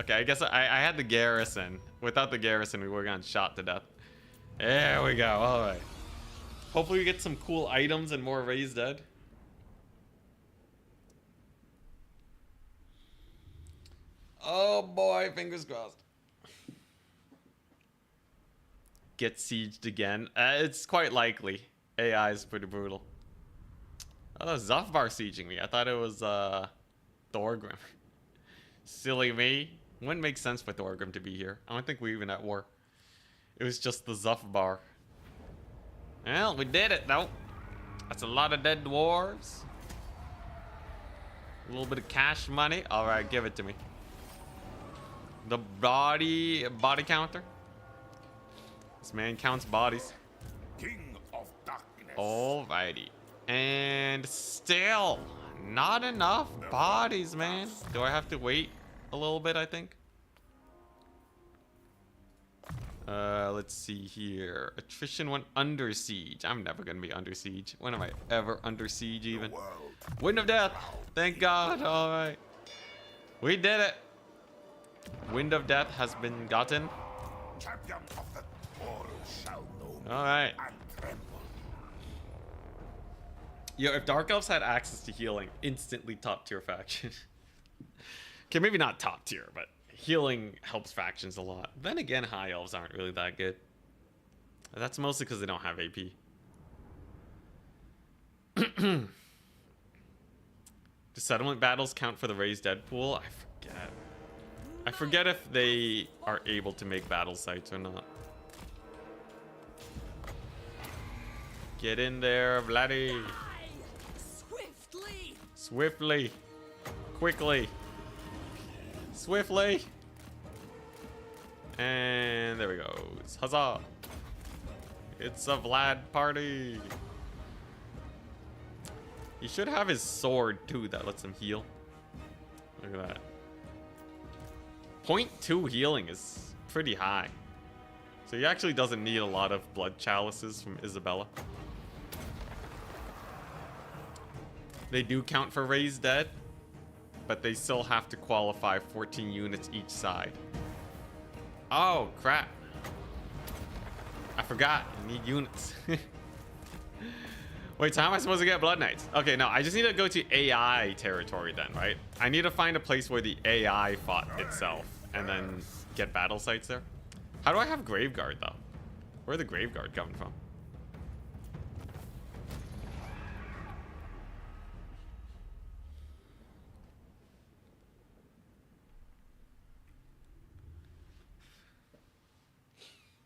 Okay, I guess I had the garrison. Without the garrison, we would have gotten shot to death. There we go. All right. Hopefully we get some cool items and more raised dead. Oh boy, fingers crossed. Get sieged again. It's quite likely. AI is pretty brutal. Oh, Zufbar sieging me. I thought it was Thorgrim. Silly me. Wouldn't make sense for Thorgrim to be here. I don't think we're even at war. It was just the Zufbar. Well, we did it though. That's a lot of dead dwarves. A little bit of cash money. All right, give it to me. The body counter. This man counts bodies. King of darkness. Alrighty. And still not enough bodies, man. Do I have to wait a little bit, I think? Let's see here. Attrition when under siege. I'm never gonna be under siege. When am I ever under siege even? Wind of Death. Thank God. Alright. We did it. Wind of Death has been gotten. Champion of the dwarves shall know Alright. and tremble. Yo, if Dark Elves had access to healing, instantly top tier faction. Okay, maybe not top tier, but healing helps factions a lot. Then again, High Elves aren't really that good. That's mostly because they don't have AP. Do settlement battles count for the raised dead pool? I forget. I forget if they are able to make battle sites or not. Get in there, Vladdy. Swiftly! Swiftly. Quickly. Swiftly. And there we go. Huzzah. It's a Vlad party. He should have his sword too that lets him heal. Look at that. 0.2 healing is pretty high. So he actually doesn't need a lot of blood chalices from Isabella. They do count for raised dead, but they still have to qualify 14 units each side. Oh, crap. I forgot. I need units. Wait, how am I supposed to get Blood Knights? Okay, no, I just need to go to AI territory then, right? I need to find a place where the AI fought itself and then get battle sites there. How do I have Graveguard, though? Where the Graveguard coming from?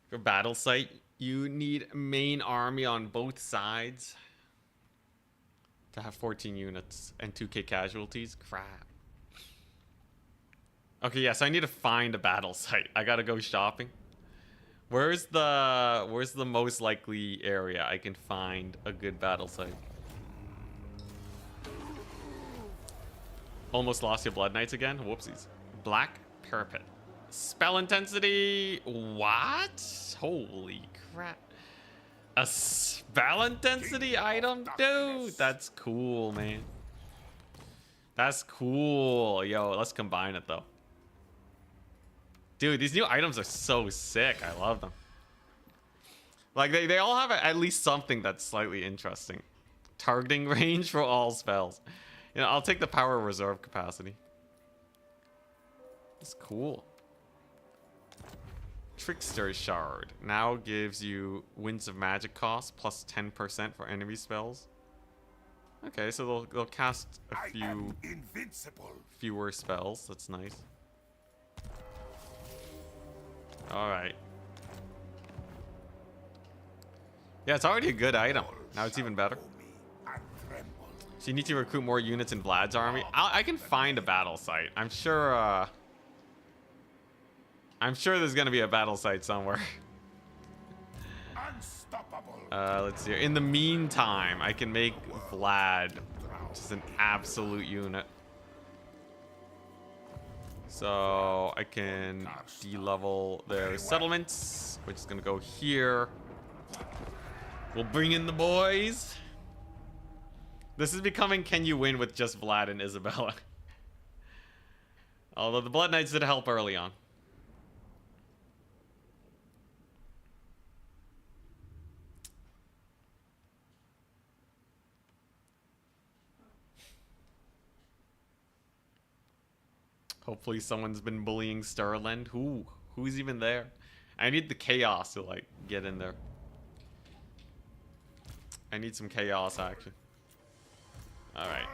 For battle site, you need main army on both sides to have 14 units and 2k casualties. Crap. Okay, yes, I need to find a battle site. I gotta go shopping. Where's the most likely area I can find a good battle site? Almost lost your Blood Knights again? Whoopsies. Black Parapet. Spell intensity. What? Holy crap. A spell intensity item? Dude, that's cool, man. That's cool. Yo, let's combine it, though. Dude, these new items are so sick. I love them. Like, they all have at least something that's slightly interesting. Targeting range for all spells. You know, I'll take the power reserve capacity. That's cool. Trickster Shard now gives you Winds of Magic cost plus 10% for enemy spells. Okay, so they'll cast a few fewer spells. That's nice. All right. Yeah, it's already a good item. Now it's even better. So you need to recruit more units in Vlad's army. I can find a battle site. I'm sure there's gonna be a battle site somewhere. Let's see. In the meantime, I can make Vlad just an absolute unit. So I can de-level their settlements, which is gonna go here. We'll bring in the boys. This is becoming can you win with just Vlad and Isabella. Although the Blood Knights did help early on. Hopefully someone's been bullying Sterland. Who's even there? I need the chaos to like get in there. I need some chaos action. Alright.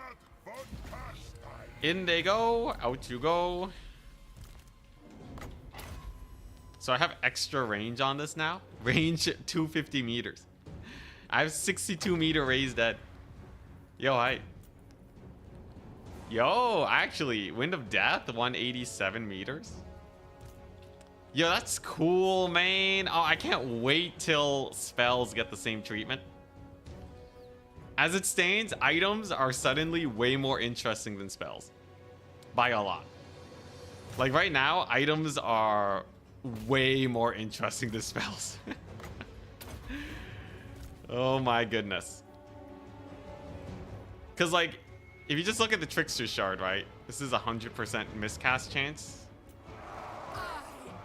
In they go. Out you go. So I have extra range on this now. Range 250 meters. I have 62 meter raised dead. Yo, hi. Yo, actually, Wind of Death, 187 meters. Yo, that's cool, man. Oh, I can't wait till spells get the same treatment. As it stands, items are suddenly way more interesting than spells. By a lot. Like right now, items are way more interesting than spells. Oh my goodness. Because like, if you just look at the Trickster Shard, right? This is 100% miscast chance.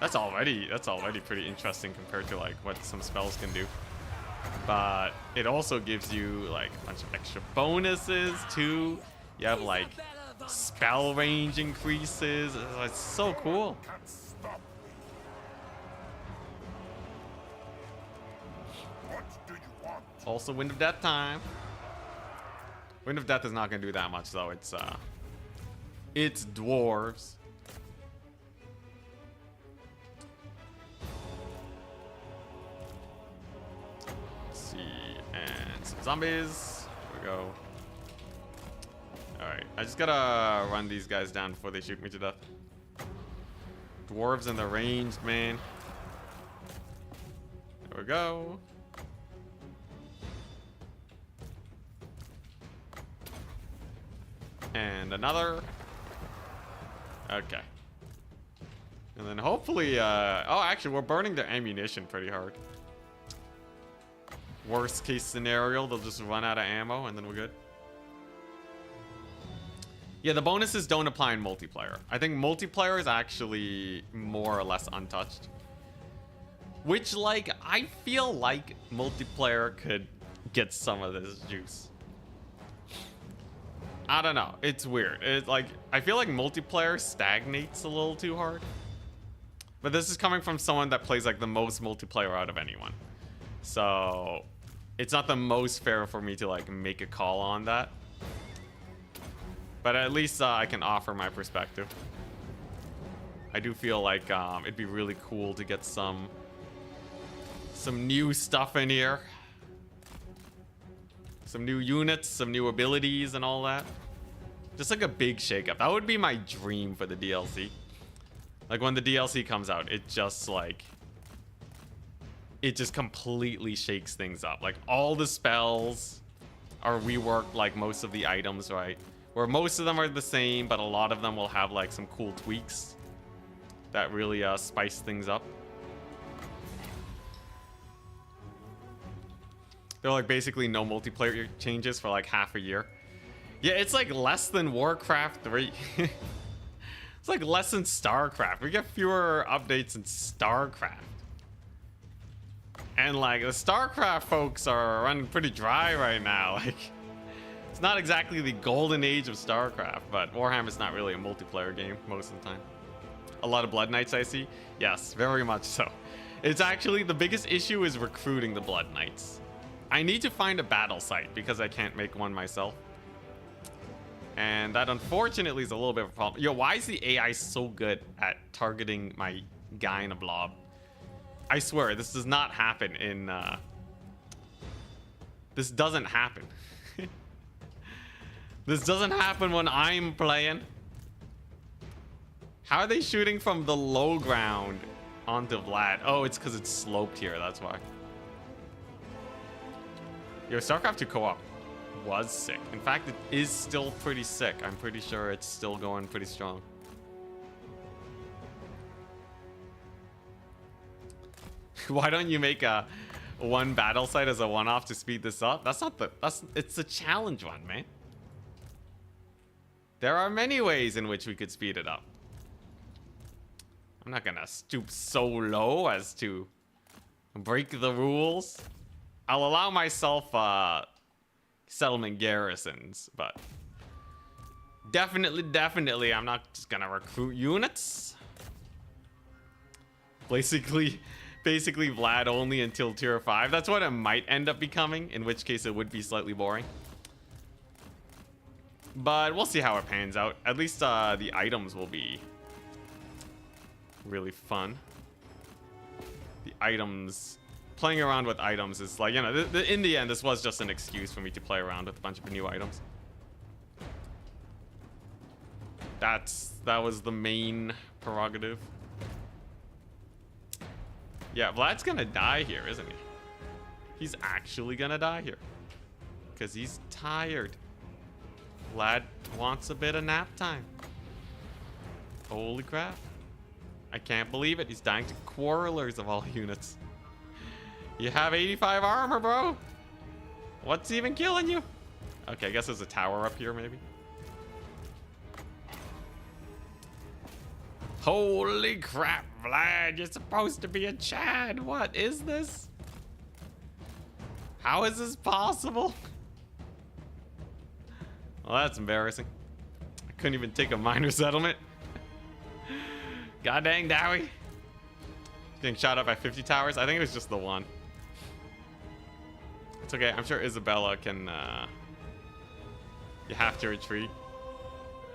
That's already pretty interesting compared to like what some spells can do. But it also gives you like a bunch of extra bonuses too. You have like spell range increases. It's so cool. Also Wind of Death time. Wind of Death is not going to do that much though. It's dwarves. Let's see, and some zombies. Here we go. All right. Alright, I just gotta run these guys down before they shoot me to death. Dwarves in the range, man. There we go. And another. Okay. And then hopefully, oh, actually, we're burning their ammunition pretty hard. Worst case scenario, they'll just run out of ammo and then we're good. Yeah, the bonuses don't apply in multiplayer. I think multiplayer is actually more or less untouched. Which, like, I feel like multiplayer could get some of this juice. I don't know. It's weird. It's like, I feel like multiplayer stagnates a little too hard. But this is coming from someone that plays like the most multiplayer out of anyone. So it's not the most fair for me to like make a call on that. But at least I can offer my perspective. I do feel like it'd be really cool to get some new stuff in here. Some new units, some new abilities and all that. Just like a big shakeup. That would be my dream for the DLC. Like when the DLC comes out, it just like... it just completely shakes things up. Like all the spells are reworked like most of the items, right? Where most of them are the same, but a lot of them will have like some cool tweaks that really spice things up. They're like basically no multiplayer changes for like half a year. Yeah, it's like less than Warcraft 3. It's like less than StarCraft. We get fewer updates in StarCraft. And like the StarCraft folks are running pretty dry right now. Like it's not exactly the golden age of StarCraft, but Warhammer's not really a multiplayer game most of the time. A lot of Blood Knights I see. Yes, very much so. It's actually the biggest issue is recruiting the Blood Knights. I need to find a battle site because I can't make one myself. And that unfortunately is a little bit of a problem. Yo, why is the AI so good at targeting my guy in a blob? I swear, this does not happen in... this doesn't happen. This doesn't happen when I'm playing. How are they shooting from the low ground onto Vlad? Oh, it's because it's sloped here, that's why. Yo, StarCraft 2 co-op was sick. In fact, it is still pretty sick. I'm pretty sure it's still going pretty strong. Why don't you make a one battle site as a one-off to speed this up? That's not the... it's a challenge one, man. There are many ways in which we could speed it up. I'm not gonna stoop so low as to break the rules. I'll allow myself settlement garrisons, but definitely I'm not just gonna recruit units. Basically Vlad only until tier 5. That's what it might end up becoming, in which case it would be slightly boring. But we'll see how it pans out. At least the items will be really fun. The items... playing around with items is like, you know, in the end, this was just an excuse for me to play around with a bunch of new items. That was the main prerogative. Yeah, Vlad's gonna die here, isn't he? He's actually gonna die here. Because he's tired. Vlad wants a bit of nap time. Holy crap. I can't believe it. He's dying to Quarrelers of all units. You have 85 armor, bro. What's even killing you? Okay, I guess there's a tower up here, maybe. Holy crap, Vlad. You're supposed to be a Chad. What is this? How is this possible? Well, that's embarrassing. I couldn't even take a minor settlement. God dang, Dowie. Getting shot up by 50 towers. I think it was just the one. It's okay. I'm sure Isabella can... you have to retreat.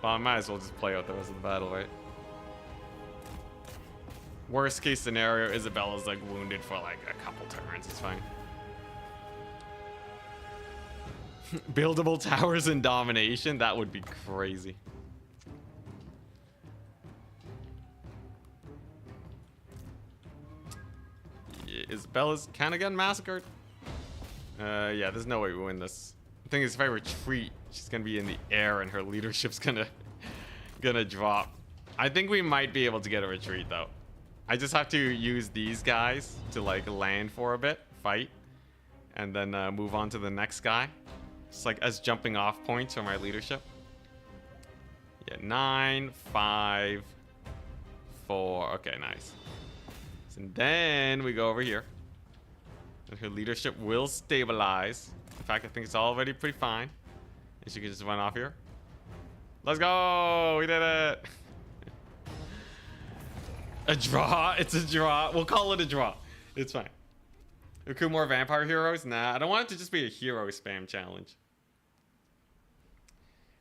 Well, I might as well just play out the rest of the battle, right? Worst case scenario, Isabella's like wounded for like a couple turns. It's fine. Buildable towers and domination. That would be crazy. Isabella's kind of getting massacred. Yeah, there's no way we win this. The thing is, if I retreat, she's gonna be in the air and her leadership's gonna drop. I think we might be able to get a retreat though. I just have to use these guys to like land for a bit, fight, and then move on to the next guy. Just like as jumping off points for my leadership. Yeah, 9, 5, 4. Okay, nice. And then we go over here. And her leadership will stabilize. In fact, I think it's already pretty fine. And she can just run off here. Let's go! We did it! A draw? It's a draw. We'll call it a draw. It's fine. Recruit more vampire heroes? Nah, I don't want it to just be a hero spam challenge.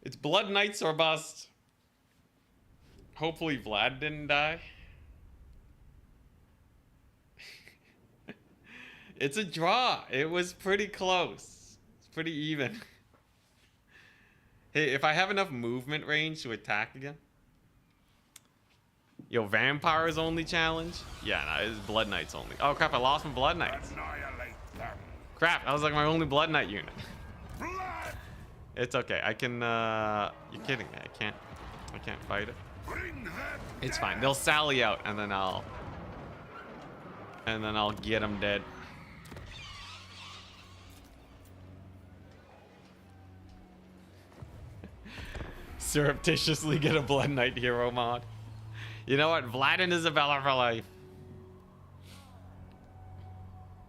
It's Blood Knights or bust. Hopefully Vlad didn't die. It's a draw. It was pretty close. It's pretty even. Hey, if I have enough movement range to attack again. Yo, vampires only challenge? Yeah, no, it's Blood Knights only. Oh crap, I lost my Blood Knights. Annihilate them. Crap, that was like my only Blood Knight unit. Blood. It's okay. I can you're kidding me. I can't fight it. Bring them It's fine. They'll sally out and then I'll get them dead. Surreptitiously get a Blood Knight hero mod. You know what? Vlad and Isabella for life.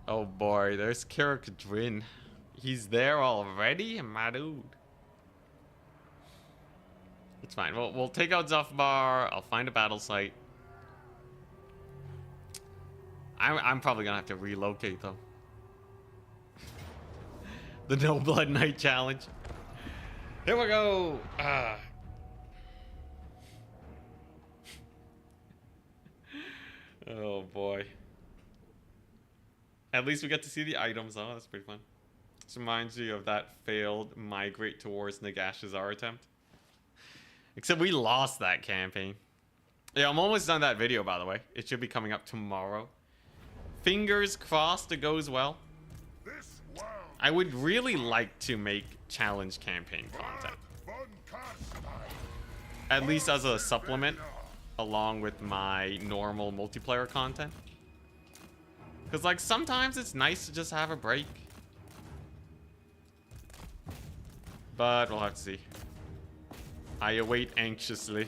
Oh boy, there's Katarin. He's there already? My dude. It's fine. We'll take out Zufbar. I'll find a battle site. I'm probably gonna have to relocate though. The No Blood Knight challenge. Here we go. Oh boy. At least we get to see the items though. That's pretty fun. This reminds me of that failed migrate towards Nagashazar attempt. Except we lost that campaign. Yeah, I'm almost done that video, by the way. It should be coming up tomorrow. Fingers crossed it goes well. this world. I would really like to make challenge campaign content. Von Karstein. At least as a supplement along with my normal multiplayer content. Because like sometimes it's nice to just have a break. But we'll have to see. I await anxiously.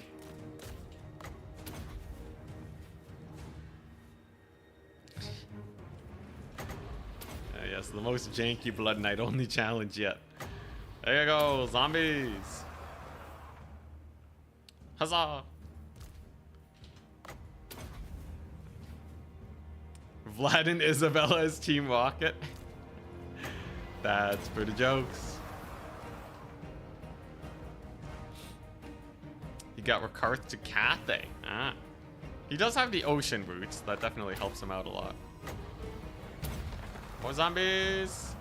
Yes, the most janky Blood Knight only challenge yet. There you go, zombies. Huzzah! Vlad and Isabella as Team Rocket. That's pretty jokes. He got Ricarth to Cathay. Ah. He does have the ocean boots. That definitely helps him out a lot. More zombies.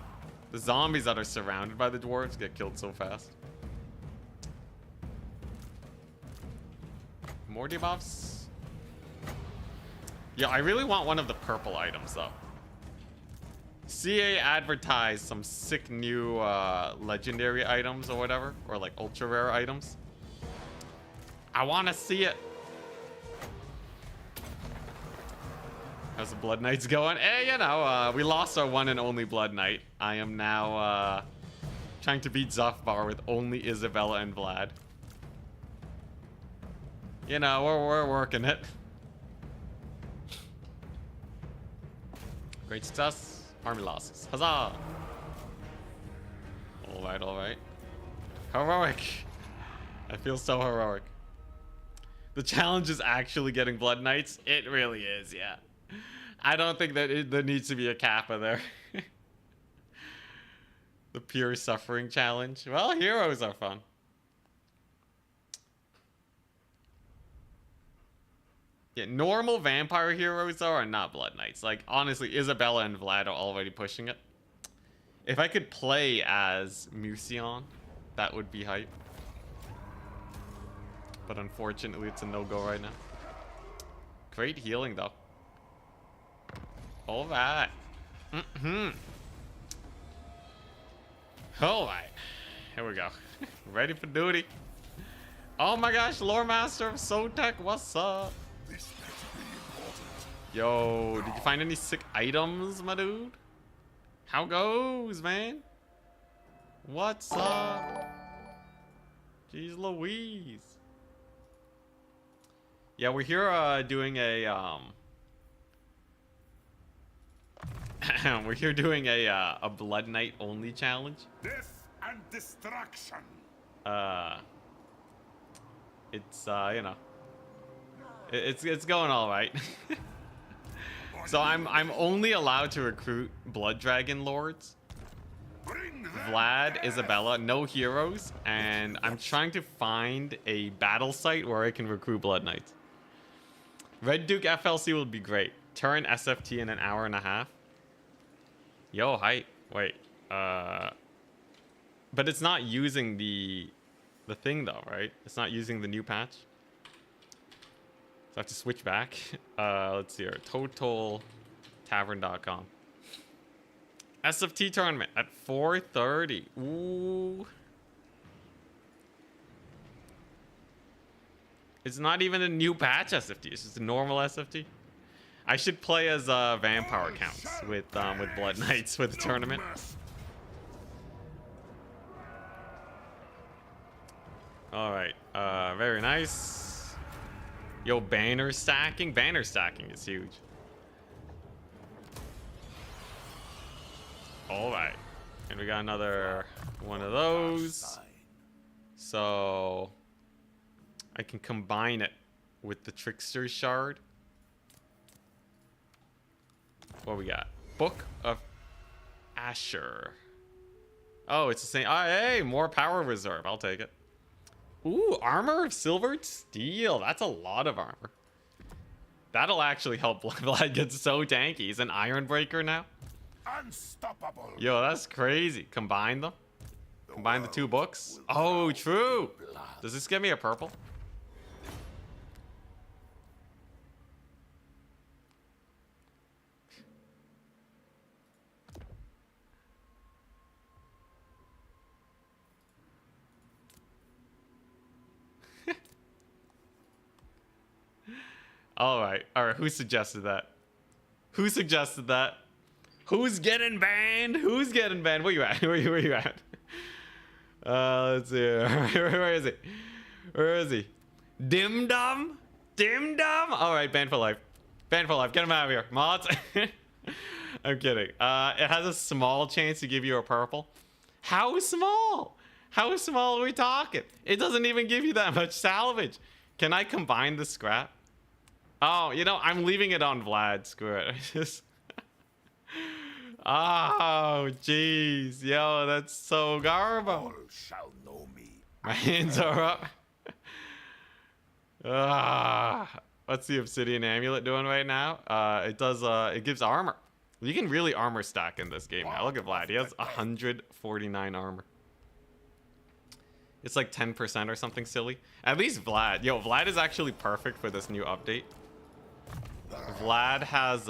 The zombies that are surrounded by the dwarves get killed so fast. More debuffs. Yeah, I really want one of the purple items though. CA advertised some sick new legendary items or whatever, or like ultra rare items. I want to see it. How's the Blood Knights going? Eh, you know, we lost our one and only Blood Knight. I am now trying to beat Zufbar with only Isabella and Vlad. You know, we're working it. Great success. Army losses. Huzzah! Alright, alright. Heroic! I feel so heroic. The challenge is actually getting Blood Knights. It really is, yeah. I don't think that there needs to be a kappa there. The pure suffering challenge. Well, heroes are fun. Yeah, normal vampire heroes though are not Blood Knights. Like honestly, Isabella and Vlad are already pushing it. If I could play as Musion, that would be hype. But unfortunately, it's a no-go right now. Great healing, though. All right. All right. Here we go. Ready for duty. Oh my gosh, Lore Master of Sotek, what's up? This better be important. Yo, did you find any sick items, my dude? How goes, man? What's up? Jeez Louise. Yeah, we're here doing a we're here doing a Blood Knight only challenge. Death and destruction. It's you know, it's going all right. So I'm only allowed to recruit Blood Dragon Lords. Vlad, Isabella, no heroes, and I'm trying to find a battle site where I can recruit Blood Knights. Red Duke FLC will be great. Turn SFT in an hour and a half. Yo, hype. Wait. But it's not using the thing though, right? It's not using the new patch. So I have to switch back. Let's see here. TotalTavern.com. SFT tournament at 4:30. Ooh. It's not even a new patch SFT. It's just a normal SFT. I should play as vampire counts with Blood Knights with the tournament. All right. Very nice. Yo, banner stacking. Banner stacking is huge. All right. And we got another one of those. So I can combine it with the Trickster Shard. What we got? Book of Asher. Oh, it's the same. Oh, hey, more power reserve. I'll take it. Ooh, armor of silvered steel. That's a lot of armor. That'll actually help Vlad get so tanky. He's an Iron Breaker now. Unstoppable. Yo, that's crazy. Combine them. Combine the two books. Oh, true. Does this give me a purple? All right. Who suggested that? Who suggested that? Who's getting banned? Who's getting banned? Where you at? Where you at? Let's see. Where is he? Where is he? Dim Dum? Dim Dum? All right, banned for life. Banned for life. Get him out of here. Mods. I'm kidding. It has a small chance to give you a purple. How small? How small are we talking? It doesn't even give you that much salvage. Can I combine the scrap? Oh, you know, I'm leaving it on Vlad. Screw it. Oh, jeez. Yo, that's so garbo. All shall know me. My hands are up. What's the Obsidian Amulet doing right now? It does, it gives armor. You can really armor stack in this game now. Look at Vlad. He has 149 armor. It's like 10% or something silly. At least Vlad. Yo, Vlad is actually perfect for this new update. Vlad has,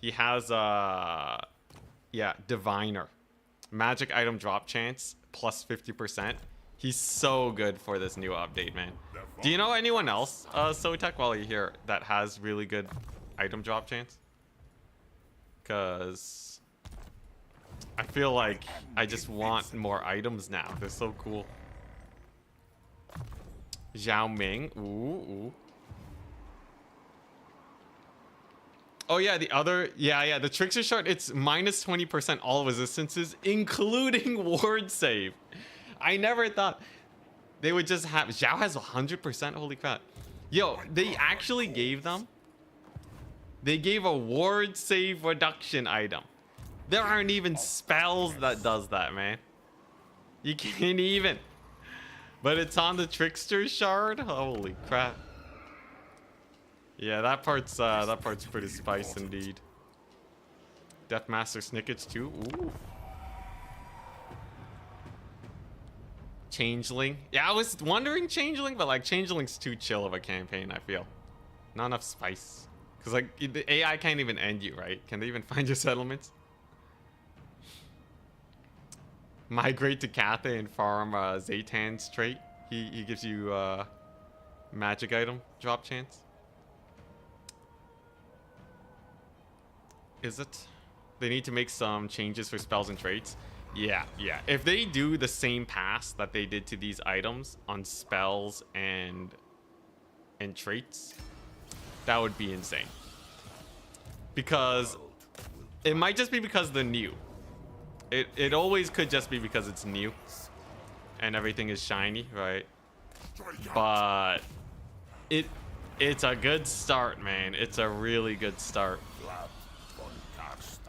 he has, yeah, Diviner. Magic item drop chance, plus 50%. He's so good for this new update, man. Do you know anyone else, Sotek, while you're here, that has really good item drop chance? Because I feel like I just want more items now. They're so cool. Zhao Ming. Ooh. Oh yeah, the other, yeah, the Trickster Shard, it's minus 20% all resistances, including ward save. I never thought they would just have, Zhao has 100%, holy crap. Yo, they actually gave them, they gave a ward save reduction item. There aren't even spells that does that, man. You can't even. But it's on the Trickster Shard, holy crap. Yeah, that part's pretty spice indeed. Deathmaster Snickets too. Ooh. Changeling. Yeah, I was wondering Changeling, but like Changeling's too chill of a campaign, I feel. Not enough spice. Because like the AI can't even end you, right? Can they even find your settlements? Migrate to Cathay and farm Zaytan's trait. He gives you magic item drop chance. Is it? They need to make some changes for spells and traits. Yeah. If they do the same pass that they did to these items on spells and traits, that would be insane. Because it might just be because they're new. It always could just be because it's new and everything is shiny, right? But it's a good start, man. It's a really good start.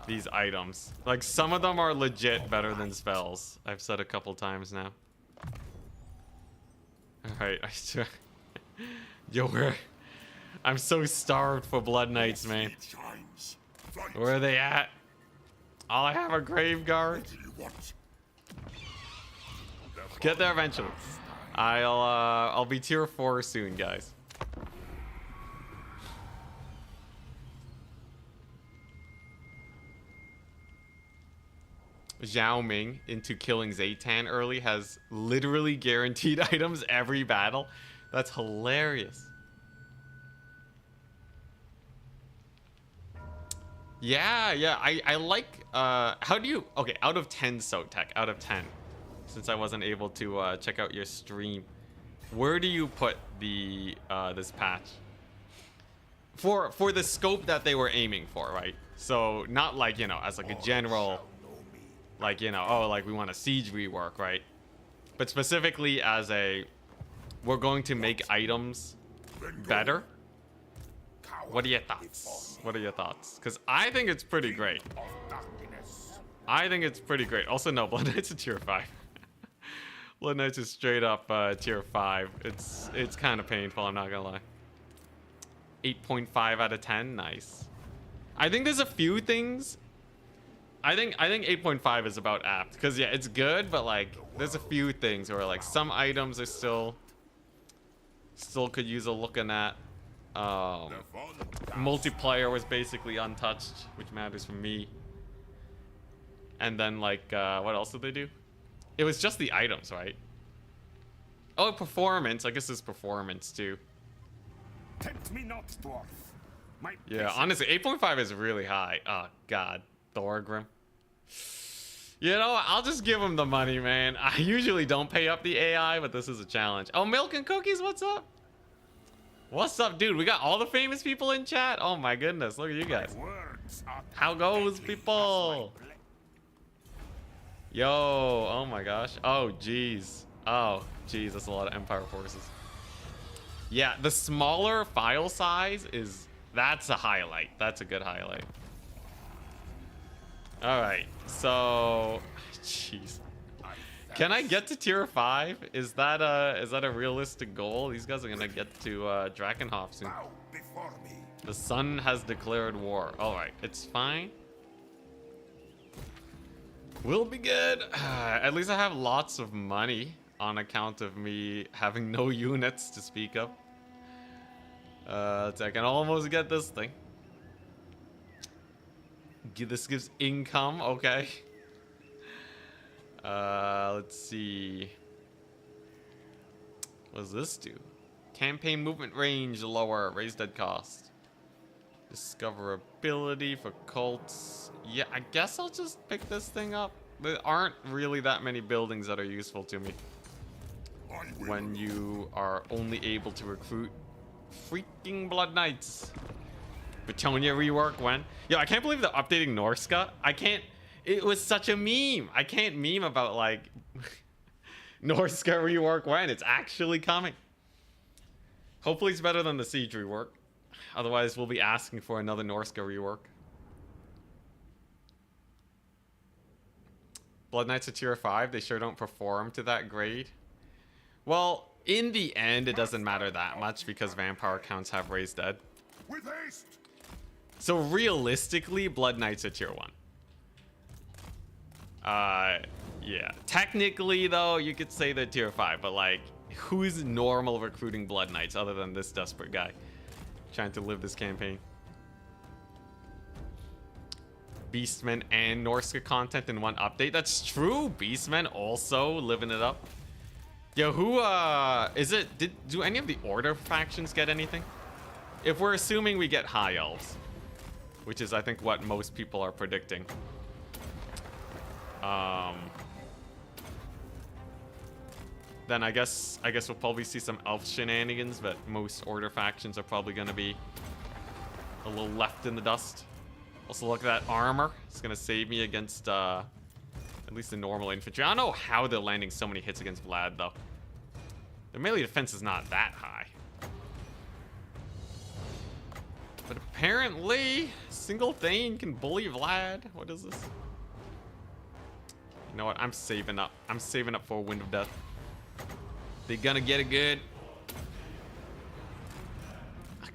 These items, like some of them are legit better than spells. I've said a couple times now. All right, I'm so starved for Blood Knights, man. Where are they at? Oh, I have a grave guard. Get there eventually. I'll be tier 4 soon, guys. Zhao Ming into killing Zaytan early has literally guaranteed items every battle. That's hilarious. Yeah, I like, how do you, okay, out of 10 Sotek, out of 10, since I wasn't able to check out your stream, where do you put the, this patch? For the scope that they were aiming for, right? So, not like, you know, as like a general, like, you know, oh, like we want a siege rework, right? But specifically as a, we're going to make items better. What are your thoughts? What are your thoughts? Because I think it's pretty great. I think it's pretty great. Also, no, Blood Knight's a tier 5. Blood Knight's is straight up tier 5. It's kind of painful, I'm not gonna lie. 8.5 out of 10, nice. I think there's a few things. I think 8.5 is about apt. Because, yeah, it's good, but, like, there's a few things where, like, some items are still could use a looking at. Multiplayer was basically untouched, which matters for me. And then, like, what else did they do? It was just the items, right? Oh, performance. I guess there's performance, too. Tempt me not, dwarf. Yeah, honestly, 8.5 is really high. Oh, God. Thorgrim. You know, I'll just give him the money, man. I usually don't pay up the AI, but this is a challenge. Oh, Milk and Cookies, what's up? What's up, dude? We got all the famous people in chat? Oh, my goodness. Look at you guys. How goes, people? Yo, oh, my gosh. Oh, jeez. Oh, jeez. That's a lot of Empire forces. Yeah, the smaller file size is... That's a highlight. That's a good highlight. All right, so, jeez, can I get to tier 5? Is that a realistic goal? These guys are gonna get to Drakenhof soon. The sun has declared war. All right, it's fine. We'll be good. At least I have lots of money on account of me having no units to speak of. So I can almost get this thing. This gives income, okay. Let's see. What does this do? Campaign movement range lower, raise dead cost. Discoverability for cults. Yeah, I guess I'll just pick this thing up. There aren't really that many buildings that are useful to me when you are only able to recruit freaking Blood Knights. Britonia rework when? Yo, I can't believe they're updating Norska. I can't. It was such a meme. I can't meme about like Norska rework when. It's actually coming. Hopefully it's better than the Siege rework. Otherwise, we'll be asking for another Norska rework. Blood Knights are tier 5. They sure don't perform to that grade. Well, in the end, it doesn't matter that much because vampire counts have raised dead. With haste. So realistically, Blood Knights are tier 1. Yeah. Technically, though, you could say they're tier 5, but like, who's normal recruiting Blood Knights other than this desperate guy trying to live this campaign? Beastmen and Norska content in one update. That's true. Beastmen also living it up. Yo, who is it? Do any of the Order factions get anything? If we're assuming we get High Elves, which is I think what most people are predicting. Then I guess we'll probably see some elf shenanigans, but most Order factions are probably gonna be a little left in the dust. Also, look at that armor. It's gonna save me against at least the normal infantry. I don't know how they're landing so many hits against Vlad, though. Their melee defense is not that high. But apparently, single Thane can bully Vlad. What is this? You know what? I'm saving up. I'm saving up for a Wind of Death. They gonna get it good.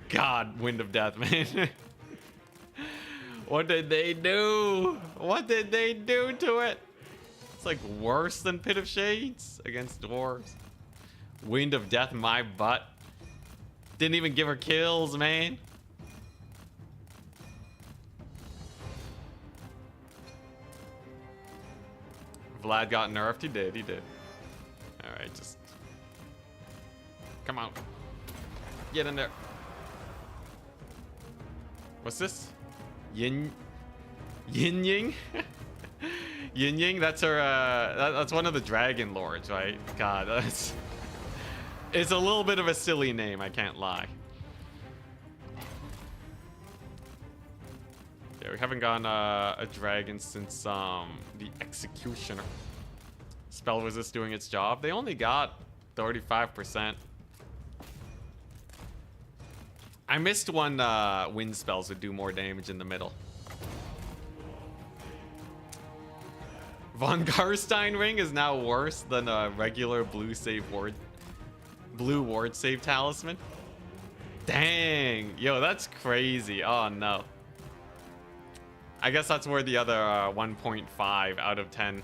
God, Wind of Death, man. What did they do? What did they do to it? It's like worse than Pit of Shades against dwarves. Wind of Death, my butt. Didn't even give her kills, man. Vlad got nerfed. He did. He did. All right, just come on. Get in there. What's this? Yin Ying? Yin Ying, that's her that's one of the dragon lords, right? God, that's it's a little bit of a silly name, I can't lie. Yeah, we haven't gotten a dragon since the Executioner. Spell resist doing its job. They only got 35%. I missed one wind spells would do more damage in the middle. Von Garstein ring is now worse than a regular blue ward save talisman. Dang, yo, that's crazy. Oh no. I guess that's where the other 1.5 out of 10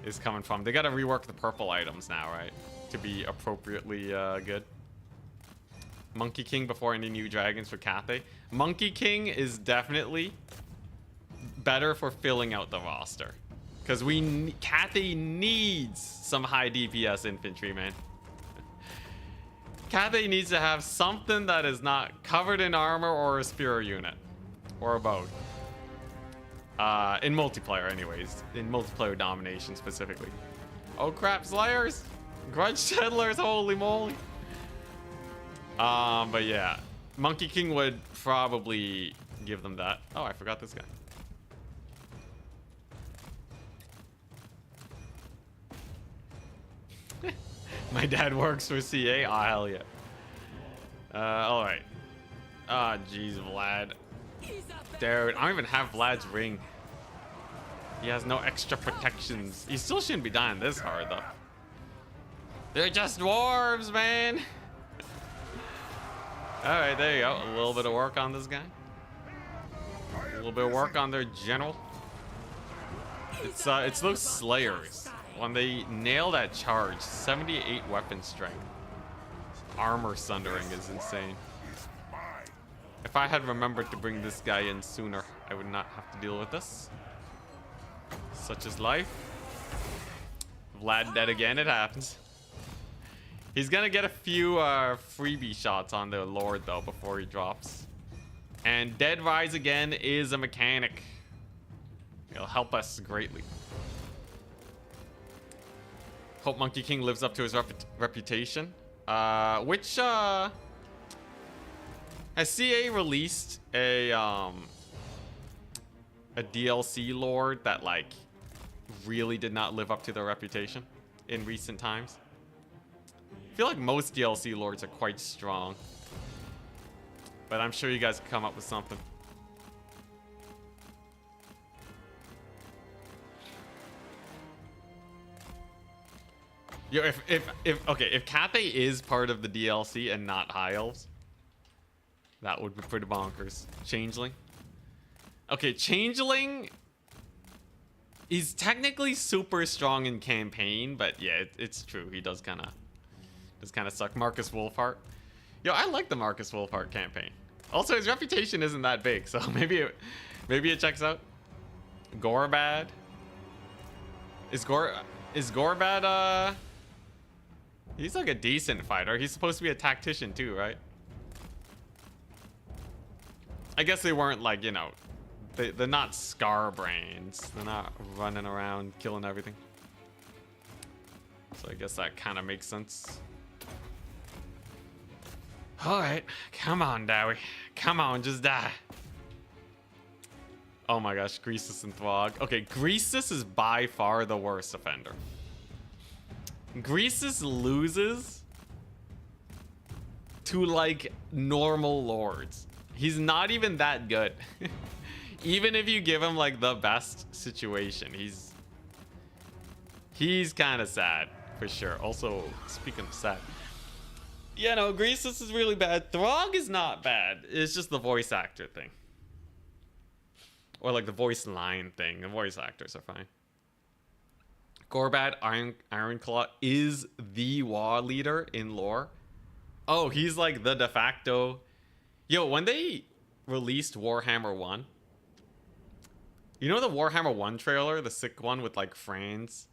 is coming from. They gotta rework the purple items now, right? To be appropriately good. Monkey King before any new dragons for Cathay. Monkey King is definitely better for filling out the roster. Because Cathay needs some high DPS infantry, man. Cathay needs to have something that is not covered in armor or a spear unit. Or both. In multiplayer, anyways. In multiplayer domination, specifically. Oh crap, Slayers! Grudge Settlers, holy moly! But yeah. Monkey King would probably give them that. Oh, I forgot this guy. My dad works for CA. Oh, hell yeah. Alright. Ah, jeez, Vlad. Dude, I don't even have Vlad's ring. He has no extra protections. He still shouldn't be dying this hard, though. They're just dwarves, man. Alright, there you go. A little bit of work on this guy. A little bit of work on their general. It's those Slayers. When they nail that charge, 78 weapon strength. Armor sundering is insane. If I had remembered to bring this guy in sooner, I would not have to deal with this. Such is life. Vlad dead again, it happens. He's gonna get a few freebie shots on the Lord though before he drops. And Dead Rise again is a mechanic. It'll help us greatly. Hope Monkey King lives up to his reputation. Has CA released a DLC Lord that like really did not live up to their reputation in recent times? I feel like most DLC Lords are quite strong, but I'm sure you guys can come up with something. Yo, if Cathay is part of the DLC and not High Elves, that would be pretty bonkers. Changeling. Okay, Changeling He's technically super strong in campaign, but yeah, it's true. He does kind of suck. Marcus Wolfhart. Yo, I like the Marcus Wolfhart campaign. Also, his reputation isn't that big, so maybe it checks out. Gorbad. Is Gorbad he's like a decent fighter. He's supposed to be a tactician too, right? I guess they weren't like, you know, they're not scar brains. They're not running around killing everything. So I guess that kind of makes sense. All right, come on, Dowie. Come on, just die. Oh my gosh, Greasus and Throg. Okay, Greasus is by far the worst offender. Greasus loses to like normal lords. He's not even that good. Even if you give him like the best situation, he's kind of sad for sure. Also, speaking of sad, yeah, no, Greasus is really bad. Throg is not bad. It's just the voice actor thing. Or like the voice line thing. The voice actors are fine. Gorbad Ironclaw is the war leader in lore. Oh, he's like the de facto. Yo, when they released Warhammer 1, you know the Warhammer 1 trailer, the sick one with like Franz,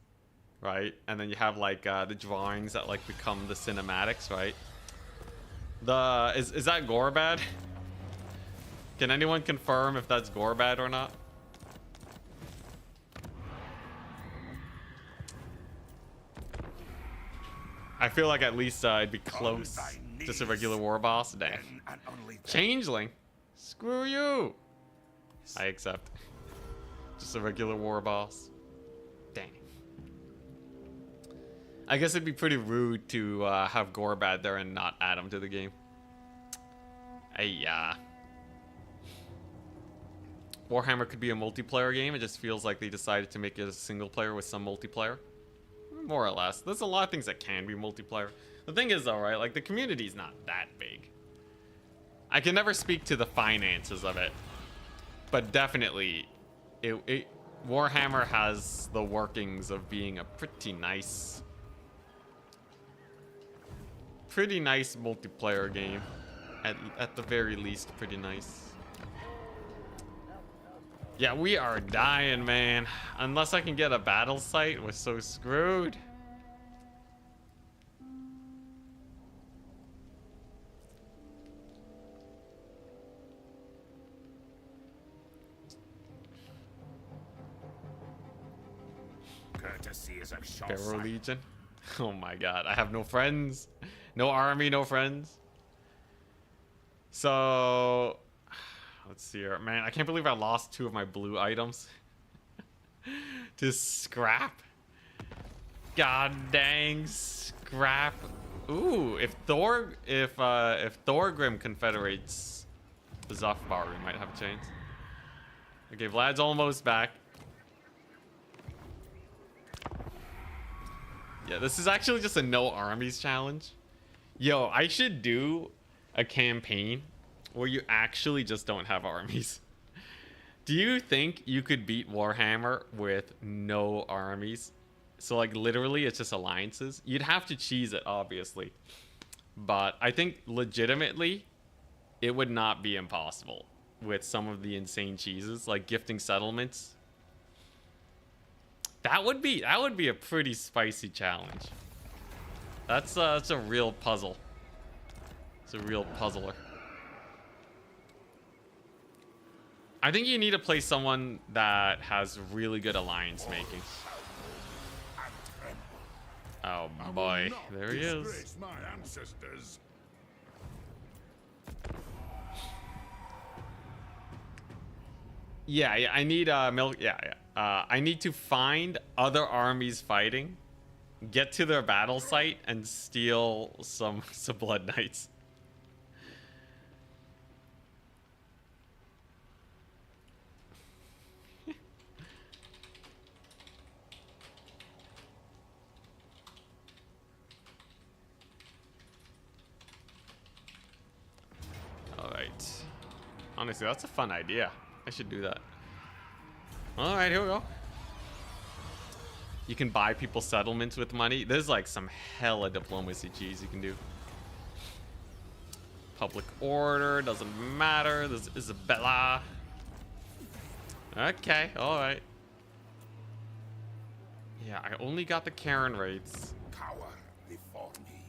right? And then you have like the drawings that like become the cinematics, right? Is that Gorbad? Can anyone confirm if that's Gorbad or not? I feel like at least it'd be close. Just a regular war boss. Dang. Changeling? Screw you. I accept. Just a regular war boss. Dang. I guess it'd be pretty rude to have Gorbad there and not add him to the game. Warhammer could be a multiplayer game. It just feels like they decided to make it a single player with some multiplayer. More or less. There's a lot of things that can be multiplayer. The thing is though, right? Like the community's not that big. I can never speak to the finances of it. But definitely, Warhammer has the workings of being a pretty nice multiplayer game. At the very least, pretty nice. Yeah, we are dying, man. Unless I can get a battle site, we're so screwed. Courtesy is a short Pharaoh sight. Legion. Oh my god, I have no friends. No army, no friends. So, let's see here. Man, I can't believe I lost 2 of my blue items to scrap. God dang, scrap. Ooh, if Thorgrim confederates the Zufbar, we might have a chance. Okay, Vlad's almost back. Yeah, this is actually just a no armies challenge. Yo, I should do a campaign where you actually just don't have armies. Do you think you could beat Warhammer with no armies? So like literally it's just alliances. You'd have to cheese it, obviously. But I think legitimately it would not be impossible with some of the insane cheeses, like gifting settlements. That would be a pretty spicy challenge. That's a real puzzle. It's a real puzzler. I think you need to play someone that has really good alliance making. Oh boy, there he is. Disgrace my ancestors. Yeah, I need milk. Yeah. I need to find other armies fighting, get to their battle site, and steal some blood knights. All right. Honestly, that's a fun idea. I should do that. All right, here we go. You can buy people's settlements with money. There's like some hella diplomacy cheese you can do. Public order, doesn't matter. There's Isabella. Okay, alright. Yeah, I only got the Karen rates. Cower before me.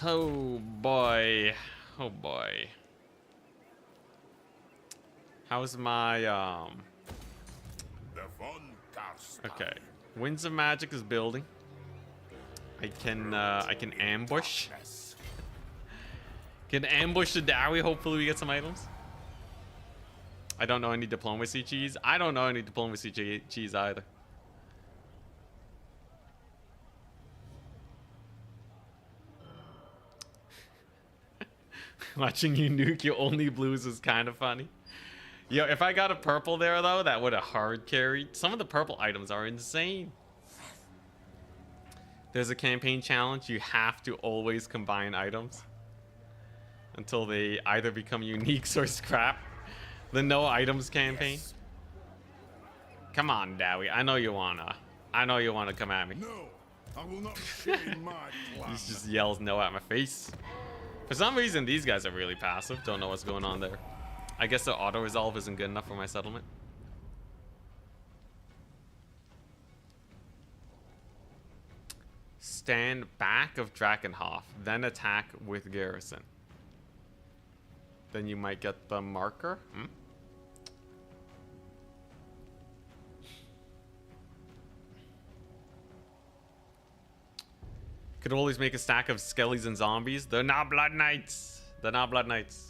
Oh boy. Oh boy. How's my The von Karstein. okay. Winds of Magic is building. I can ambush. Can ambush the Dowie. Hopefully we get some items. I don't know any diplomacy cheese. I don't know any diplomacy cheese either. Watching you nuke your only blues is kind of funny. Yo, if I got a purple there though, that would have hard carried. Some of the purple items are insane. There's a campaign challenge. You have to always combine items until they either become uniques or scrap. The no items campaign. Yes. Come on, Dowie. I know you wanna come at me. No, I will not shame my He plan. just yells no at my face. For some reason, these guys are really passive. Don't know what's going on there. I guess the auto resolve isn't good enough for my settlement. Stand back of Drakenhof, then attack with garrison. Then you might get the marker. Could always make a stack of skellies and zombies. They're not blood knights. They're not blood knights.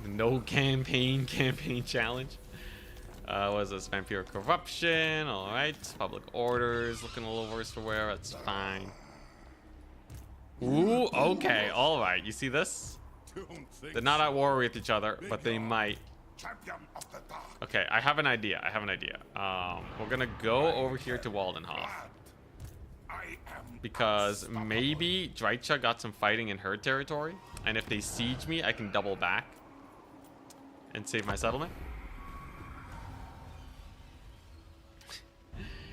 No campaign challenge. What is this? Vampire corruption. All right. Public orders looking a little worse for wear. That's fine. Ooh. Okay. All right. You see this? Don't think They're not at war with each other, but they might. champion of the dark. Okay. I have an idea. We're gonna go over here to Waldenhof. I am Because maybe Dreicha got some fighting in her territory. And if they siege me, I can double back and save my settlement.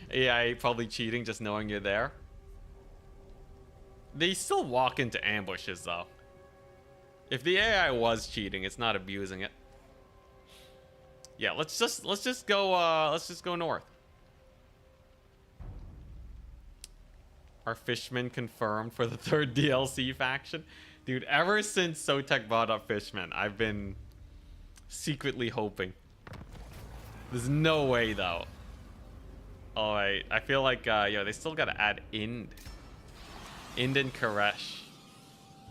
AI probably cheating, just knowing you're there. They still walk into ambushes though. If the AI was cheating, it's not abusing it. Yeah, let's just go north. Are fishmen confirmed for the 3rd DLC faction? Dude, ever since Sotek brought up fishmen, I've been secretly hoping. There's no way though. Alright, I feel like, yo, they still gotta add Ind. Ind and Koresh.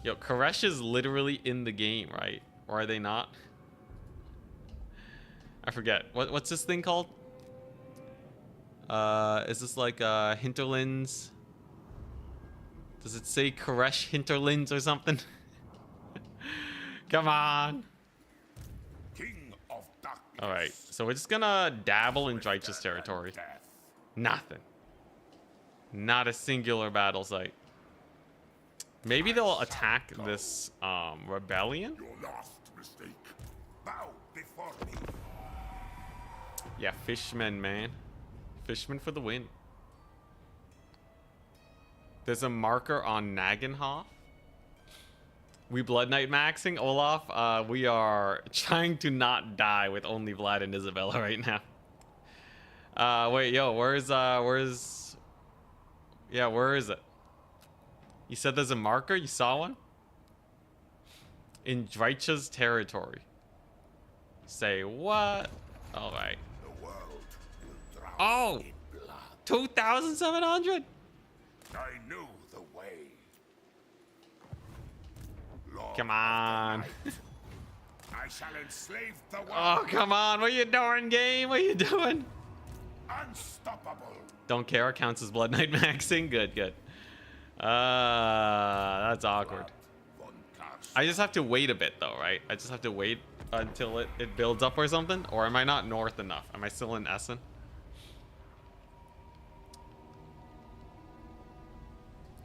Yo, Koresh is literally in the game, right? Or are they not? I forget. What's this thing called? Is this like, Hinterlands? Does it say Koresh Hinterlands or something? Come on. king of darkness. Alright, so we're just gonna dabble in Dreicha's territory. Death. Nothing. Not a singular battle site. Maybe they'll attack this rebellion? Your last mistake. Bow before me. Yeah, fishmen, man. Fishmen for the win. There's a marker on Nagenhof. We Blood Knight maxing, Olaf. We are trying to not die with only Vlad and Isabella right now. Wait, yo, where is it? You said there's a marker? You saw one? In Dreicha's territory. Say what? Alright. The world will drown Oh! in blood. 2,700? I knew the way. Lord Come of the on. night, I shall enslave the world. Oh, come on. What are you doing, game? What are you doing? Unstoppable. Don't care. Counts as Blood Knight maxing. Good, good. That's awkward. Von Karstein. I just have to wait a bit, though, right? I just have to wait until it builds up or something? Or am I not north enough? Am I still in Essen?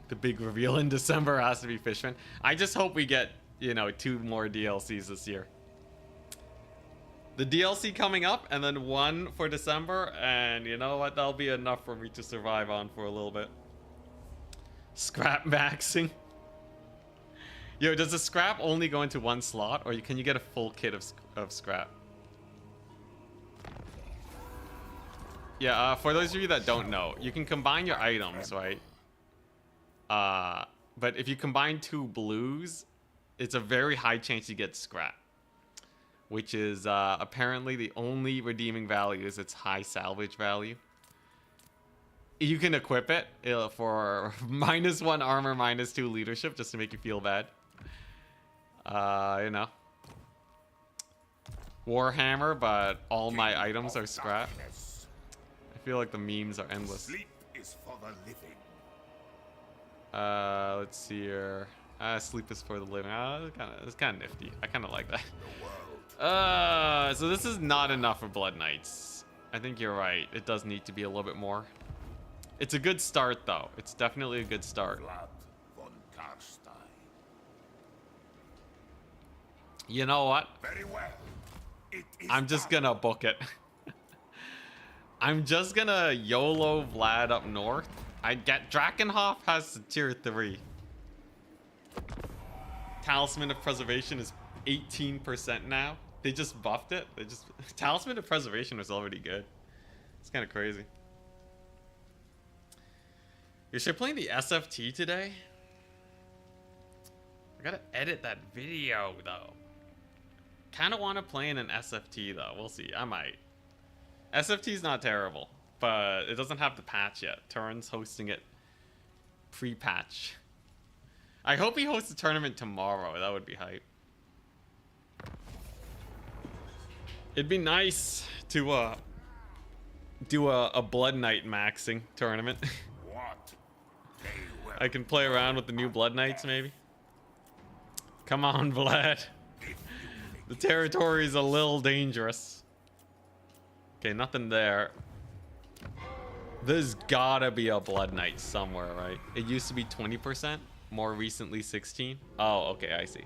The big reveal in December has to be Fishman. I just hope we get, you know, 2 more DLCs this year. The DLC coming up, and then one for December, and you know what? That'll be enough for me to survive on for a little bit. Scrap maxing. Yo, does the scrap only go into one slot, or can you get a full kit of scrap? Yeah, for those of you that don't know, you can combine your items, right? But if you combine 2 blues, it's a very high chance you get scrap. Which is apparently the only redeeming value is its high salvage value. You can equip it for -1 armor, -2 leadership, just to make you feel bad. You know. Warhammer, but all my items are scrap. I feel like the memes are endless. Sleep is for the living. Let's see here. Sleep is for the living. It's kind of nifty. I kind of like that. So this is not enough for Blood Knights. I think you're right. It does need to be a little bit more. It's a good start, though. It's definitely a good start. Blood von Karstein. You know what? Very well. It is I'm just done. gonna book it. I'm just gonna YOLO Vlad up north. I get Drakenhof has tier 3. Talisman of Preservation is 18% now. They just buffed it. Talisman of Preservation was already good. It's kind of crazy. You should play the SFT today. I gotta edit that video though. Kind of want to play in an SFT though. We'll see. I might. SFT's not terrible, but it doesn't have the patch yet. Turin's hosting it pre-patch. I hope he hosts the tournament tomorrow. That would be hype. It'd be nice to do a Blood Knight maxing tournament. What? They will I can play around with the new Blood Knights maybe. Come on, Vlad. The territory is a little dangerous. Okay, nothing there. There's gotta be a Blood Knight somewhere, right? It used to be 20%, more recently 16. Oh, okay, I see.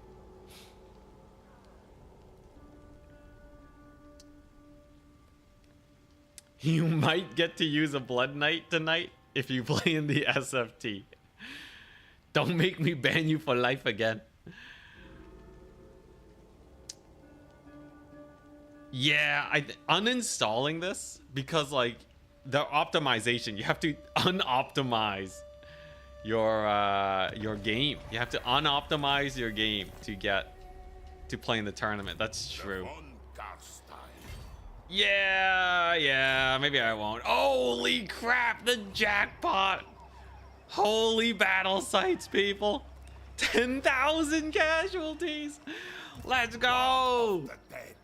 You might get to use a Blood Knight tonight if you play in the SFT. Don't make me ban you for life again. Yeah, uninstalling this because like the optimization, you have to unoptimize your game. You have to unoptimize your game to get to play in the tournament. That's true. von Karstein. Yeah, maybe I won't. Holy crap, the jackpot. Holy battle sites, people. 10,000 casualties. Let's go. The dead.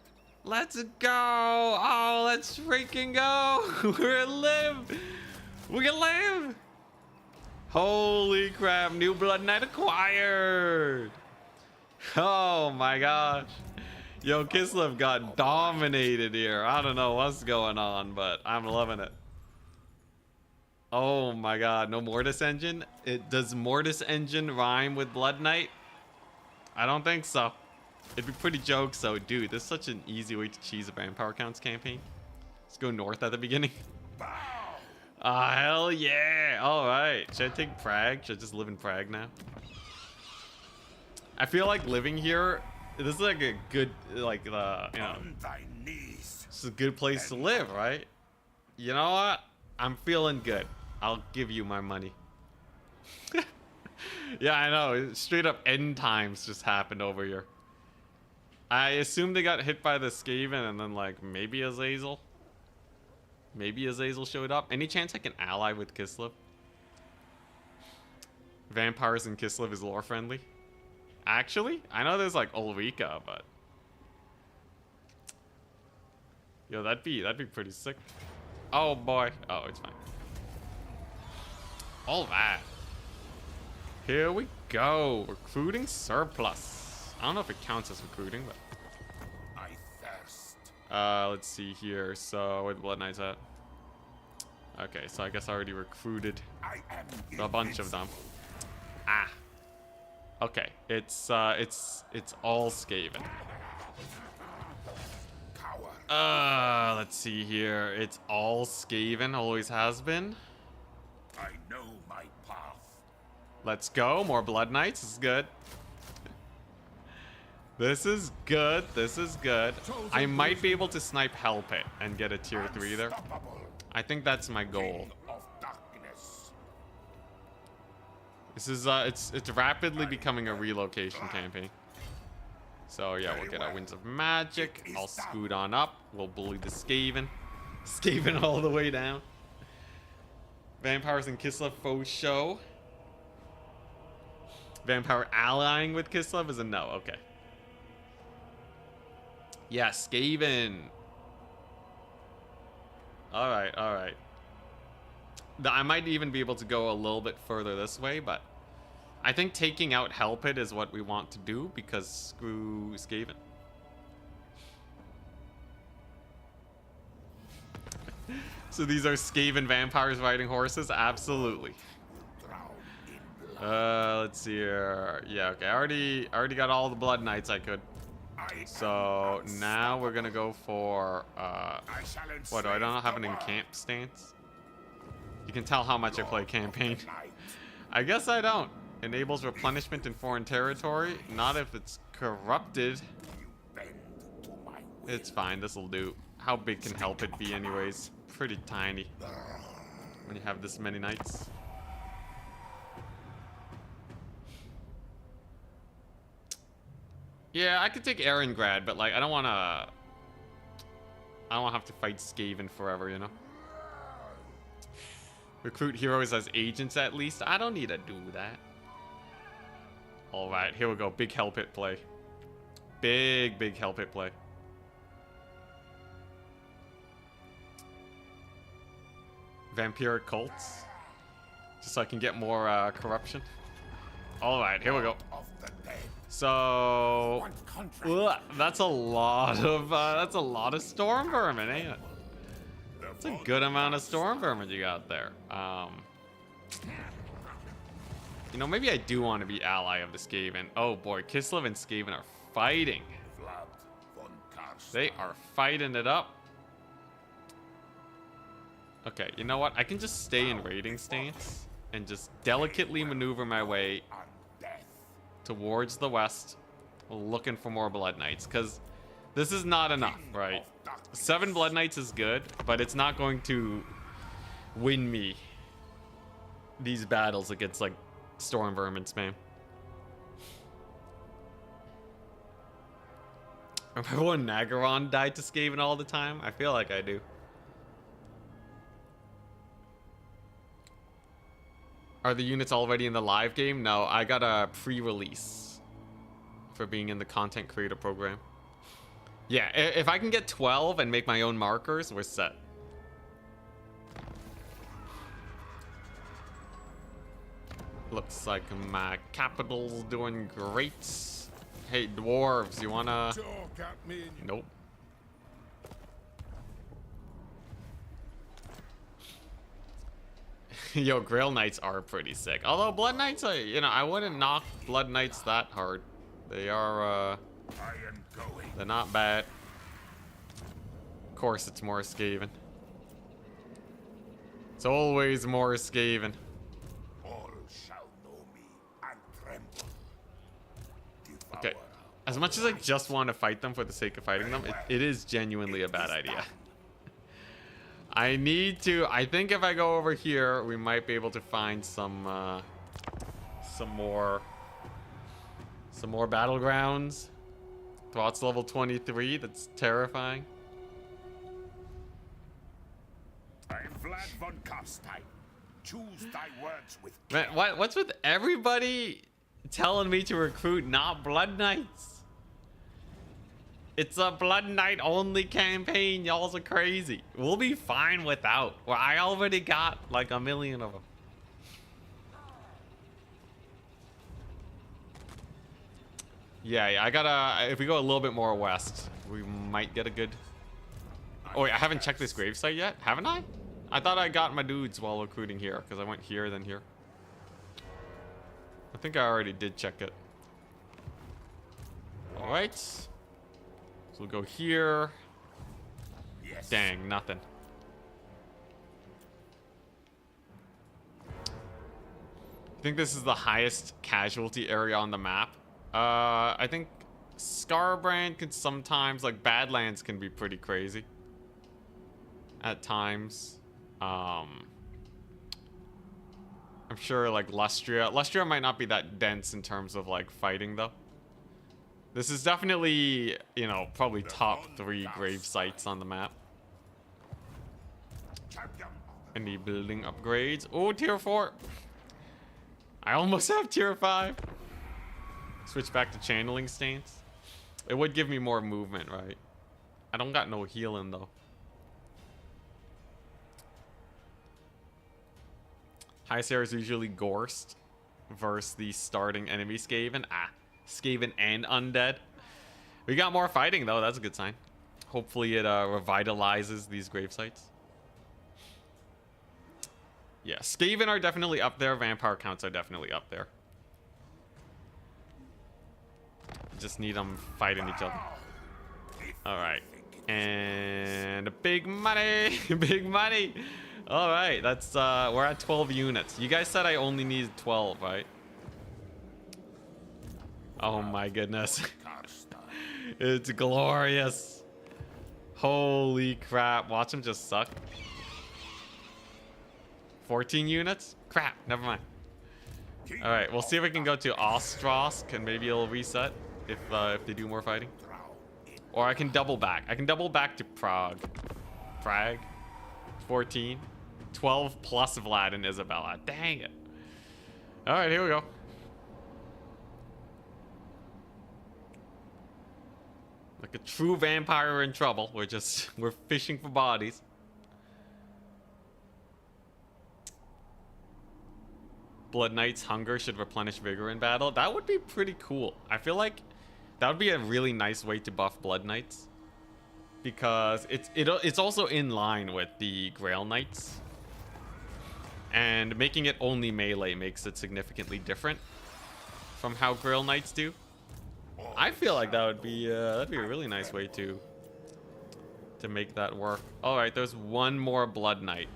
Let's go. Oh, let's freaking go. We're gonna live. We can live. Holy crap, new Blood Knight acquired. Oh my gosh. Yo, Kislev got dominated here. I don't know what's going on, but I'm loving it. Oh my god, no Mortis Engine? Does Mortis Engine rhyme with Blood Knight? I don't think so. It'd be pretty jokes though. Dude, this is such an easy way to cheese a Vampire Counts campaign. Let's go north at the beginning. Hell yeah. Alright. Should I take Prague? Should I just live in Prague now? I feel like living here, this is like a good, like, you know, On thy knees. it's a good place to live, right? You know what? I'm feeling good. I'll give you my money. Yeah, I know. Straight up end times just happened over here. I assume they got hit by the Skaven and then, like, maybe Azazel. Maybe Azazel showed up. Any chance I can ally with Kislev? Vampires and Kislev is lore friendly. Actually, I know there's like Ulrika, but yo, that'd be pretty sick. Oh boy. Oh, it's fine. All right. Here we go. Recruiting surplus. I don't know if it counts as recruiting, but I thirst. let's see here. So where the Blood Knights at? Okay, so I guess I already recruited I am a bunch of them. Ah. Okay, it's all Skaven. Coward. Let's see here. It's all Skaven, always has been. I know my path. Let's go. More Blood Knights. This is good. This is good. This is good. I might be able to snipe Hell Pit and get a tier 3 there. Unstoppable. I think that's my goal. King of darkness. This is it's rapidly becoming a relocation campaign. So yeah, we'll get our Winds of Magic. I'll scoot on up. We'll bully the Skaven. Skaven all the way down. Vampires and Kislev foe show. Vampire allying with Kislev is a no. Okay. Yeah, Skaven. Alright, alright. I might even be able to go a little bit further this way, but I think taking out Hell Pit is what we want to do because screw Skaven. So these are Skaven vampires riding horses? Absolutely. Let's see here. Yeah, okay. I already got all the Blood Knights I could. So now we're gonna go for what do I don't have an encamp stance? You can tell how much I play campaign. I guess I don't. Enables replenishment in foreign territory. Not if it's corrupted. It's fine, this'll do. How big can Help It be anyways? Pretty tiny. When you have this many knights. Yeah, I could take Erengrad, but like I don't wanna have to fight Skaven forever, you know? Recruit heroes as agents at least. I don't need to do that. Alright, here we go. Big Hell Pit play. Big Hell Pit play. Vampiric cults. Just so I can get more contraction. Alright, here we go. So that's a lot of storm vermin, ain't it? That's a good amount of storm vermin you got there. You know, maybe I do want to be ally of the Skaven. Oh boy, Kislev and Skaven are fighting. They are fighting it up. Okay, you know what? I can just stay in raiding stance and just delicately maneuver my way towards the west, looking for more Blood Knights, because this is not enough, right? 7 Blood Knights is good, but it's not going to win me these battles against like Storm Vermin spam. Remember when Nagaron died to Skaven all the time? I feel like I do. Are the units already in the live game? No, I got a pre-release for being in the content creator program. Yeah, if I can get 12 and make my own markers, we're set. Looks like my capital's doing great. Hey, dwarves, you wanna... Nope. Yo, Grail Knights are pretty sick. Although Blood Knights, you know, I wouldn't knock Blood Knights that hard. They are, they're not bad. Of course, it's more Skaven. It's always more Skaven. All shall know me and tremble. Okay. As much as I just want to fight them for the sake of fighting them, it is genuinely a bad idea. I think if I go over here, we might be able to find some more battlegrounds. Thoughts level 23, that's terrifying. I am Vlad von Karstein. Choose thy words with Man, what's with everybody telling me to recruit not Blood Knights? It's a Blood Knight only campaign. Y'all's are crazy. We'll be fine without. Well, I already got like 1 million of them. Yeah, I gotta... If we go a little bit more west, we might get a good... Oh, wait, I haven't checked this gravesite yet. Haven't I? I thought I got my dudes while recruiting here, because I went here, then here. I think I already did check it. Alright. So we'll go here. Dang, nothing. I think this is the highest casualty area on the map. I think Scarbrand can sometimes, like, Badlands can be pretty crazy at times. I'm sure, like, Lustria might not be that dense in terms of, like, fighting, though. This is definitely, you know, probably top 3 grave sites on the map. Any building upgrades? Oh, tier 4. I almost have tier 5. Switch back to channeling stance. It would give me more movement, right? I don't got no healing, though. High Sarah is usually Gorst versus the starting enemy Skaven. Skaven and Undead. We got more fighting, though. That's a good sign. Hopefully it revitalizes these grave sites. Yeah, Skaven are definitely up there. Vampire counts are definitely up there. Just need them fighting each other. All right. And big money. Big money. All right. That's, we're at 12 units. You guys said I only needed 12, right? Oh my goodness. It's glorious. Holy crap. Watch him just suck. 14 units? Crap, never mind. Alright, we'll see if we can go to Ostrosk and maybe it'll reset if they do more fighting. Or I can double back. I can double back to Prague. Prague. 14. 12 plus Vlad and Isabella. Dang it. Alright, here we go. Like a true vampire in trouble. We're fishing for bodies. Blood Knight's hunger should replenish vigor in battle. That would be pretty cool. I feel like that would be a really nice way to buff Blood Knights, because it's also in line with the Grail Knights, and making it only melee makes it significantly different from how Grail Knights do. I feel like that'd be a really nice way to make that work. All right, there's one more Blood Knight.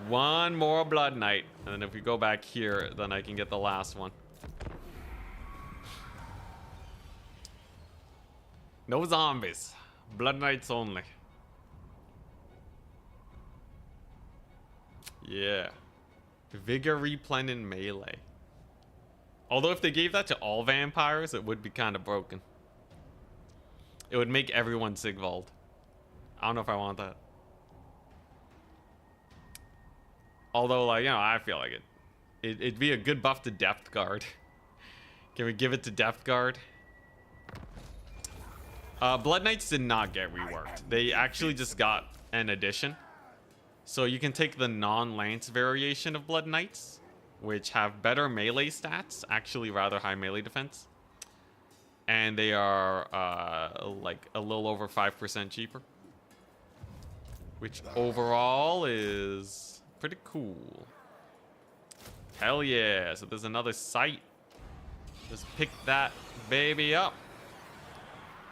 One more Blood Knight, and then if we go back here, then I can get the last one. No zombies. Blood Knights only. Yeah. Vigor replen in melee. Although if they gave that to all vampires, it would be kind of broken. It would make everyone Sigvald. I don't know if I want that. Although, like, you know, I feel like it'd be a good buff to Depth Guard. Can we give it to Depth Guard? Blood Knights did not get reworked. They actually just got an addition. So you can take the non-lance variation of Blood Knights, which have better melee stats, actually rather high melee defense. And they are, like, a little over 5% cheaper. Which overall is pretty cool. Hell yeah. So there's another site. Just pick that baby up.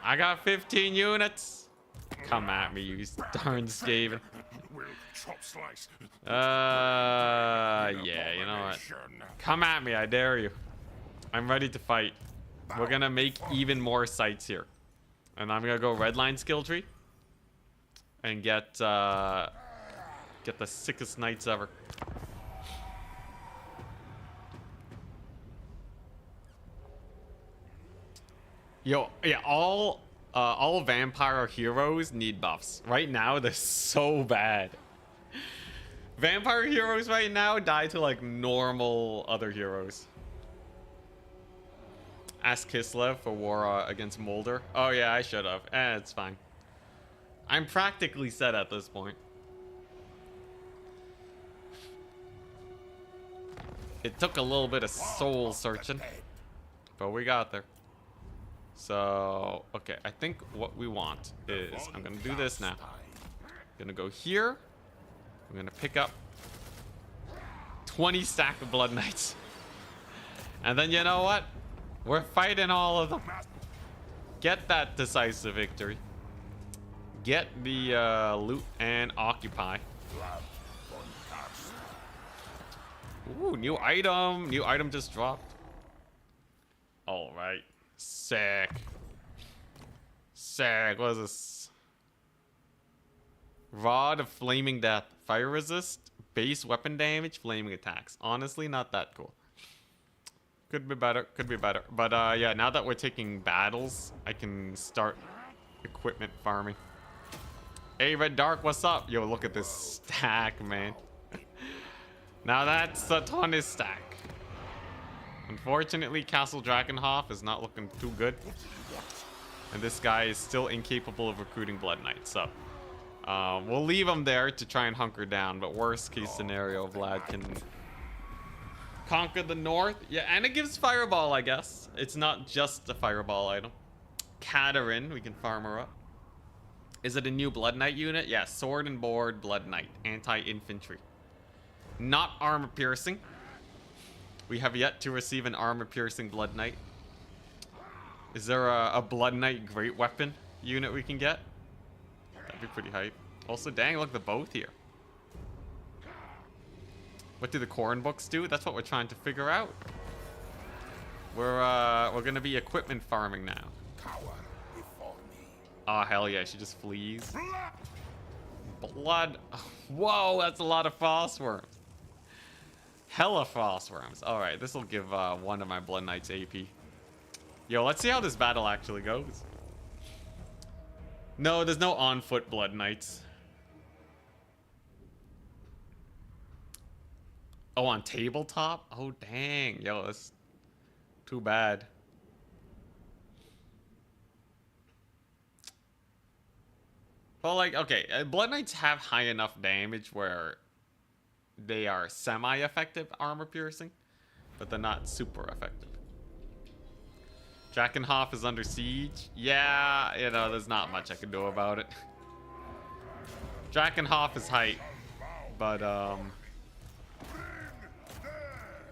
I got 15 units. Come at me, you darn Skaven. Yeah, you know what? Come at me, I dare you. I'm ready to fight. We're gonna make even more sites here. And I'm gonna go Redline skill tree. And get the sickest knights ever. Yo, yeah, all vampire heroes need buffs. Right now, they're so bad. Vampire heroes right now die to, like, normal other heroes. Ask Kislev for war against Molder. Oh yeah, I should have. It's fine. I'm practically set at this point. It took a little bit of soul searching, but we got there. So, okay, I think what we want is, I'm gonna do this now. I'm gonna go here. I'm gonna pick up 20 stack of Blood Knights. And then you know what? We're fighting all of them. Get that decisive victory. get the loot and occupy. Vlad von Karstein. Ooh, new item. New item just dropped. All right. Sick. Sick. What is this? Rod of Flaming Death. Fire resist. Base weapon damage. Flaming attacks. Honestly, not that cool. Could be better. Could be better. But yeah, now that we're taking battles, I can start equipment farming. Hey, Red Dark, what's up? Yo, look at this stack, man. Now that's a ton of stack. Unfortunately, Castle Drakenhof is not looking too good. And this guy is still incapable of recruiting Blood Knights, so we'll leave him there to try and hunker down. But worst case scenario, Vlad can conquer the north. Yeah, and it gives Fireball, I guess. It's not just a Fireball item. Katarin, we can farm her up. Is it a new Blood Knight unit? Yeah, Sword and Board Blood Knight. Anti-infantry. Not armor piercing. We have yet to receive an armor piercing Blood Knight. Is there a Blood Knight great weapon unit we can get? That'd be pretty hype. Also, dang, look, the both here. What do the corn books do? That's what we're trying to figure out. We're gonna be equipment farming now. Cower before me. Oh, hell yeah, she just flees. Blood. Whoa, that's a lot of frostworms. Hella frostworms. Alright, this will give one of my Blood Knights AP. Yo, let's see how this battle actually goes. No, there's no on-foot Blood Knights. Oh, on tabletop? Oh, dang. Yo, that's too bad. Well, like, okay, Blood Knights have high enough damage where they are semi-effective armor piercing, but they're not super effective. Drakenhof is under siege. Yeah, you know, there's not much I can do about it. Drakenhof is hype, but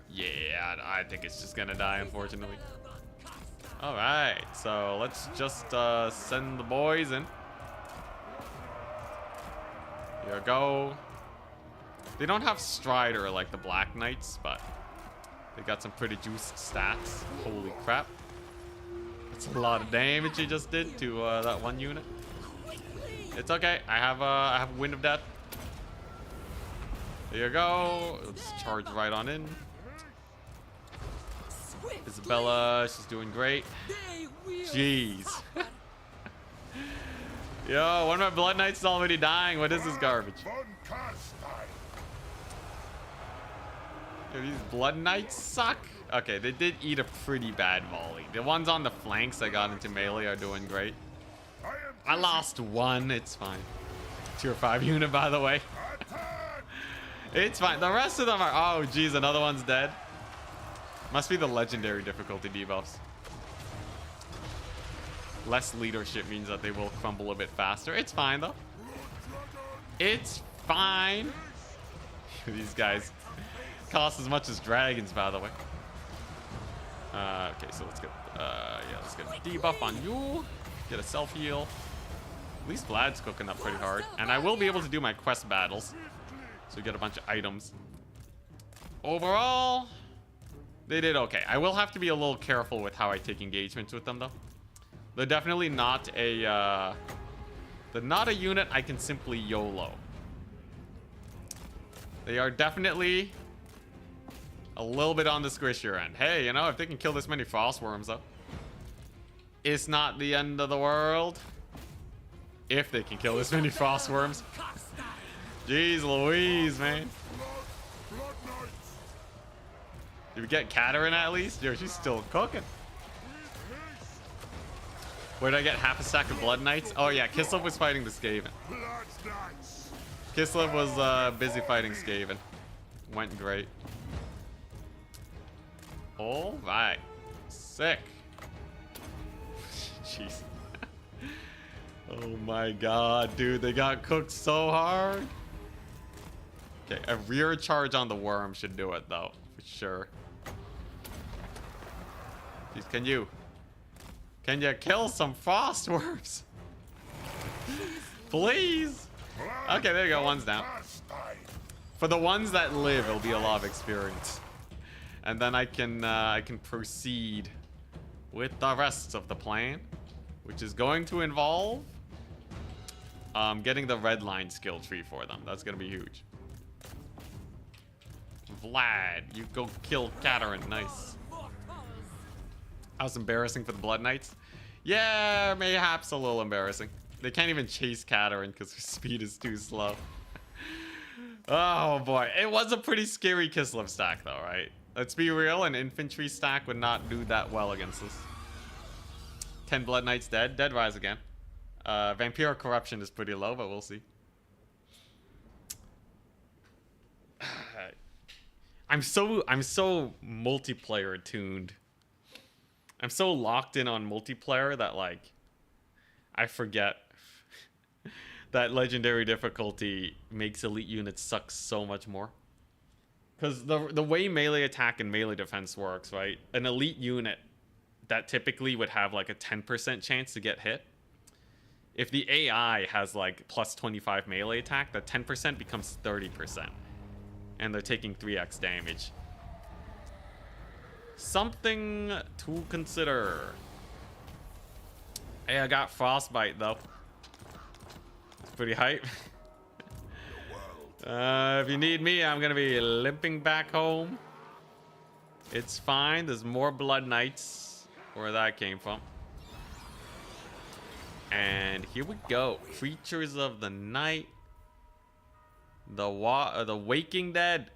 yeah, I think it's just gonna die, unfortunately. All right, so let's just send the boys in. Here we go. They don't have Strider like the Black Knights, but they got some pretty juiced stats. Holy crap. That's a lot of damage he just did to that one unit. It's okay. I have Wind of Death. There you go. Let's charge right on in. Isabella, she's doing great. Jeez. Yo, one of my Blood Knights is already dying. What is this garbage? Von Karstein. Yo, these Blood Knights suck. Okay, they did eat a pretty bad volley. The ones on the flanks that got into melee are doing great. I lost one. It's fine. Tier 5 unit, by the way. It's fine. The rest of them are... Oh, geez, another one's dead. Must be the legendary difficulty debuffs. Less leadership means that they will crumble a bit faster. It's fine, though. It's fine. These guys cost as much as dragons, by the way. Okay, so let's get let's get a debuff on you. Get a self heal. At least Vlad's cooking up pretty hard, and I will be able to do my quest battles, so get a bunch of items. Overall, they did okay. I will have to be a little careful with how I take engagements with them, though. They're definitely not a they're not a unit I can simply YOLO. They are definitely a little bit on the squishier end. Hey, you know, if they can kill this many frostworms, though, it's not the end of the world. If they can kill this many frostworms. Jeez Louise, man. Did we get Katarin at least? Yo, she's still cooking. Where did I get half a stack of Blood Knights? Oh yeah, Kislev was fighting the Skaven. Kislev was busy fighting Skaven. Went great. All right. Sick. Jeez. Oh my god, dude. They got cooked so hard. Okay, a rear charge on the worm should do it, though. For sure. Jeez, can you kill some frostworms? Please. Okay, there you go. One's down. For the ones that live, it'll be a lot of experience. And then I can proceed with the rest of the plan, which is going to involve getting the red line skill tree for them. That's gonna be huge. Vlad, you go kill Katarin. Nice. That was embarrassing for the Blood Knights. Yeah, mayhaps a little embarrassing. They can't even chase Katarin because her speed is too slow. Oh boy, it was a pretty scary Kislev stack though, right? Let's be real, an infantry stack would not do that well against us. 10 Blood Knights dead. Dead rise again. Vampire corruption is pretty low, but we'll see. I'm so multiplayer tuned. I'm so locked in on multiplayer that like I forget that legendary difficulty makes elite units suck so much more. Because the way melee attack and melee defense works, right? An elite unit that typically would have like a 10% chance to get hit. If the AI has like plus 25 melee attack, that 10% becomes 30%. And they're taking 3x damage. Something to consider. Hey, I got frostbite though. It's pretty hype. If you need me, I'm gonna be limping back home. It's fine. There's more Blood Knights where that came from. And here we go. Creatures of the night. The Waking Dead.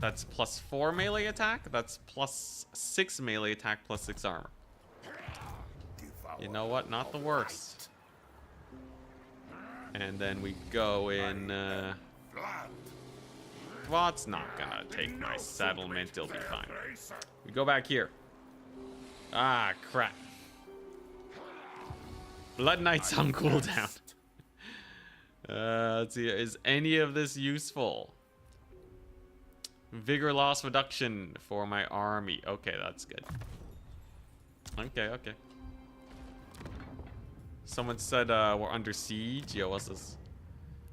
That's plus 4 melee attack. That's plus 6 melee attack, plus 6 armor. You know what? Not the worst. And then we go in. What's not gonna take my settlement? It'll be fine. We go back here. Ah, crap. Blood Knights on cooldown. Let's see. Is any of this useful? Vigor loss reduction for my army. Okay, that's good. Okay. Someone said we're under siege. Yo, what's this?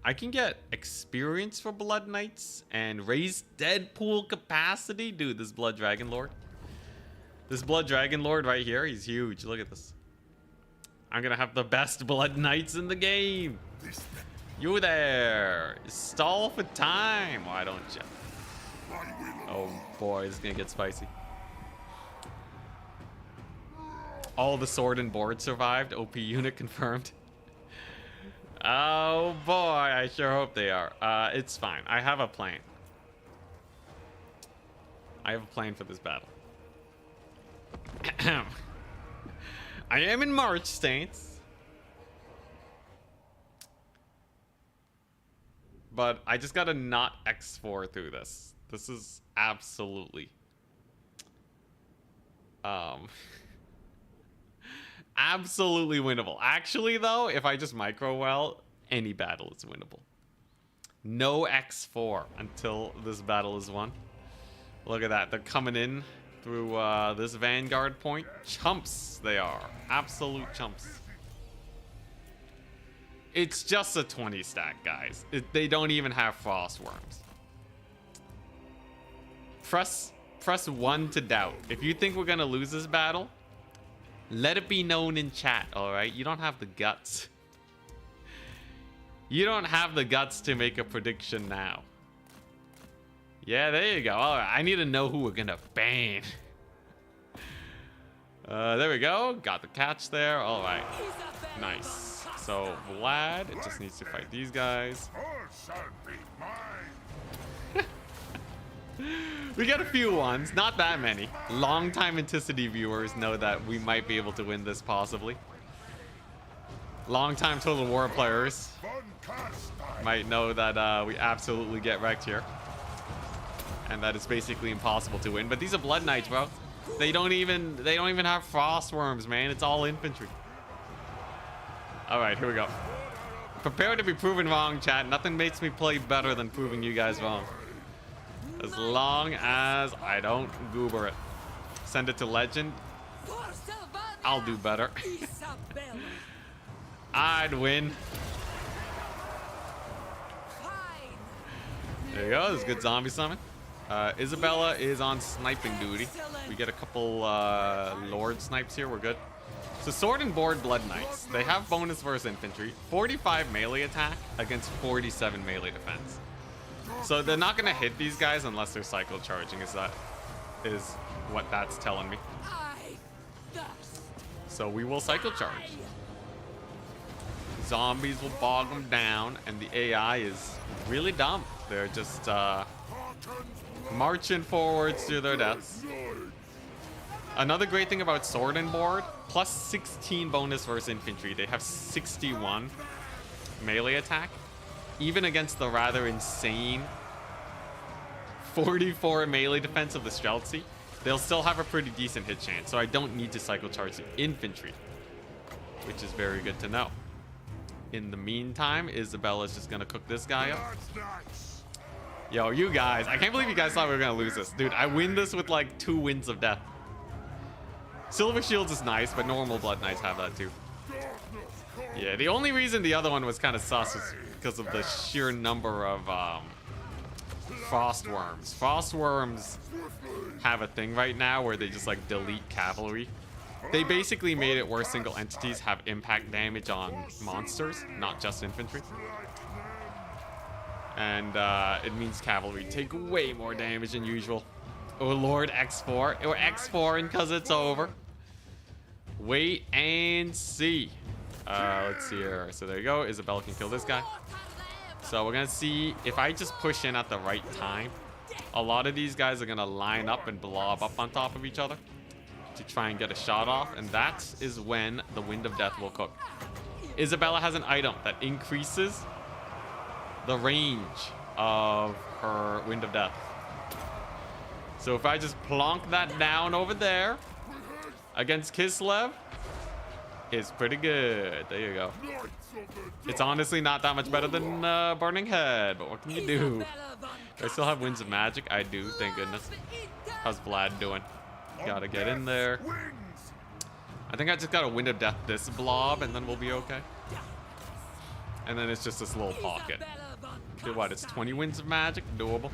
I can get experience for Blood Knights and raise dead pool capacity. Dude, this Blood Dragon Lord. This Blood Dragon Lord right here, he's huge. Look at this. I'm gonna have the best Blood Knights in the game. You there. Stall for time. Why don't you? Oh boy, this is gonna get spicy. All the sword and board survived. OP unit confirmed. Oh boy, I sure hope they are. It's fine. I have a plan. I have a plan for this battle. I am in March stance. But I just gotta not X4 through this. This is absolutely absolutely winnable. Actually though, if I just micro well, any battle is winnable. No X4 until this battle is won. Look at that. They're coming in through this vanguard point. Chumps they are. Absolute chumps. It's just a 20 stack, guys. They don't even have frost worms. Press 1 to doubt. If you think we're gonna lose this battle, let it be known in chat, alright? You don't have the guts. You don't have the guts to make a prediction now. Yeah, there you go. Alright, I need to know who we're gonna ban. There we go. Got the catch there. Alright. Nice. So, Vlad, it just needs to fight these guys. We got a few ones, not that many. Long-time Anticity viewers know that we might be able to win this, possibly. Long-time Total War players might know that we absolutely get wrecked here. And that it's basically impossible to win. But these are Blood Knights, bro. They don't even have frost worms, man. It's all infantry. Alright, here we go. Prepare to be proven wrong, chat. Nothing makes me play better than proving you guys wrong. As long as I don't goober it. Send it to legend. I'll do better. I'd win. There you go. This is a good zombie summon. Isabella is on sniping duty. We get a couple Lord snipes here. We're good. So Sword and Board Blood Knights. They have bonus versus infantry. 45 melee attack against 47 melee defense. So they're not going to hit these guys unless they're cycle charging. Is what that's telling me. So we will cycle charge. Zombies will bog them down, and the AI is really dumb. They're just marching forwards to their deaths. Another great thing about Sword and Board, plus 16 bonus versus infantry. They have 61 melee attack. Even against the rather insane 44 melee defense of the Streltsy, they'll still have a pretty decent hit chance. So I don't need to cycle charge the infantry, which is very good to know. In the meantime, Isabella's just gonna cook this guy up. Yo, you guys, I can't believe you guys thought we were gonna lose this. Dude, I win this with like 2 wins of death. Silver Shields is nice, but normal Blood Knights have that too. Yeah, the only reason the other one was kind of sus is because of the sheer number of Frost Worms. Frost Worms have a thing right now where they just like delete cavalry. They basically made it where single entities have impact damage on monsters, not just infantry. And it means cavalry take way more damage than usual. Oh Lord, X4. Or X4 because it's over. Wait and see. Let's see here. So there you go. Isabella can kill this guy. So we're going to see if I just push in at the right time. A lot of these guys are going to line up and blob up on top of each other to try and get a shot off. And that is when the Wind of Death will cook. Isabella has an item that increases the range of her Wind of Death. So if I just plonk that down over there against Kislev, it's pretty good. There you go. It's honestly not that much better than Burning Head, but what can you do? I still have Winds of Magic. I do, thank goodness. How's Vlad doing? Gotta get in there. I think I just got a Wind of Death this blob, and then we'll be okay. And then it's just this little pocket. Okay, what? It's 20 Winds of Magic? Doable.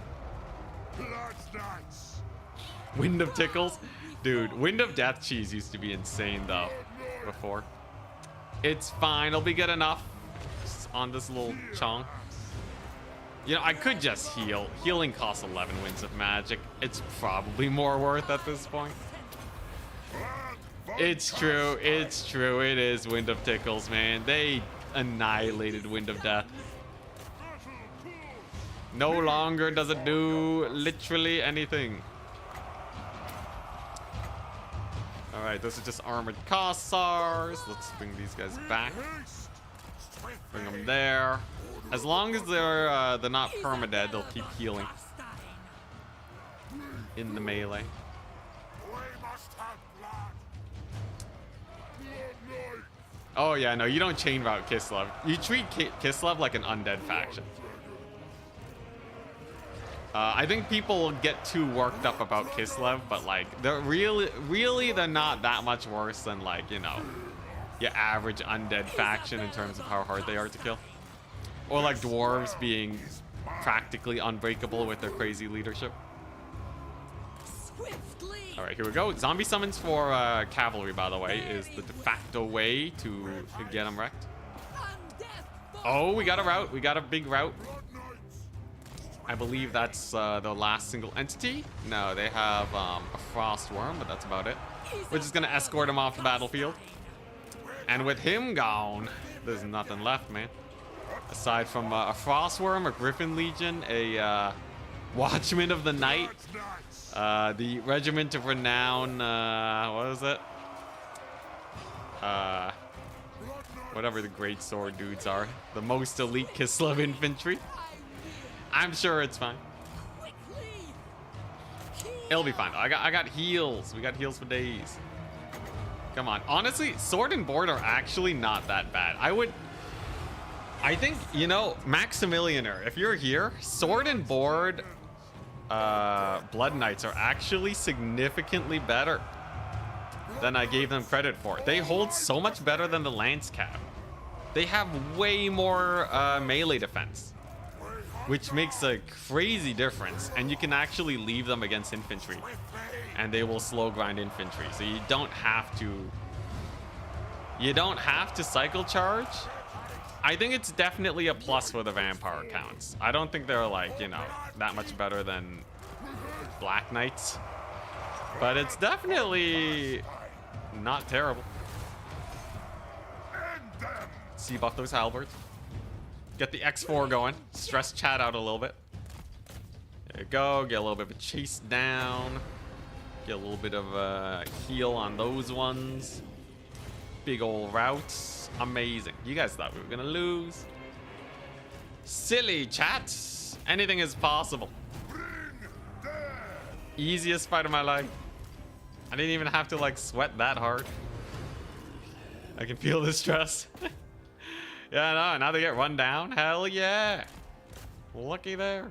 Wind of Tickles? Dude, Wind of Death cheese used to be insane, though, before. It's fine. It'll be good enough on this little chunk. You know, I could just heal. Healing costs 11 Winds of Magic. It's probably more worth at this point. It's true. It's true. It is Wind of Tickles, man. They annihilated Wind of Death. No longer does it do literally anything. Alright, those are just armored Kossars. Let's bring these guys back. Bring them there. As long as they're not permadead, they'll keep healing in the melee. Oh yeah, no, you don't chain route Kislev. You treat Kislev like an undead faction. I think people get too worked up about Kislev, but like they're really they're not that much worse than like, you know, your average undead faction in terms of how hard they are to kill. Or like dwarves being practically unbreakable with their crazy leadership. All right, here we go. Zombie summons for cavalry, by the way, is the de facto way to get them wrecked. Oh, we got a route. We got a big route. I believe that's the last single entity. No, they have a frost worm, but that's about it. We're just gonna escort him off the battlefield. And with him gone, there's nothing left, man. Aside from a frost worm, a griffin legion, a watchman of the night, the regiment of renown, what is it? Whatever the great sword dudes are. The most elite Kislev infantry. I'm sure it's fine. It'll be fine though. I got heals. We got heals for days. Come on. Honestly, Sword and Board are actually not that bad. I think, you know, Maximilianer, if you're here, Sword and Board Blood Knights are actually significantly better than I gave them credit for. They hold so much better than the Lance Cap. They have way more melee defense. which makes a crazy difference. And you can actually leave them against infantry, and they will slow grind infantry. So you don't have to cycle charge. I think it's definitely a plus for the vampire counts. I don't think they're like, you know, that much better than Black Knights, but it's definitely not terrible. See, buff those halberds. Get the X4 going. Stress chat out a little bit. There you go. Get a little bit of a chase down. Get a little bit of a heal on those ones. Big old routes. Amazing. You guys thought we were gonna lose. Silly chat. Anything is possible. Easiest fight of my life. I didn't even have to like sweat that hard. I can feel the stress. Yeah, no, now they get run down. Hell yeah. Lucky there.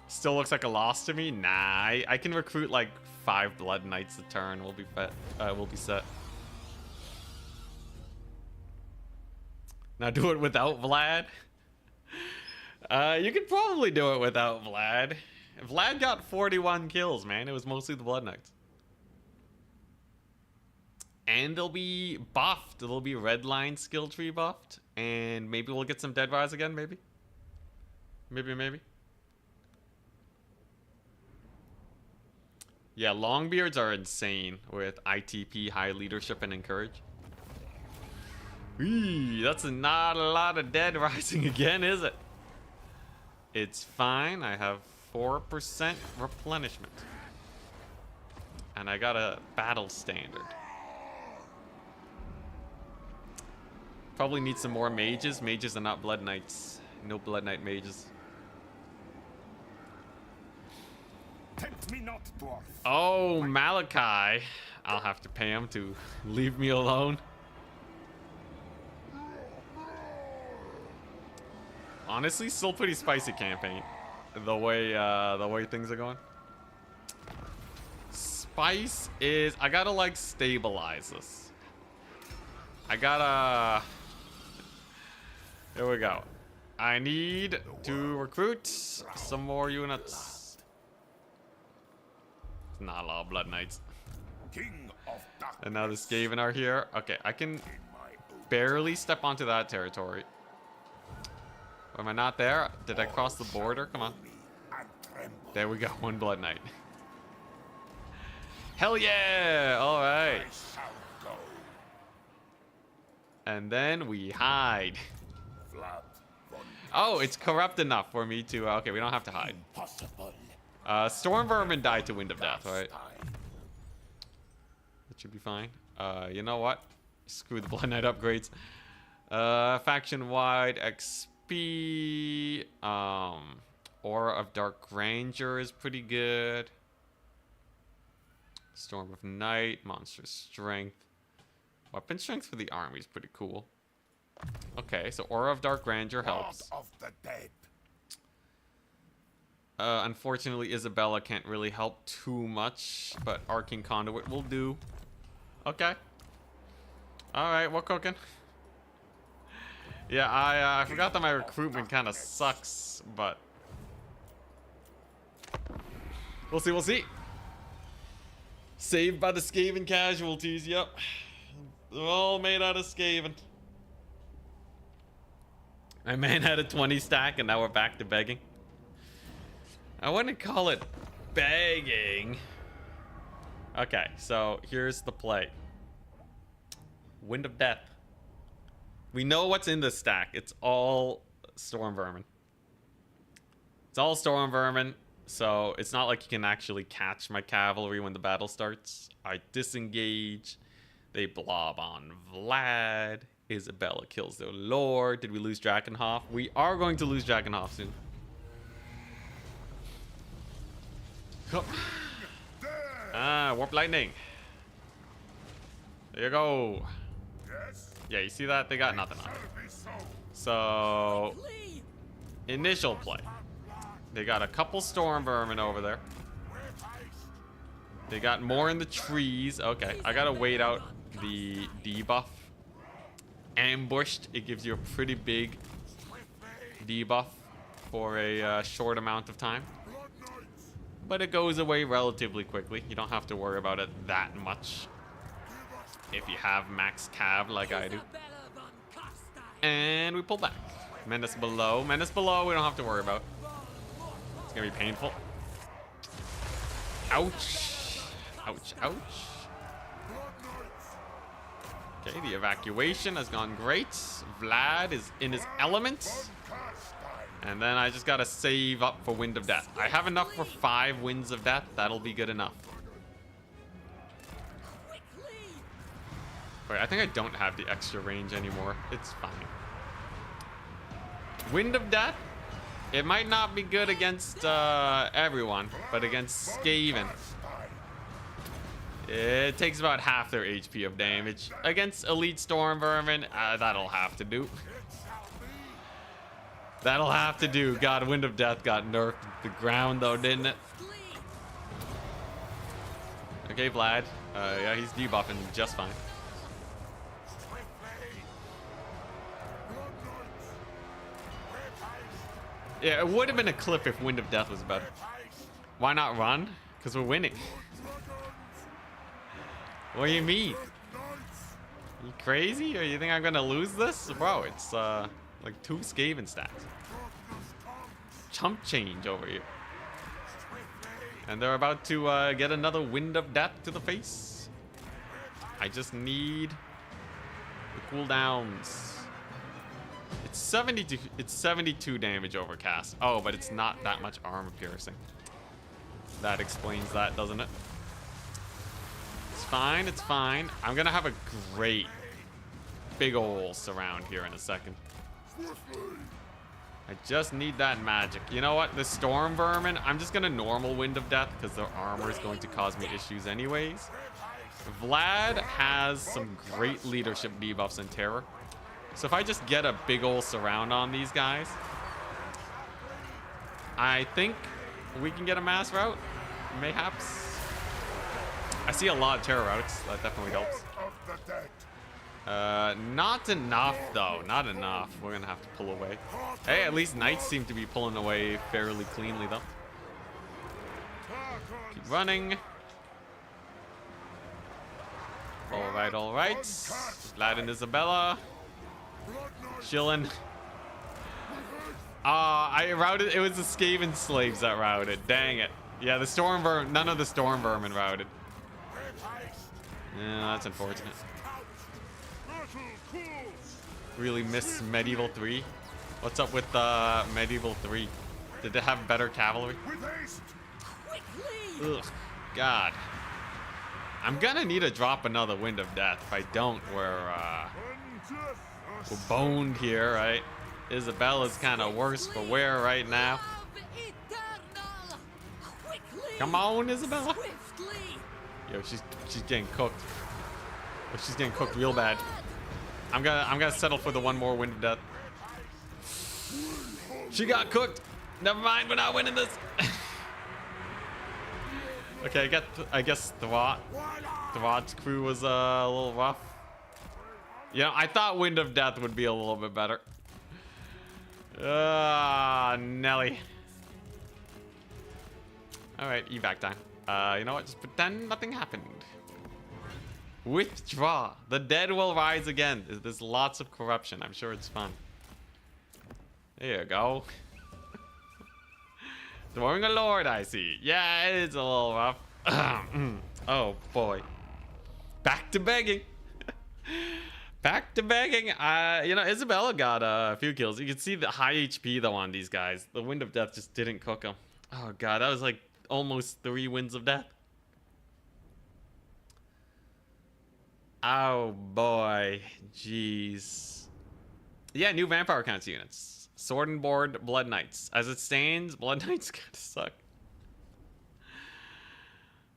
Still looks like a loss to me. Nah, I can recruit like 5 Blood Knights a turn. We'll be set. Now do it without Vlad. You could probably do it without Vlad. Vlad got 41 kills, man. It was mostly the Blood Knights. And they'll be buffed. They'll be red line skill tree buffed. And maybe we'll get some Dead Rise again, maybe. Maybe. Yeah, Longbeards are insane with ITP, high leadership, and encourage. Eee, that's not a lot of Dead Rising again, is it? It's fine. I have 4% replenishment. And I got a battle standard. Probably need some more mages. Mages are not Blood Knights. No Blood Knight mages. Tempt me not, dwarf. Oh, Malachi. I'll have to pay him to leave me alone. Honestly, still pretty spicy campaign. The way things are going. Spice is, I gotta like stabilize this. I gotta. Here we go. I need to recruit some more units. Not a lot of Blood Knights. King of darkness. And now the Skaven are here. Okay, I can barely step onto that territory. Am I not there? Did I cross the border? Come on. There we go. 1 Blood Knight. Hell yeah! All right. And then we hide. Oh, it's corrupt enough for me to. Okay, we don't have to hide. Storm Vermin died to Wind of Death, right? That should be fine. You know what? Screw the Blood Knight upgrades. Faction wide XP. Aura of Dark Grandeur is pretty good. Storm of Night, Monster Strength. Weapon Strength for the army is pretty cool. Okay, so Aura of Dark Grandeur helps. Of the dead. Unfortunately, Isabella can't really help too much, but Arcane Conduit will do. Okay. Alright, we're cooking. Yeah, I forgot that my recruitment kind of sucks, but... We'll see. Saved by the Skaven casualties, yep. They're all made out of Skaven. My man had a 20 stack and now we're back to begging. I wouldn't call it begging. Okay, so here's the play. Wind of Death. We know what's in this stack. It's all Storm Vermin. It's all Storm Vermin, so it's not like you can actually catch my cavalry when the battle starts. I disengage. They blob on Vlad. Isabella kills their lord. Did we lose Drakenhof? We are going to lose Drakenhof soon. Warp Lightning. There you go. Yeah, you see that? They got nothing on it. So, initial play. They got a couple Storm Vermin over there. They got more in the trees. Okay, I gotta wait out the debuff. Ambushed, it gives you a pretty big debuff for a short amount of time. But it goes away relatively quickly. You don't have to worry about it that much if you have max cav like I do. And we pull back. Menace below. Menace below we don't have to worry about. It's gonna be painful. Ouch. Ouch, ouch. Okay, the evacuation has gone great. Vlad is in his element. And then I just gotta save up for Wind of Death. I have enough for 5 Winds of Death. That'll be good enough. Wait, I think I don't have the extra range anymore. It's fine. Wind of Death. It might not be good against everyone, but against Skaven, it takes about half their HP of damage. Against Elite Storm Vermin, that'll have to do. That'll have to do. God, Wind of Death got nerfed to the ground though, didn't it? Okay, Vlad. Yeah, he's debuffing just fine. Yeah, it would have been a clip if Wind of Death was better. Why not run? Because we're winning. What do you mean? You crazy? Or you think I'm gonna lose this? Bro, it's like 2 Skaven stacks. Chump change over here. And they're about to get another Wind of Death to the face. I just need the cooldowns. It's 72. It's 72 damage over cast. Oh, but it's not that much armor piercing. That explains that, doesn't it? It's fine. It's fine. I'm gonna have a great big ol' surround here in a second. I just need that magic. You know what? The Storm Vermin, I'm just gonna normal Wind of Death because their armor is going to cause me issues anyways. Vlad has some great leadership debuffs and terror. So if I just get a big ol' surround on these guys, I think we can get a mass route, mayhaps. I see a lot of terror routes. That definitely helps. Not enough though. Not enough. We're gonna have to pull away. Hey, at least Knights seem to be pulling away fairly cleanly though. Keep running. All right, all right. Vlad and Isabella. Chillin'. I routed. It was the Skaven slaves that routed. Dang it. Yeah, the Storm Vermin. None of the Storm Vermin routed. Yeah, that's unfortunate. Really miss Medieval 3. What's up with Medieval 3? Did they have better cavalry? Ugh, God. I'm gonna need to drop another Wind of Death. If I don't, we're boned here, right? Isabella's kind of worse for wear right now. Come on, Isabella. Yo, she's getting cooked. Oh, she's getting cooked real bad. I'm gonna settle for the one more Wind of Death. She got cooked. Never mind, we're not winning this. Okay, I guess Thwat's crew was a little rough. You know, I thought Wind of Death would be a little bit better. Nelly. All right, evac time. You know what? Just pretend nothing happened. Withdraw. The dead will rise again. There's lots of corruption. I'm sure it's fun. There you go. Throwing a lord, I see. Yeah, it's a little rough. Oh boy. Back to begging. Back to begging. You know, Isabella got a few kills. You can see the high HP though on these guys. The Wind of Death just didn't cook them. Oh god, that was like almost 3 Winds of Death. Oh boy, jeez. Yeah, new vampire counts units. Sword and Board Blood Knights. As it stands, Blood Knights kind of suck.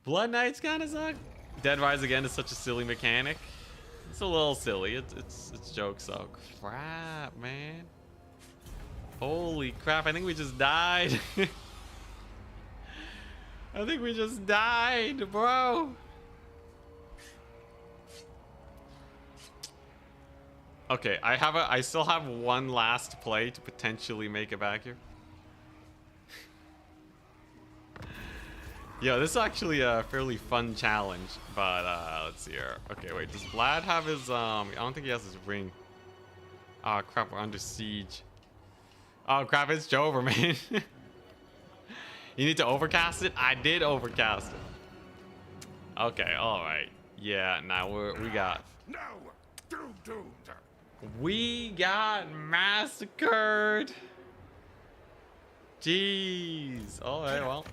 Blood Knights kind of suck. Dead Rise Again is such a silly mechanic. It's a little silly. It's jokes though. Crap, man. Holy crap! I think we just died. I think we just died, bro. Okay, I still have one last play to potentially make it back here. Yo, this is actually a fairly fun challenge, but let's see here. Okay, wait, does Vlad have his I don't think he has his ring. Oh crap, we're under siege. Oh crap, it's Jover, man. You need to overcast it? I did overcast it. Okay, alright. Yeah, now we got No! Doomed! we got massacred. Jeez. Alright, well.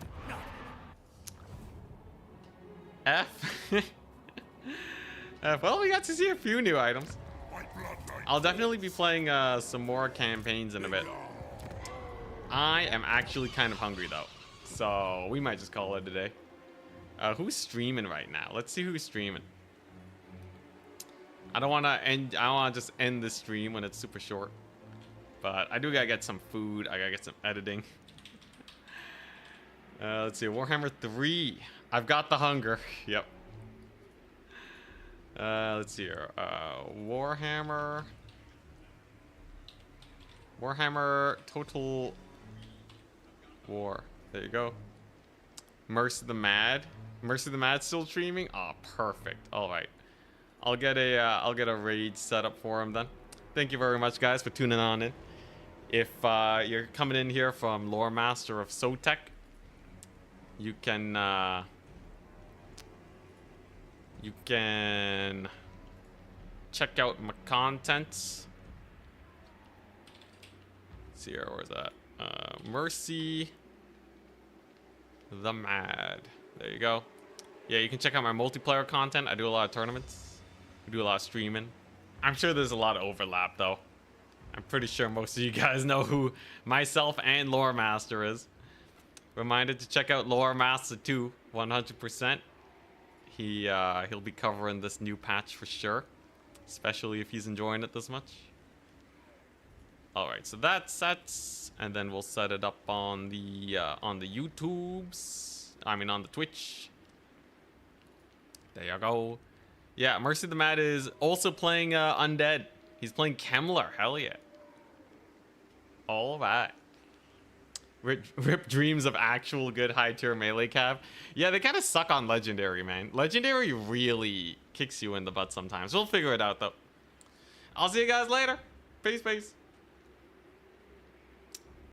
F. F. Well, we got to see a few new items. I'll definitely be playing some more campaigns in a bit. I am actually kind of hungry though, so we might just call it a day. Who's streaming right now? Let's see who's streaming. I don't want to just end the stream when it's super short, but I do gotta get some food. I gotta get some editing. Let's see, Warhammer 3. I've got the hunger. Yep. Let's see here. Warhammer Total War. There you go. Mercy the Mad still streaming? Oh, perfect. All right. I'll get a raid set up for him then. Thank you very much, guys, for tuning on in. If you're coming in here from Lore Master of Sotek, you can check out my contents. Let's see here, where's that? Mercy the Mad. There you go. Yeah, you can check out my multiplayer content. I do a lot of tournaments. I do a lot of streaming. I'm sure there's a lot of overlap though. I'm pretty sure most of you guys know who myself and Lore Master is. Reminded to check out Lore Master 2, 100%. He'll be covering this new patch for sure, especially if he's enjoying it this much. All right, so that's, and then we'll set it up on the YouTubes. I mean, on the Twitch. There you go. Yeah, Mercy the Mad is also playing Undead. He's playing Kemmler. Hell yeah. All right. Rip dreams of actual good high tier melee cav. Yeah, they kind of suck on Legendary, man. Legendary really kicks you in the butt sometimes. We'll figure it out though. I'll see you guys later. Peace, peace.